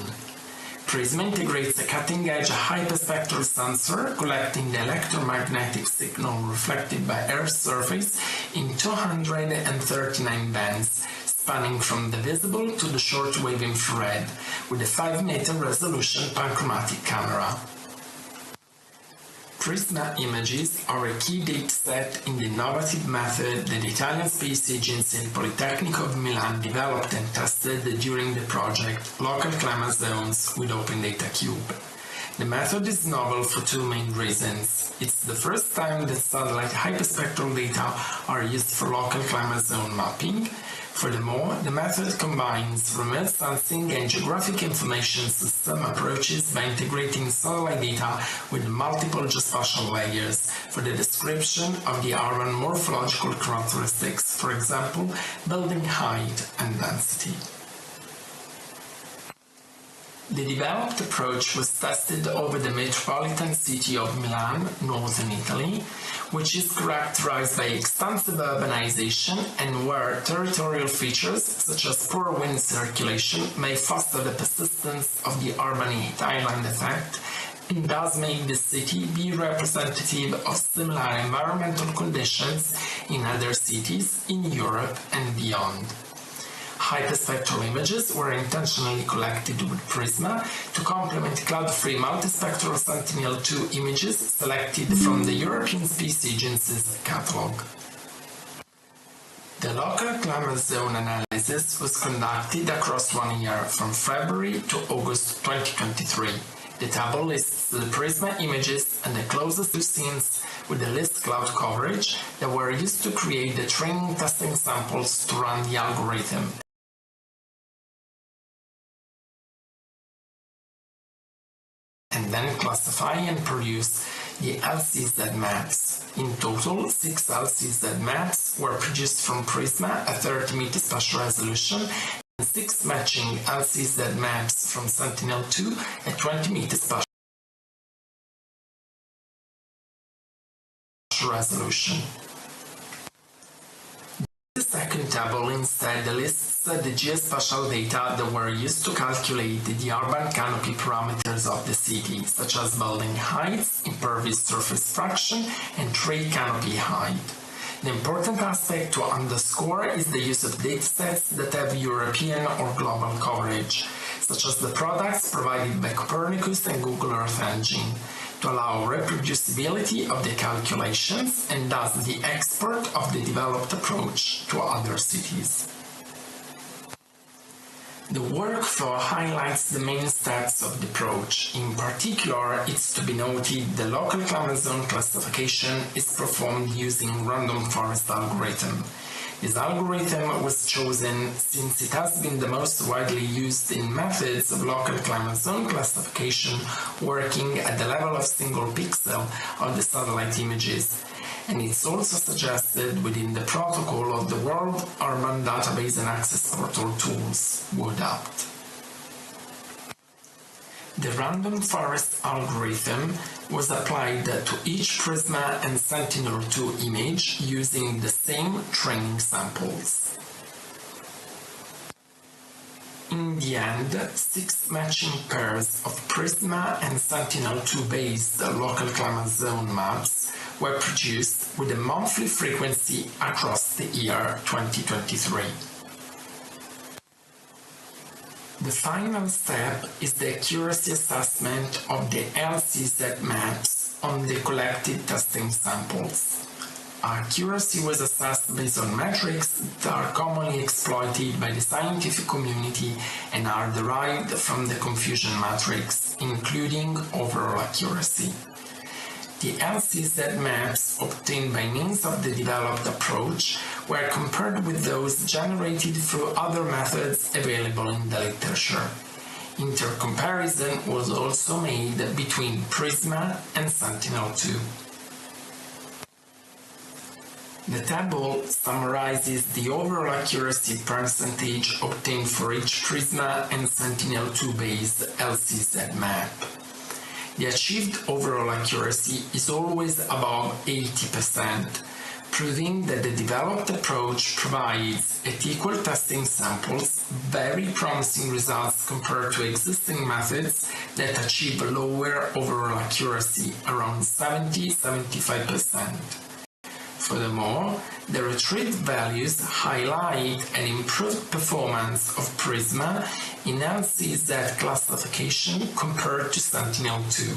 PRISMA integrates a cutting-edge hyperspectral sensor collecting the electromagnetic signal reflected by Earth's surface in 239 bands, spanning from the visible to the shortwave infrared, with a 5-meter resolution panchromatic camera. PRISMA images are a key dataset in the innovative method that the Italian Space Agency and Politecnico of Milan developed and tested during the project Local Climate Zones with Open Data Cube. The method is novel for two main reasons. It's the first time that satellite hyperspectral data are used for local climate zone mapping. Furthermore, the method combines remote sensing and geographic information system approaches by integrating satellite data with multiple geospatial layers for the description of the urban morphological characteristics, for example, building height and density. The developed approach was tested over the metropolitan city of Milan, northern Italy, which is characterized by extensive urbanization and where territorial features such as poor wind circulation may foster the persistence of the urban heat island effect and thus make the city be representative of similar environmental conditions in other cities in Europe and beyond. Hyperspectral images were intentionally collected with PRISMA to complement cloud-free multispectral Sentinel-2 images selected from the European Space Agency's catalogue. The local climate zone analysis was conducted across 1 year, from February to August 2023. The table lists the Prisma images and the closest two scenes with the least cloud coverage that were used to create the training testing samples to run the algorithm. And then classify and produce the LCZ maps. In total, 6 LCZ maps were produced from Prisma at 30-meter spatial resolution and 6 matching LCZ maps from Sentinel-2 at 20-meter spatial resolution. The second table instead lists the geospatial data that were used to calculate the urban canopy parameters of the city, such as building heights, impervious surface fraction, and tree canopy height. The important aspect to underscore is the use of datasets that have European or global coverage, such as the products provided by Copernicus and Google Earth Engine, to allow reproducibility of the calculations and thus the export of the developed approach to other cities. The workflow highlights the main steps of the approach. In particular, it's to be noted the local climate zone classification is performed using random forest algorithm. This algorithm was chosen since it has been the most widely used in methods of local climate zone classification working at the level of single pixel of the satellite images, and it's also suggested within the protocol of the World Urban Database and Access Portal tools, WODAPT. The random forest algorithm was applied to each Prisma and Sentinel-2 image using the same training samples. In the end, 6 matching pairs of Prisma and Sentinel-2 based local climate zone maps were produced with a monthly frequency across the year 2023. The final step is the accuracy assessment of the LCZ maps on the collected testing samples. Accuracy was assessed based on metrics that are commonly exploited by the scientific community and are derived from the confusion matrix, including overall accuracy. The LCZ maps obtained by means of the developed approach were compared with those generated through other methods available in the literature. Intercomparison was also made between Prisma and Sentinel-2. The table summarizes the overall accuracy percentage obtained for each Prisma and Sentinel-2 based LCZ map. The achieved overall accuracy is always above 80%, proving that the developed approach provides, at equal testing samples, very promising results compared to existing methods that achieve lower overall accuracy, around 70–75%. Furthermore, the retrieved values highlight an improved performance of Prisma in LCZ classification compared to Sentinel-2.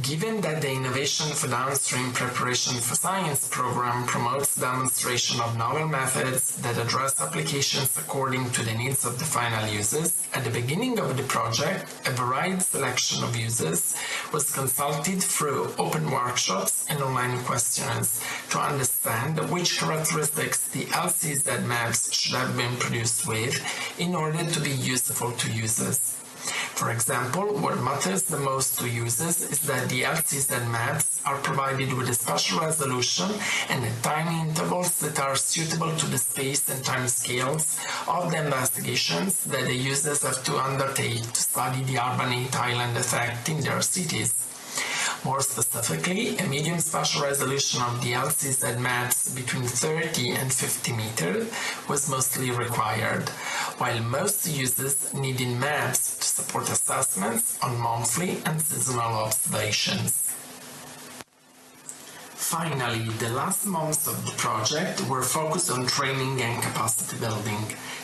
Given that the Innovation for Downstream Preparation for Science program promotes demonstration of novel methods that address applications according to the needs of the final users, at the beginning of the project, a varied selection of users was consulted through open workshops and online questionnaires to understand which characteristics the LCZ maps should have been produced with in order to be useful to users. For example, what matters the most to users is that the LCZ maps are provided with a spatial resolution and at time intervals that are suitable to the space and time scales of the investigations that the users have to undertake to study the urban heat island effect in their cities. More specifically, a medium spatial resolution of the LCZ maps between 30 and 50 meters was mostly required, while most users needed maps to support assessments on monthly and seasonal observations. Finally, the last months of the project were focused on training and capacity building.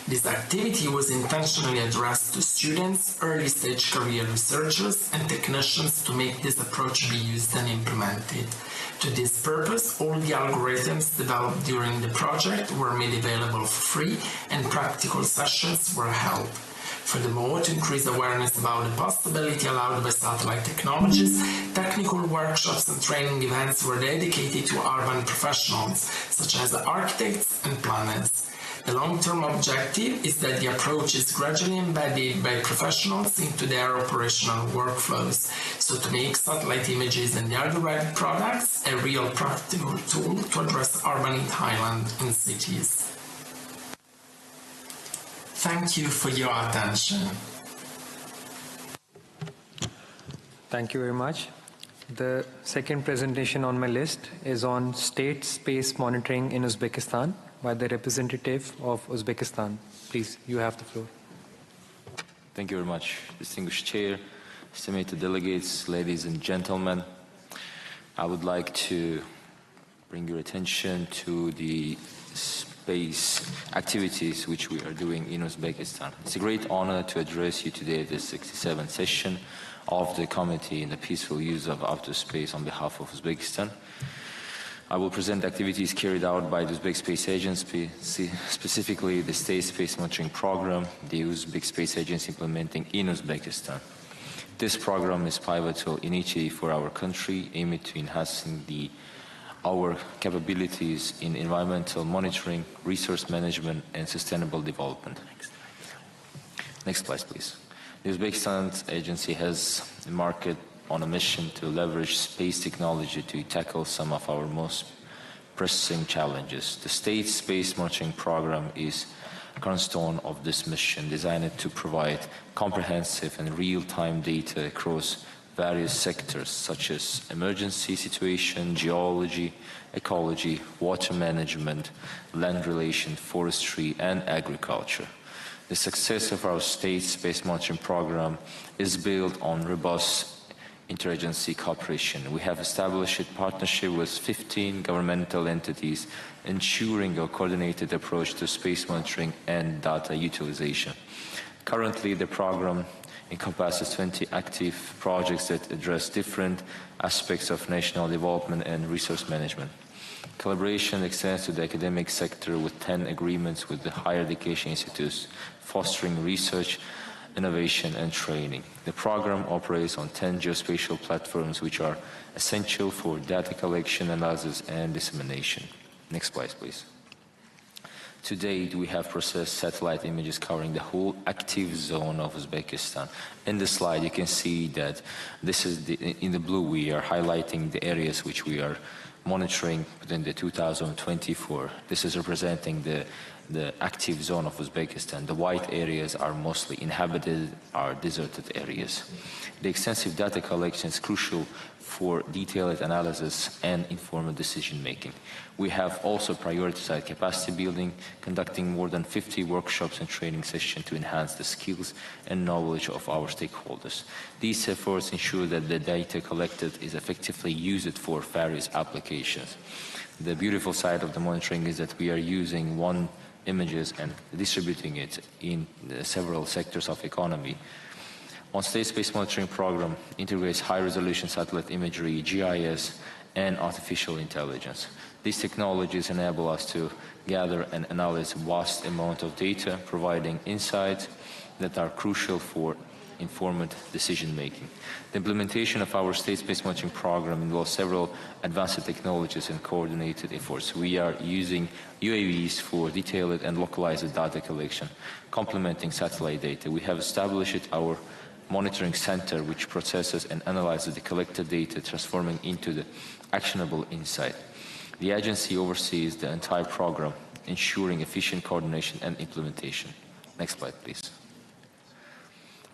This activity was intentionally addressed to students, early-stage career researchers, and technicians to make this approach be used and implemented. To this purpose, all the algorithms developed during the project were made available for free, and practical sessions were held. Furthermore, to increase awareness about the possibility allowed by satellite technologies, technical workshops and training events were dedicated to urban professionals, such as architects and planners. The long-term objective is that the approach is gradually embedded by professionals into their operational workflows, so to make satellite images and their derived products a real practical tool to address urban heat island in cities. Thank you for your attention. Thank you very much. The second presentation on my list is on state space monitoring in Uzbekistan by the representative of Uzbekistan. Please, you have the floor. Thank you very much, distinguished chair, estimated delegates, ladies and gentlemen. I would like to bring your attention to the space activities which we are doing in Uzbekistan. It's a great honor to address you today at this 67th session of the Committee in the Peaceful Use of Outer Space on behalf of Uzbekistan. I will present activities carried out by the Uzbek Space Agency, specifically the State Space Monitoring Program, the Uzbek Space Agency implementing in Uzbekistan. This program is pivotal initiative for our country, aimed to enhancing our capabilities in environmental monitoring, resource management, and sustainable development. Next slide, please. The Uzbekistan agency has embarked on a mission to leverage space technology to tackle some of our most pressing challenges. The State Space Monitoring Program is a cornerstone of this mission, designed to provide comprehensive and real-time data across various sectors such as emergency situation, geology, ecology, water management, land relation, forestry, and agriculture. The success of our state space monitoring program is built on robust interagency cooperation. We have established a partnership with 15 governmental entities, ensuring a coordinated approach to space monitoring and data utilization. Currently, the program encompasses 20 active projects that address different aspects of national development and resource management. Collaboration extends to the academic sector with 10 agreements with the higher education institutes, fostering research, innovation, and training. The program operates on 10 geospatial platforms which are essential for data collection, analysis, and dissemination. Next slide, please. To date, we have processed satellite images covering the whole active zone of Uzbekistan. In the slide, you can see that this is in the blue, we are highlighting the areas which we are monitoring within the 2024. This is representing the active zone of Uzbekistan. The white areas are mostly inhabited, are deserted areas. The extensive data collection is crucial for detailed analysis and informed decision-making. We have also prioritized capacity building, conducting more than 50 workshops and training sessions to enhance the skills and knowledge of our stakeholders. These efforts ensure that the data collected is effectively used for various applications. The beautiful side of the monitoring is that we are using one images and distributing it in several sectors of economy. On State Space Monitoring Program integrates high-resolution satellite imagery, GIS, and artificial intelligence. These technologies enable us to gather and analyze vast amount of data, providing insights that are crucial for informed decision-making. The implementation of our State Space Monitoring Program involves several advanced technologies and coordinated efforts. We are using UAVs for detailed and localized data collection, complementing satellite data. We have established our monitoring center, which processes and analyzes the collected data, transforming into the actionable insight. The agency oversees the entire program, ensuring efficient coordination and implementation. Next slide, please.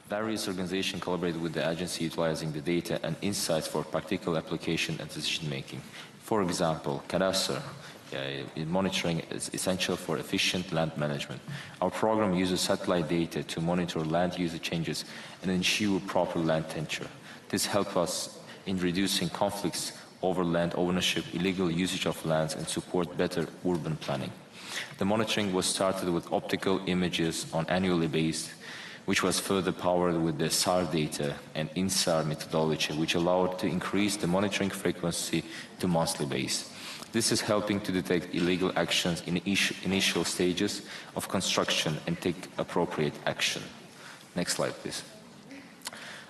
Various organizations collaborate with the agency, utilizing the data and insights for practical application and decision-making. For example, cadastre monitoring is essential for efficient land management. Our program uses satellite data to monitor land use changes and ensure proper land tenure. This helps us in reducing conflicts over land ownership, illegal usage of lands, and support better urban planning. The monitoring was started with optical images on annually based, which was further powered with the SAR data and INSAR methodology, which allowed to increase the monitoring frequency to monthly base. This is helping to detect illegal actions in initial stages of construction and take appropriate action. Next slide, please.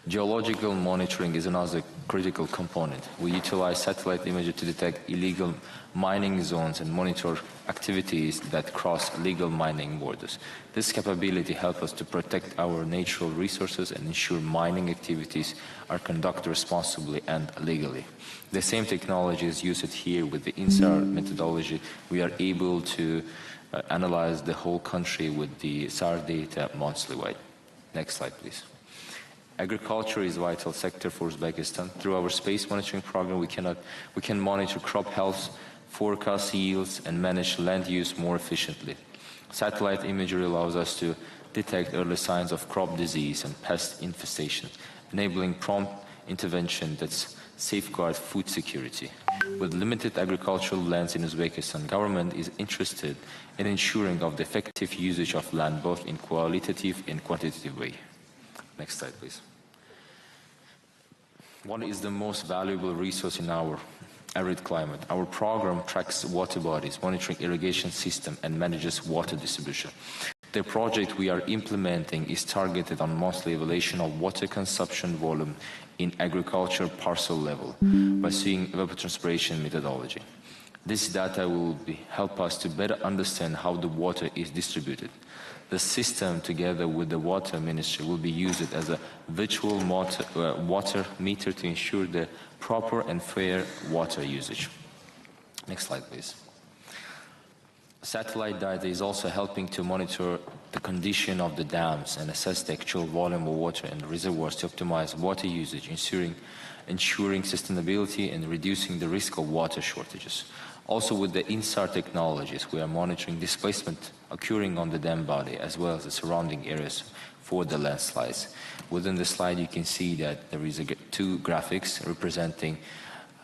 Geological monitoring is another critical component. We utilize satellite imagery to detect illegal mining zones and monitor activities that cross legal mining borders. This capability helps us to protect our natural resources and ensure mining activities are conducted responsibly and legally. The same technology is used here with the INSAR methodology. We are able to analyze the whole country with the SAR data monthly wide. Next slide, please. Agriculture is a vital sector for Uzbekistan. Through our space monitoring program, we can monitor crop health, forecast yields, and manage land use more efficiently. Satellite imagery allows us to detect early signs of crop disease and pest infestation, enabling prompt intervention that safeguards food security. With limited agricultural lands in Uzbekistan, government is interested in ensuring of the effective usage of land both in qualitative and quantitative way. Next slide, please. Water is the most valuable resource in our arid climate. Our program tracks water bodies, monitoring irrigation system, and manages water distribution. The project we are implementing is targeted on monthly evaluation of water consumption volume in agriculture parcel level by seeing evapotranspiration methodology. This data will help us to better understand how the water is distributed. The system, together with the Water Ministry, will be used as a virtual water meter to ensure the proper and fair water usage. Next slide, please. Satellite data is also helping to monitor the condition of the dams and assess the actual volume of water in reservoirs to optimize water usage, ensuring sustainability and reducing the risk of water shortages. Also, with the INSAR technologies, we are monitoring displacement occurring on the dam body as well as the surrounding areas for the landslides. Within the slide, you can see that there is two graphics representing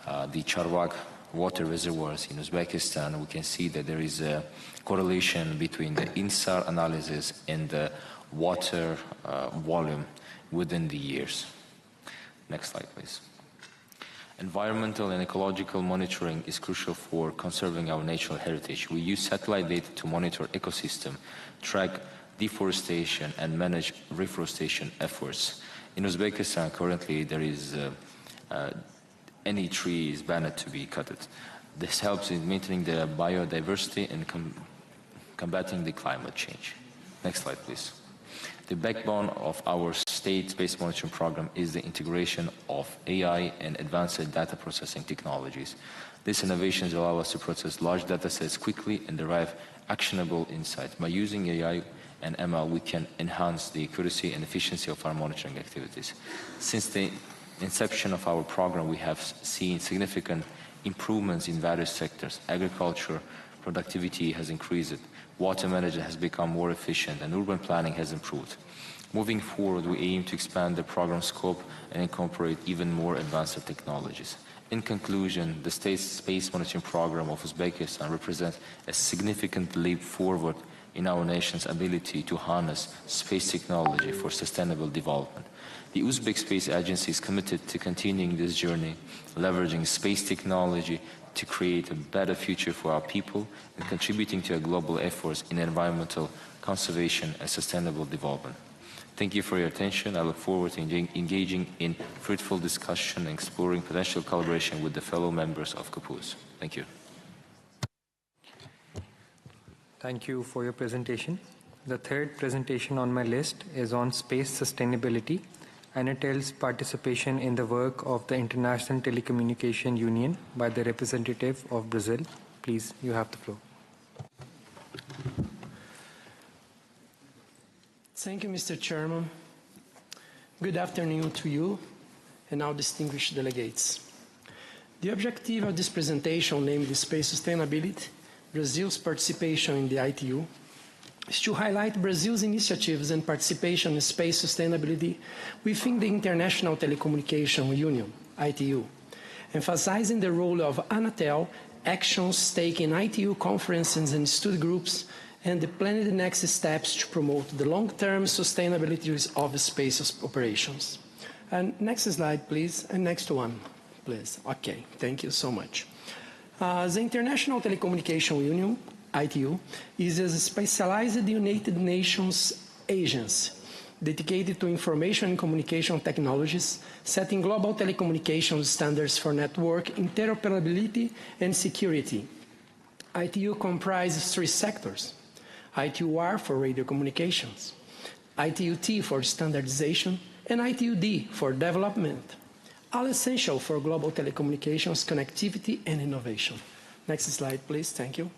the Charvak water reservoirs in Uzbekistan. We can see that there is a correlation between the INSAR analysis and the water volume within the years. Next slide, please. Environmental and ecological monitoring is crucial for conserving our natural heritage. We use satellite data to monitor ecosystem, track deforestation, and manage reforestation efforts. In Uzbekistan, currently, there is any tree is banned to be cut. This helps in maintaining the biodiversity and combating the climate change. Next slide, please. The backbone of our state space monitoring program is the integration of AI and advanced data processing technologies. These innovations allow us to process large data sets quickly and derive actionable insights. By using AI and ML, we can enhance the accuracy and efficiency of our monitoring activities. Since the inception of our program, we have seen significant improvements in various sectors. Agriculture productivity has increased, water management has become more efficient, and urban planning has improved. Moving forward, we aim to expand the program scope and incorporate even more advanced technologies. In conclusion, the State Space Monitoring Program of Uzbekistan represents a significant leap forward in our nation's ability to harness space technology for sustainable development. The Uzbek Space Agency is committed to continuing this journey, leveraging space technology to create a better future for our people and contributing to a global efforts in environmental conservation and sustainable development. Thank you for your attention. I look forward to engaging in fruitful discussion and exploring potential collaboration with the fellow members of COPUOS. Thank you. Thank you for your presentation. The third presentation on my list is on space sustainability, and it tells participation in the work of the International Telecommunication Union by the representative of Brazil. Please, you have the floor. Thank you, Mr. Chairman. Good afternoon to you and our distinguished delegates. The objective of this presentation, namely space sustainability, Brazil's participation in the ITU, is to highlight Brazil's initiatives and participation in space sustainability within the International Telecommunication Union, ITU, emphasizing the role of Anatel, actions taken in ITU conferences and study groups, and the planned next steps to promote the long-term sustainability of space operations. And next slide, please, and next one, please. Okay, thank you so much. The International Telecommunication Union, ITU, is a specialized United Nations agency dedicated to information and communication technologies, setting global telecommunications standards for network interoperability and security. ITU comprises 3 sectors: ITU-R for radio communications, ITU-T for standardization, and ITU-D for development, all essential for global telecommunications, connectivity, and innovation. Next slide, please. Thank you.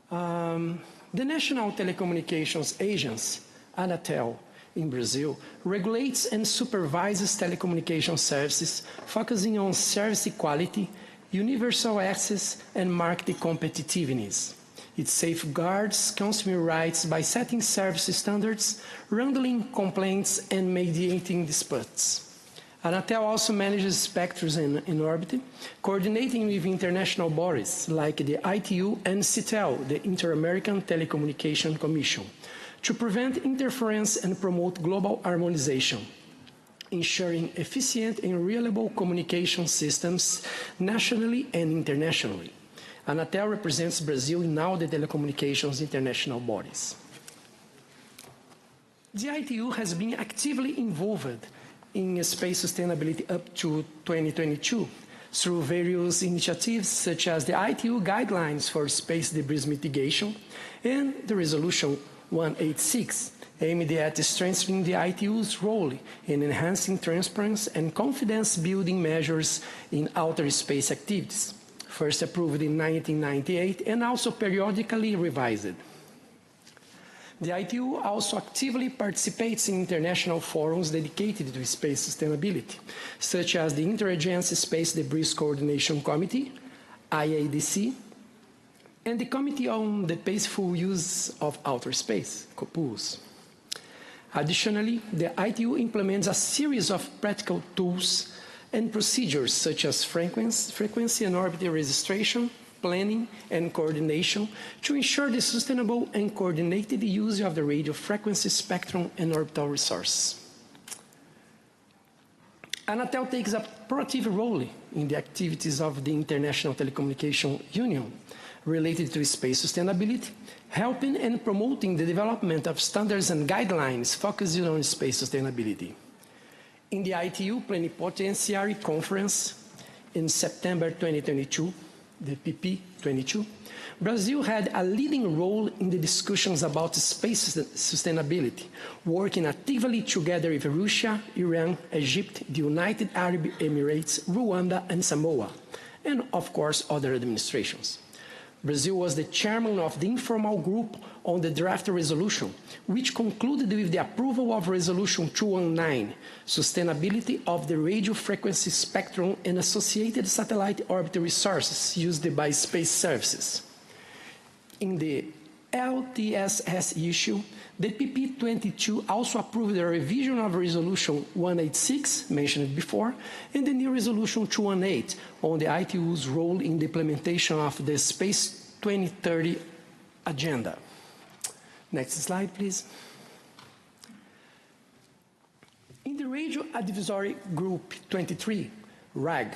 The National Telecommunications Agency, Anatel, in Brazil, regulates and supervises telecommunication services, focusing on service quality, universal access, and market competitiveness. It safeguards consumer rights by setting service standards, handling complaints, and mediating disputes. Anatel also manages spectrum in orbit, coordinating with international bodies like the ITU and CITEL, the Inter-American Telecommunication Commission, to prevent interference and promote global harmonization, ensuring efficient and reliable communication systems nationally and internationally. Anatel represents Brazil in all the telecommunications international bodies. The ITU has been actively involved in space sustainability up to 2022 through various initiatives such as the ITU Guidelines for Space Debris Mitigation and the Resolution 186, aimed at strengthening the ITU's role in enhancing transparency and confidence-building measures in outer space activities, first approved in 1998 and also periodically revised. The ITU also actively participates in international forums dedicated to space sustainability, such as the Interagency Space Debris Coordination Committee, IADC, and the Committee on the Peaceful Use of Outer Space, COPUOS. Additionally, the ITU implements a series of practical tools and procedures such as frequency and orbit registration, planning, and coordination to ensure the sustainable and coordinated use of the radio frequency spectrum and orbital resources. Anatel takes a proactive role in the activities of the International Telecommunication Union related to space sustainability, helping and promoting the development of standards and guidelines focused on space sustainability. In the ITU Plenipotentiary Conference in September 2022, the PP22, Brazil had a leading role in the discussions about space sustainability, working actively together with Russia, Iran, Egypt, the United Arab Emirates, Rwanda, and Samoa, and of course other administrations. Brazil was the chairman of the informal group on the draft resolution, which concluded with the approval of Resolution 219, Sustainability of the Radio Frequency Spectrum and Associated Satellite Orbit Resources Used by Space Services. In the LTSS issue, the PP22 also approved a revision of Resolution 186, mentioned before, and the new Resolution 218 on the ITU's role in the implementation of the Space 2030 agenda. Next slide, please. In the Radio Advisory Group 23, RAG,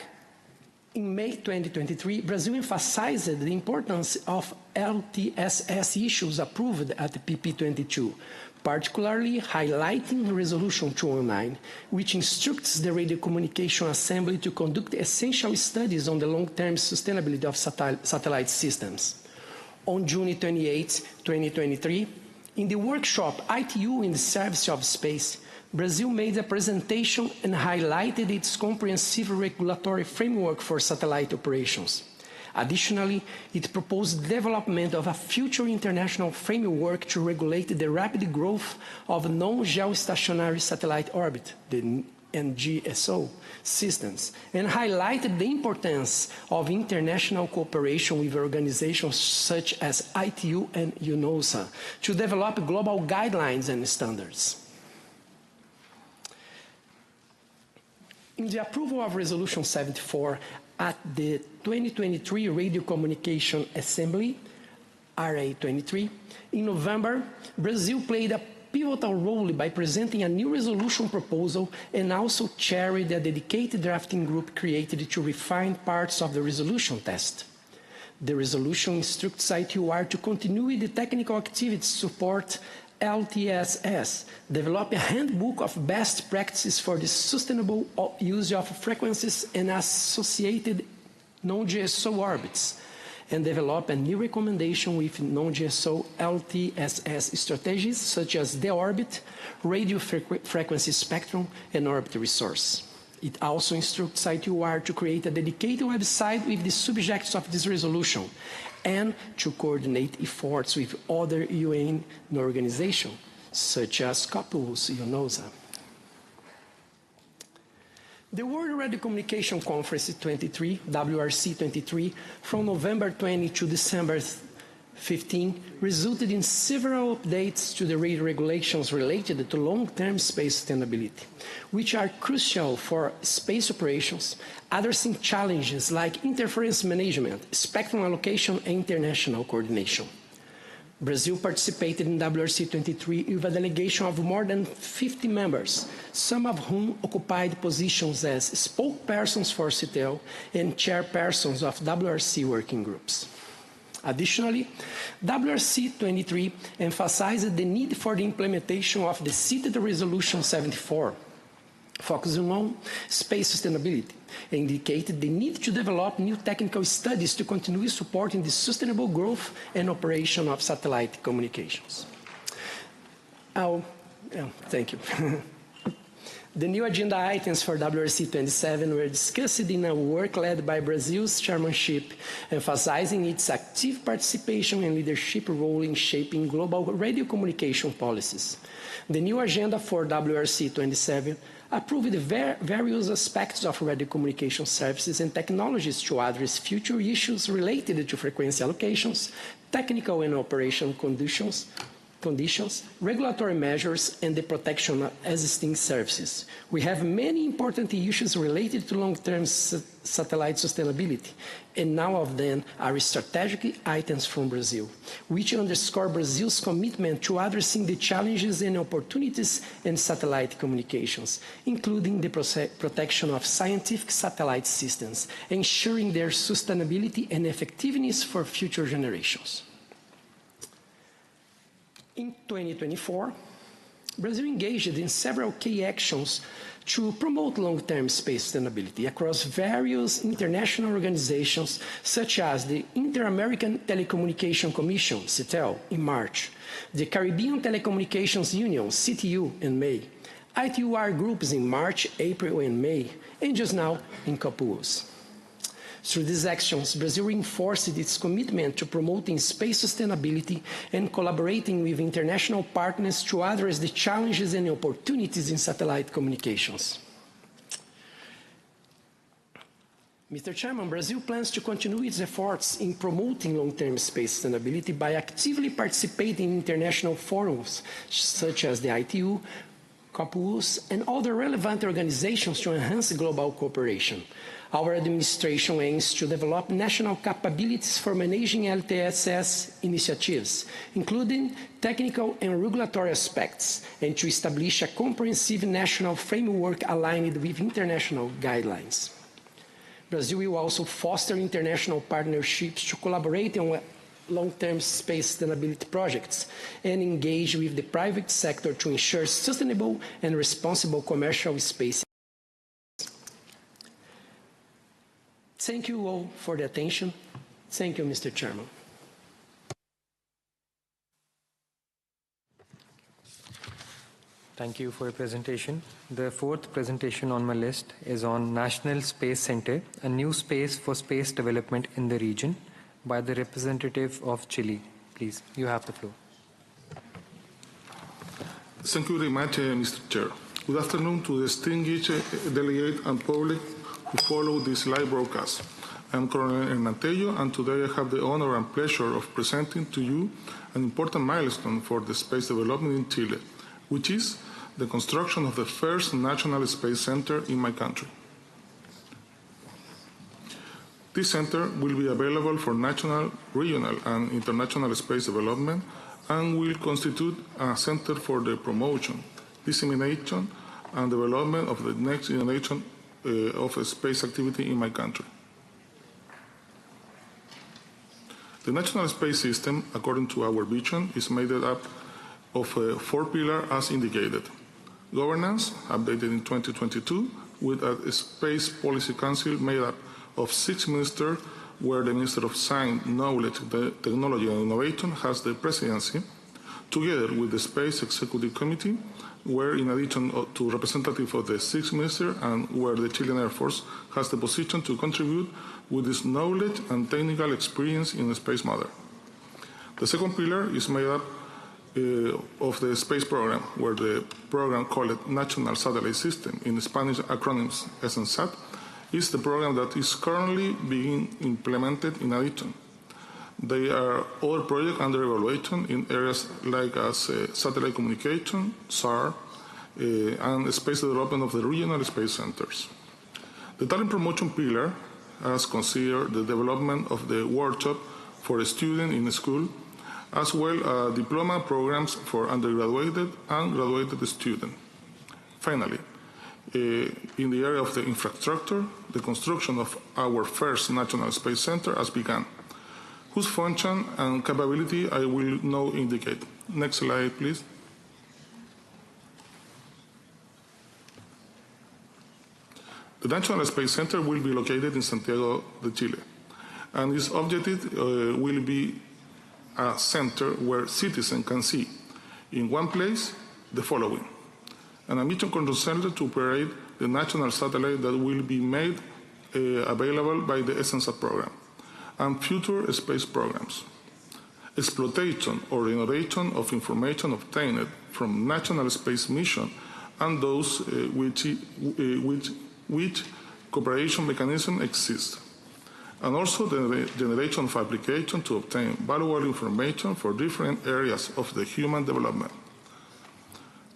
in May 2023, Brazil emphasized the importance of LTSS issues approved at the PP22, particularly highlighting Resolution 219, which instructs the Radio Communication Assembly to conduct essential studies on the long-term sustainability of satellite systems. On June 28, 2023, in the workshop ITU in the Service of Space, Brazil made a presentation and highlighted its comprehensive regulatory framework for satellite operations. Additionally, it proposed the development of a future international framework to regulate the rapid growth of non-geostationary satellite orbit, the NGSO systems, and highlighted the importance of international cooperation with organizations such as ITU and UNOSA to develop global guidelines and standards. In the approval of Resolution 74, At the 2023 Radio Communication Assembly, RA23, in November, Brazil played a pivotal role by presenting a new resolution proposal and also chaired a dedicated drafting group created to refine parts of the resolution text. The resolution instructs ITUR to continue with the technical activities support LTSS, develop a handbook of best practices for the sustainable use of frequencies and associated non-GSO orbits, and develop a new recommendation with non-GSO LTSS strategies such as the orbit, radio frequency spectrum, and orbit resource. It also instructs ITUR to create a dedicated website with the subjects of this resolution and to coordinate efforts with other UN organizations, such as COPUOS, UNOSA. The World Radio Communication Conference 23, WRC 23, from November 20 to December 15, resulted in several updates to the radio regulations related to long-term space sustainability, which are crucial for space operations, addressing challenges like interference management, spectrum allocation, and international coordination. Brazil participated in WRC 23 with a delegation of more than 50 members, some of whom occupied positions as spokespersons for CITEL and chairpersons of WRC working groups. Additionally, WRC 23 emphasized the need for the implementation of the cited Resolution 74, focusing on space sustainability, and indicated the need to develop new technical studies to continue supporting the sustainable growth and operation of satellite communications. Thank you. The new agenda items for WRC 27 were discussed in a work led by Brazil's chairmanship, emphasizing its active participation and leadership role in shaping global radio communication policies. The new agenda for WRC 27 approved various aspects of radio communication services and technologies to address future issues related to frequency allocations, technical and operational conditions, regulatory measures, and the protection of existing services. We have many important issues related to long-term satellite sustainability, and none of them are strategic items from Brazil, which underscore Brazil's commitment to addressing the challenges and opportunities in satellite communications, including the protection of scientific satellite systems, ensuring their sustainability and effectiveness for future generations. In 2024, Brazil engaged in several key actions to promote long-term space sustainability across various international organizations, such as the Inter-American Telecommunication Commission, CITEL, in March, the Caribbean Telecommunications Union, CTU, in May, ITUR groups in March, April, and May, and just now in COPUOS. Through these actions, Brazil reinforced its commitment to promoting space sustainability and collaborating with international partners to address the challenges and opportunities in satellite communications. Mr. Chairman, Brazil plans to continue its efforts in promoting long-term space sustainability by actively participating in international forums such as the ITU, COPUOS, and other relevant organizations to enhance global cooperation. Our administration aims to develop national capabilities for managing LTSS initiatives, including technical and regulatory aspects, and to establish a comprehensive national framework aligned with international guidelines. Brazil will also foster international partnerships to collaborate on long-term space sustainability projects and engage with the private sector to ensure sustainable and responsible commercial space. Thank you all for the attention. Thank you, Mr. Chairman. Thank you for your presentation. The fourth presentation on my list is on National Space Center, a new space for space development in the region, by the representative of Chile. Please, you have the floor. Thank you very much, Mr. Chair. Good afternoon to the distinguished delegate and public who follow this live broadcast. I'm Colonel Hernantello, and today I have the honor and pleasure of presenting to you an important milestone for the space development in Chile, which is the construction of the first National Space Center in my country. This center will be available for national, regional, and international space development and will constitute a center for the promotion, dissemination, and development of the next generation of space activity in my country. The National Space System, according to our vision, is made up of 4 pillars as indicated. Governance, updated in 2022, with a Space Policy Council made up of 6 ministers, where the Minister of Science, Knowledge, Technology and Innovation has the presidency, together with the Space Executive Committee, where in addition to representative of the 6 ministers and where the Chilean Air Force has the position to contribute with its knowledge and technical experience in the space matter. The second pillar is made up of the space program, where the program called National Satellite System, in Spanish acronyms SNSAT, is the program that is currently being implemented in addition. There are other projects under evaluation in areas like satellite communication, SAR, and space development of the regional space centers. The talent promotion pillar has considered the development of the workshop for a student in a school, as well as diploma programs for undergraduate and graduated students. Finally, in the area of the infrastructure, the construction of our first National Space Center has begun, whose function and capability I will now indicate. Next slide, please. The National Space Center will be located in Santiago de Chile, and its objective will be a center where citizens can see, in one place, the following: a mission control center to operate the national satellite that will be made available by the SNSAT program and future space programs, exploitation or innovation of information obtained from national space mission and those which cooperation mechanism exists, and also the generation of applications to obtain valuable information for different areas of the human development.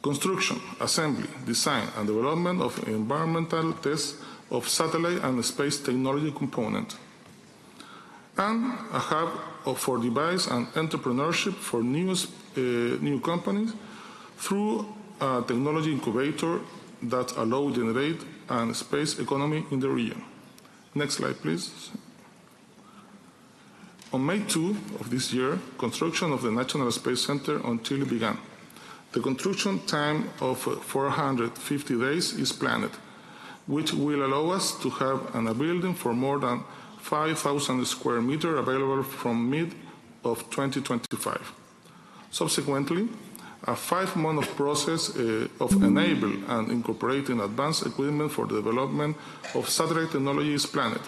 Construction, assembly, design, and development of environmental tests of satellite and space technology component, and a hub for device and entrepreneurship for new companies through a technology incubator that allow generate and space economy in the region. Next slide, please. On May 2 of this year, construction of the National Space Center on Chile began. The construction time of 450 days is planned, which will allow us to have a building for more than 5,000 square meters available from mid of 2025. Subsequently, a 5-month process of enabling and incorporating advanced equipment for the development of satellite technology is planned,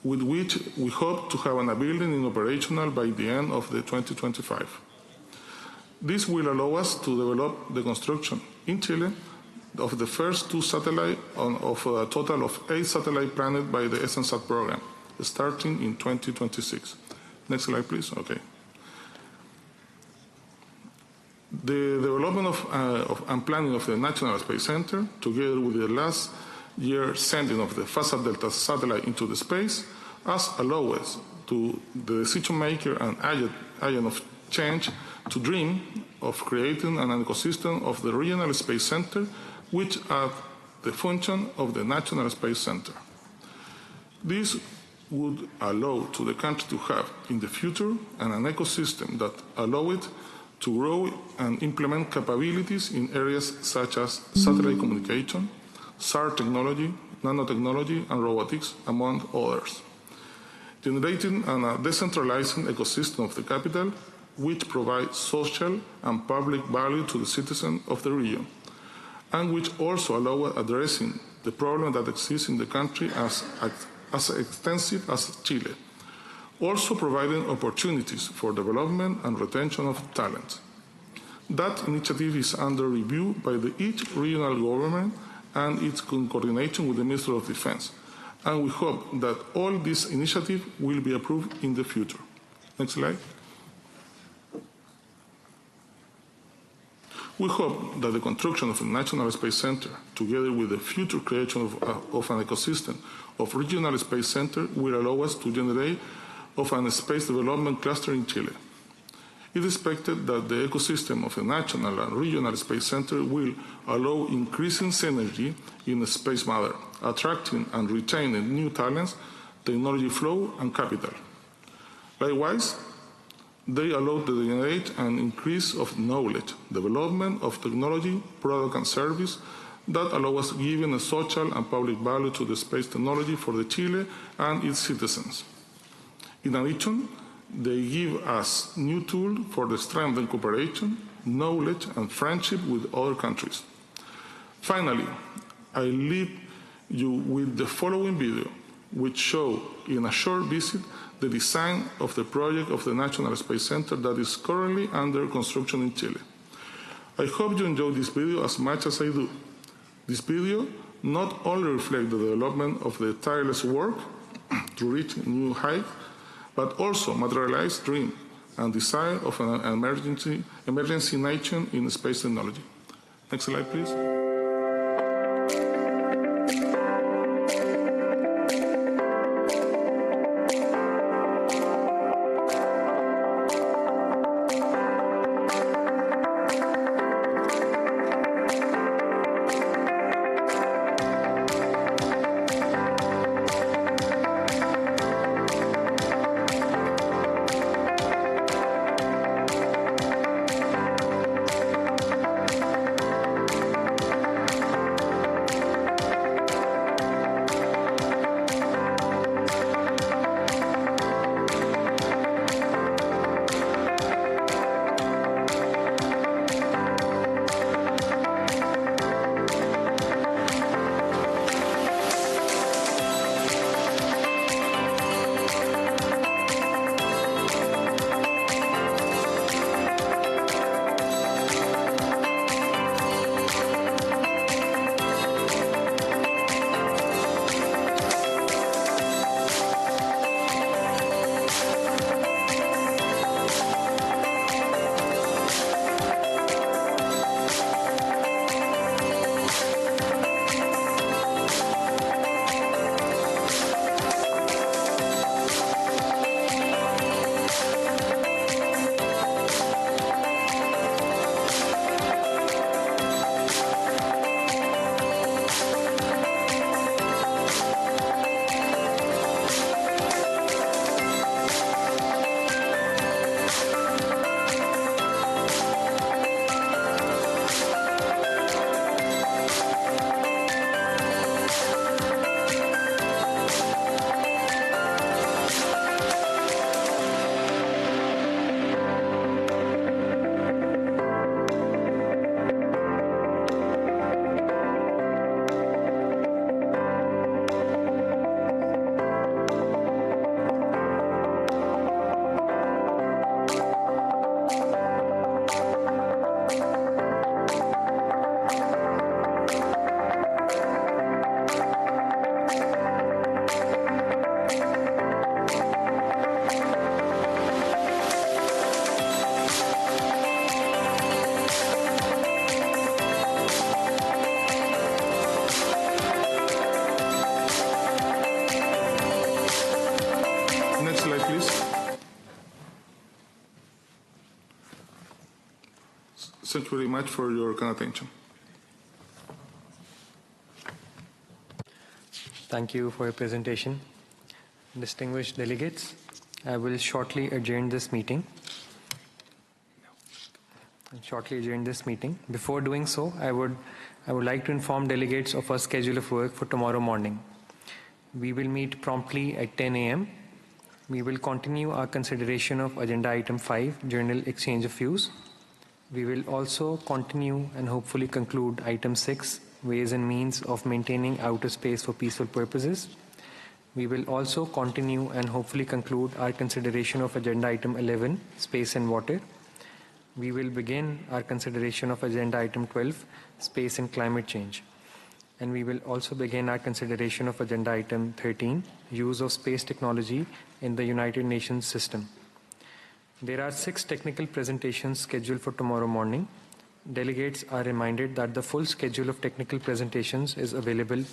with which we hope to have a building in operational by the end of the 2025. This will allow us to develop the construction in Chile of the first 2 satellites of a total of 8 satellites planned by the SNSAT program, starting in 2026. Next slide, please. Okay. The development of and planning of the National Space Center, together with the last year sending of the FASAT Delta satellite into the space, has allowed us to the decision maker and agent of change to dream of creating an ecosystem of the regional space center, which are the function of the National Space Center. This would allow to the country to have in the future an ecosystem that allow it to grow and implement capabilities in areas such as satellite communication, SAR technology, nanotechnology, and robotics, among others, generating a decentralizing ecosystem of the capital which provides social and public value to the citizens of the region, and which also allow addressing the problem that exists in the country as extensive as Chile, also providing opportunities for development and retention of talent. That initiative is under review by each regional government and it's in coordination with the Ministry of Defense. And we hope that all these initiatives will be approved in the future. Next slide. We hope that the construction of the National Space Center, together with the future creation of an ecosystem of regional space centers, will allow us to generate of a space development cluster in Chile. It is expected that the ecosystem of a national and regional space center will allow increasing synergy in the space matter, attracting and retaining new talents, technology flow, and capital. Likewise, they allow to generate an increase of knowledge, development of technology, product, and service that allow us giving a social and public value to the space technology for the Chile and its citizens. In addition, they give us new tools for the strengthened cooperation, knowledge, and friendship with other countries. Finally, I leave you with the following video, which shows in a short visit the design of the project of the National Space Center that is currently under construction in Chile. I hope you enjoy this video as much as I do. This video not only reflects the development of the tireless work to reach new heights, but also materialize dream and desire of an emergency nation in space technology. Next slide, please. Thank you very much for your kind attention. Thank you for your presentation. Distinguished delegates, I will shortly adjourn this meeting. Before doing so, I would like to inform delegates of our schedule of work for tomorrow morning. We will meet promptly at 10 a.m. We will continue our consideration of Agenda Item 5, Journal Exchange of Views. We will also continue and hopefully conclude Item 6, Ways and Means of Maintaining Outer Space for Peaceful Purposes. We will also continue and hopefully conclude our consideration of Agenda Item 11, Space and Water. We will begin our consideration of Agenda Item 12, Space and Climate Change. And we will also begin our consideration of Agenda Item 13, Use of Space Technology in the United Nations System. There are 6 technical presentations scheduled for tomorrow morning. Delegates are reminded that the full schedule of technical presentations is available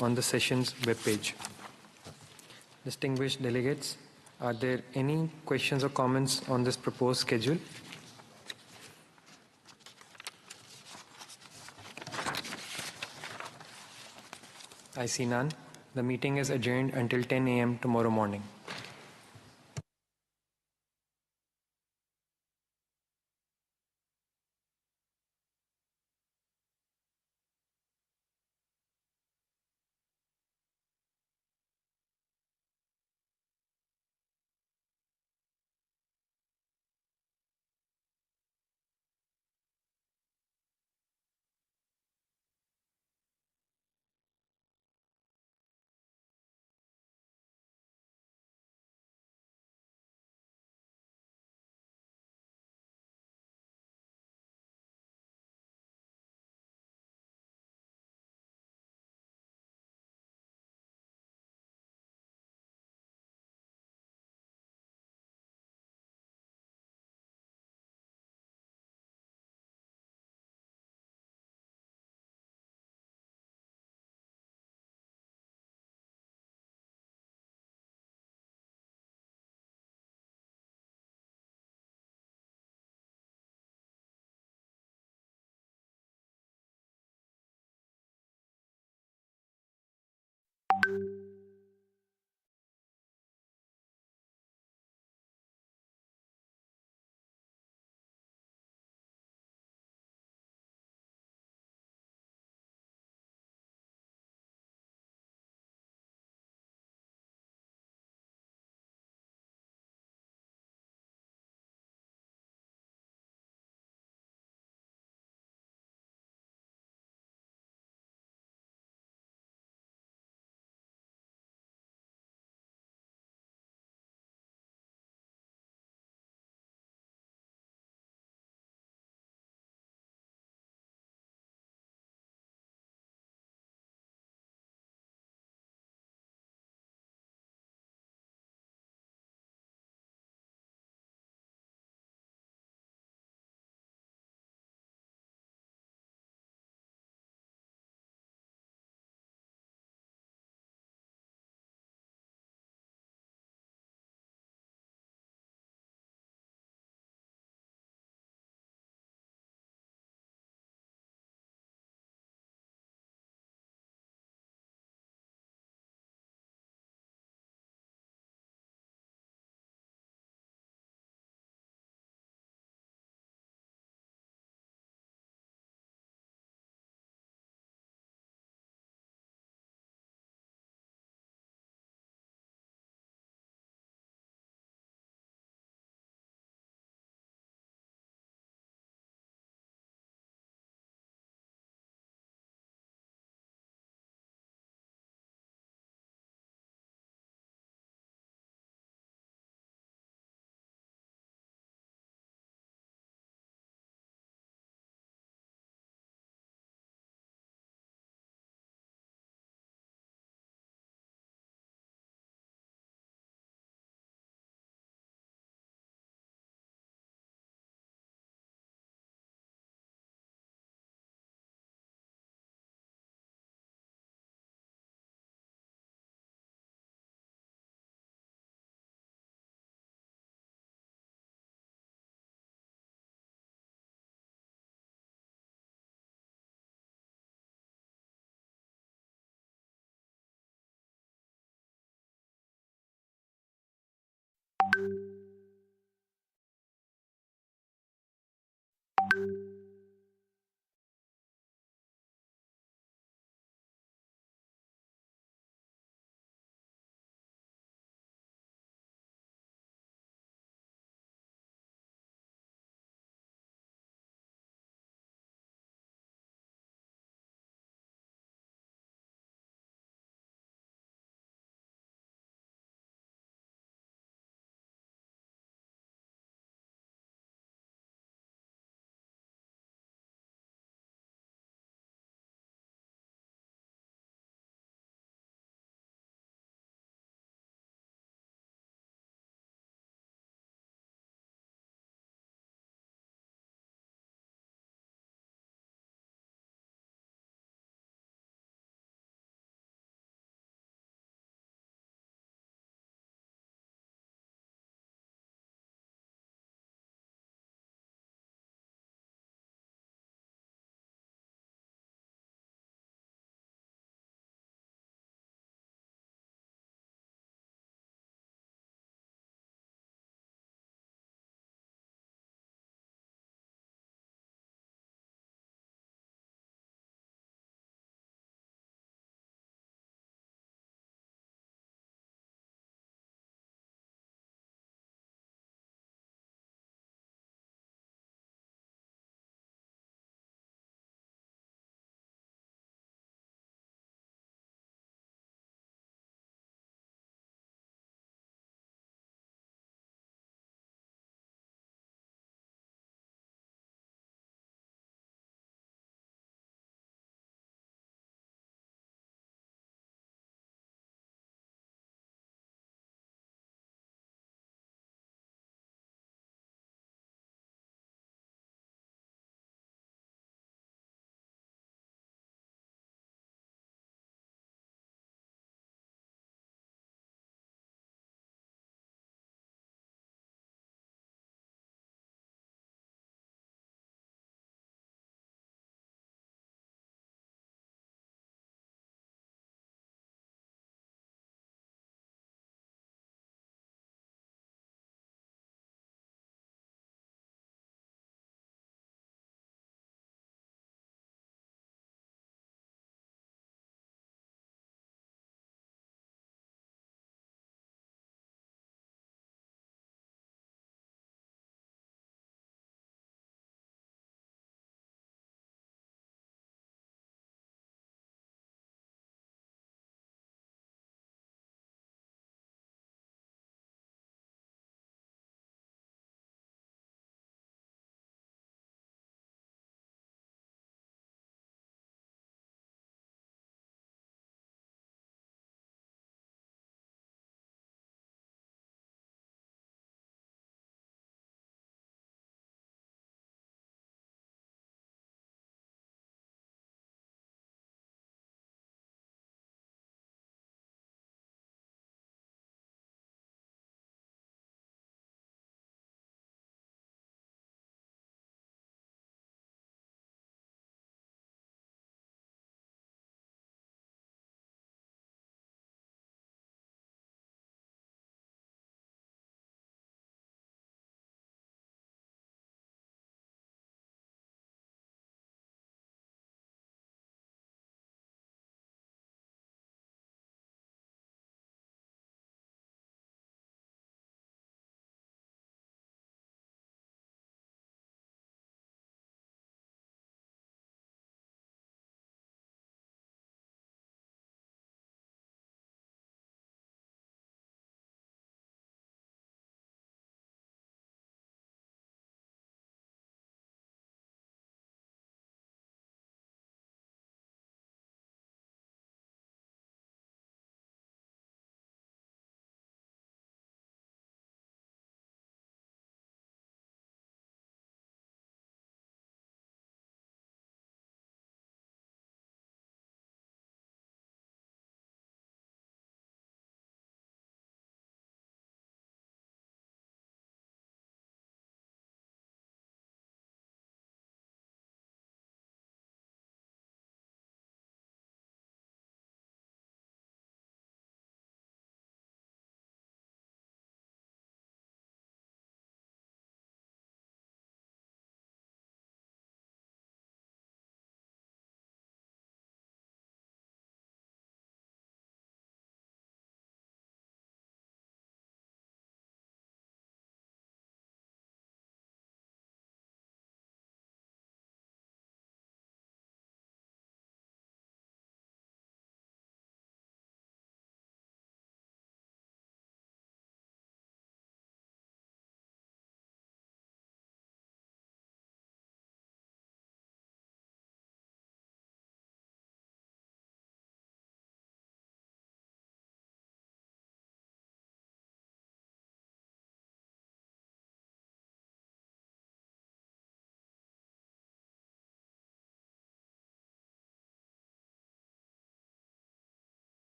on the session's webpage. Distinguished delegates, are there any questions or comments on this proposed schedule? I see none. The meeting is adjourned until 10 a.m. tomorrow morning.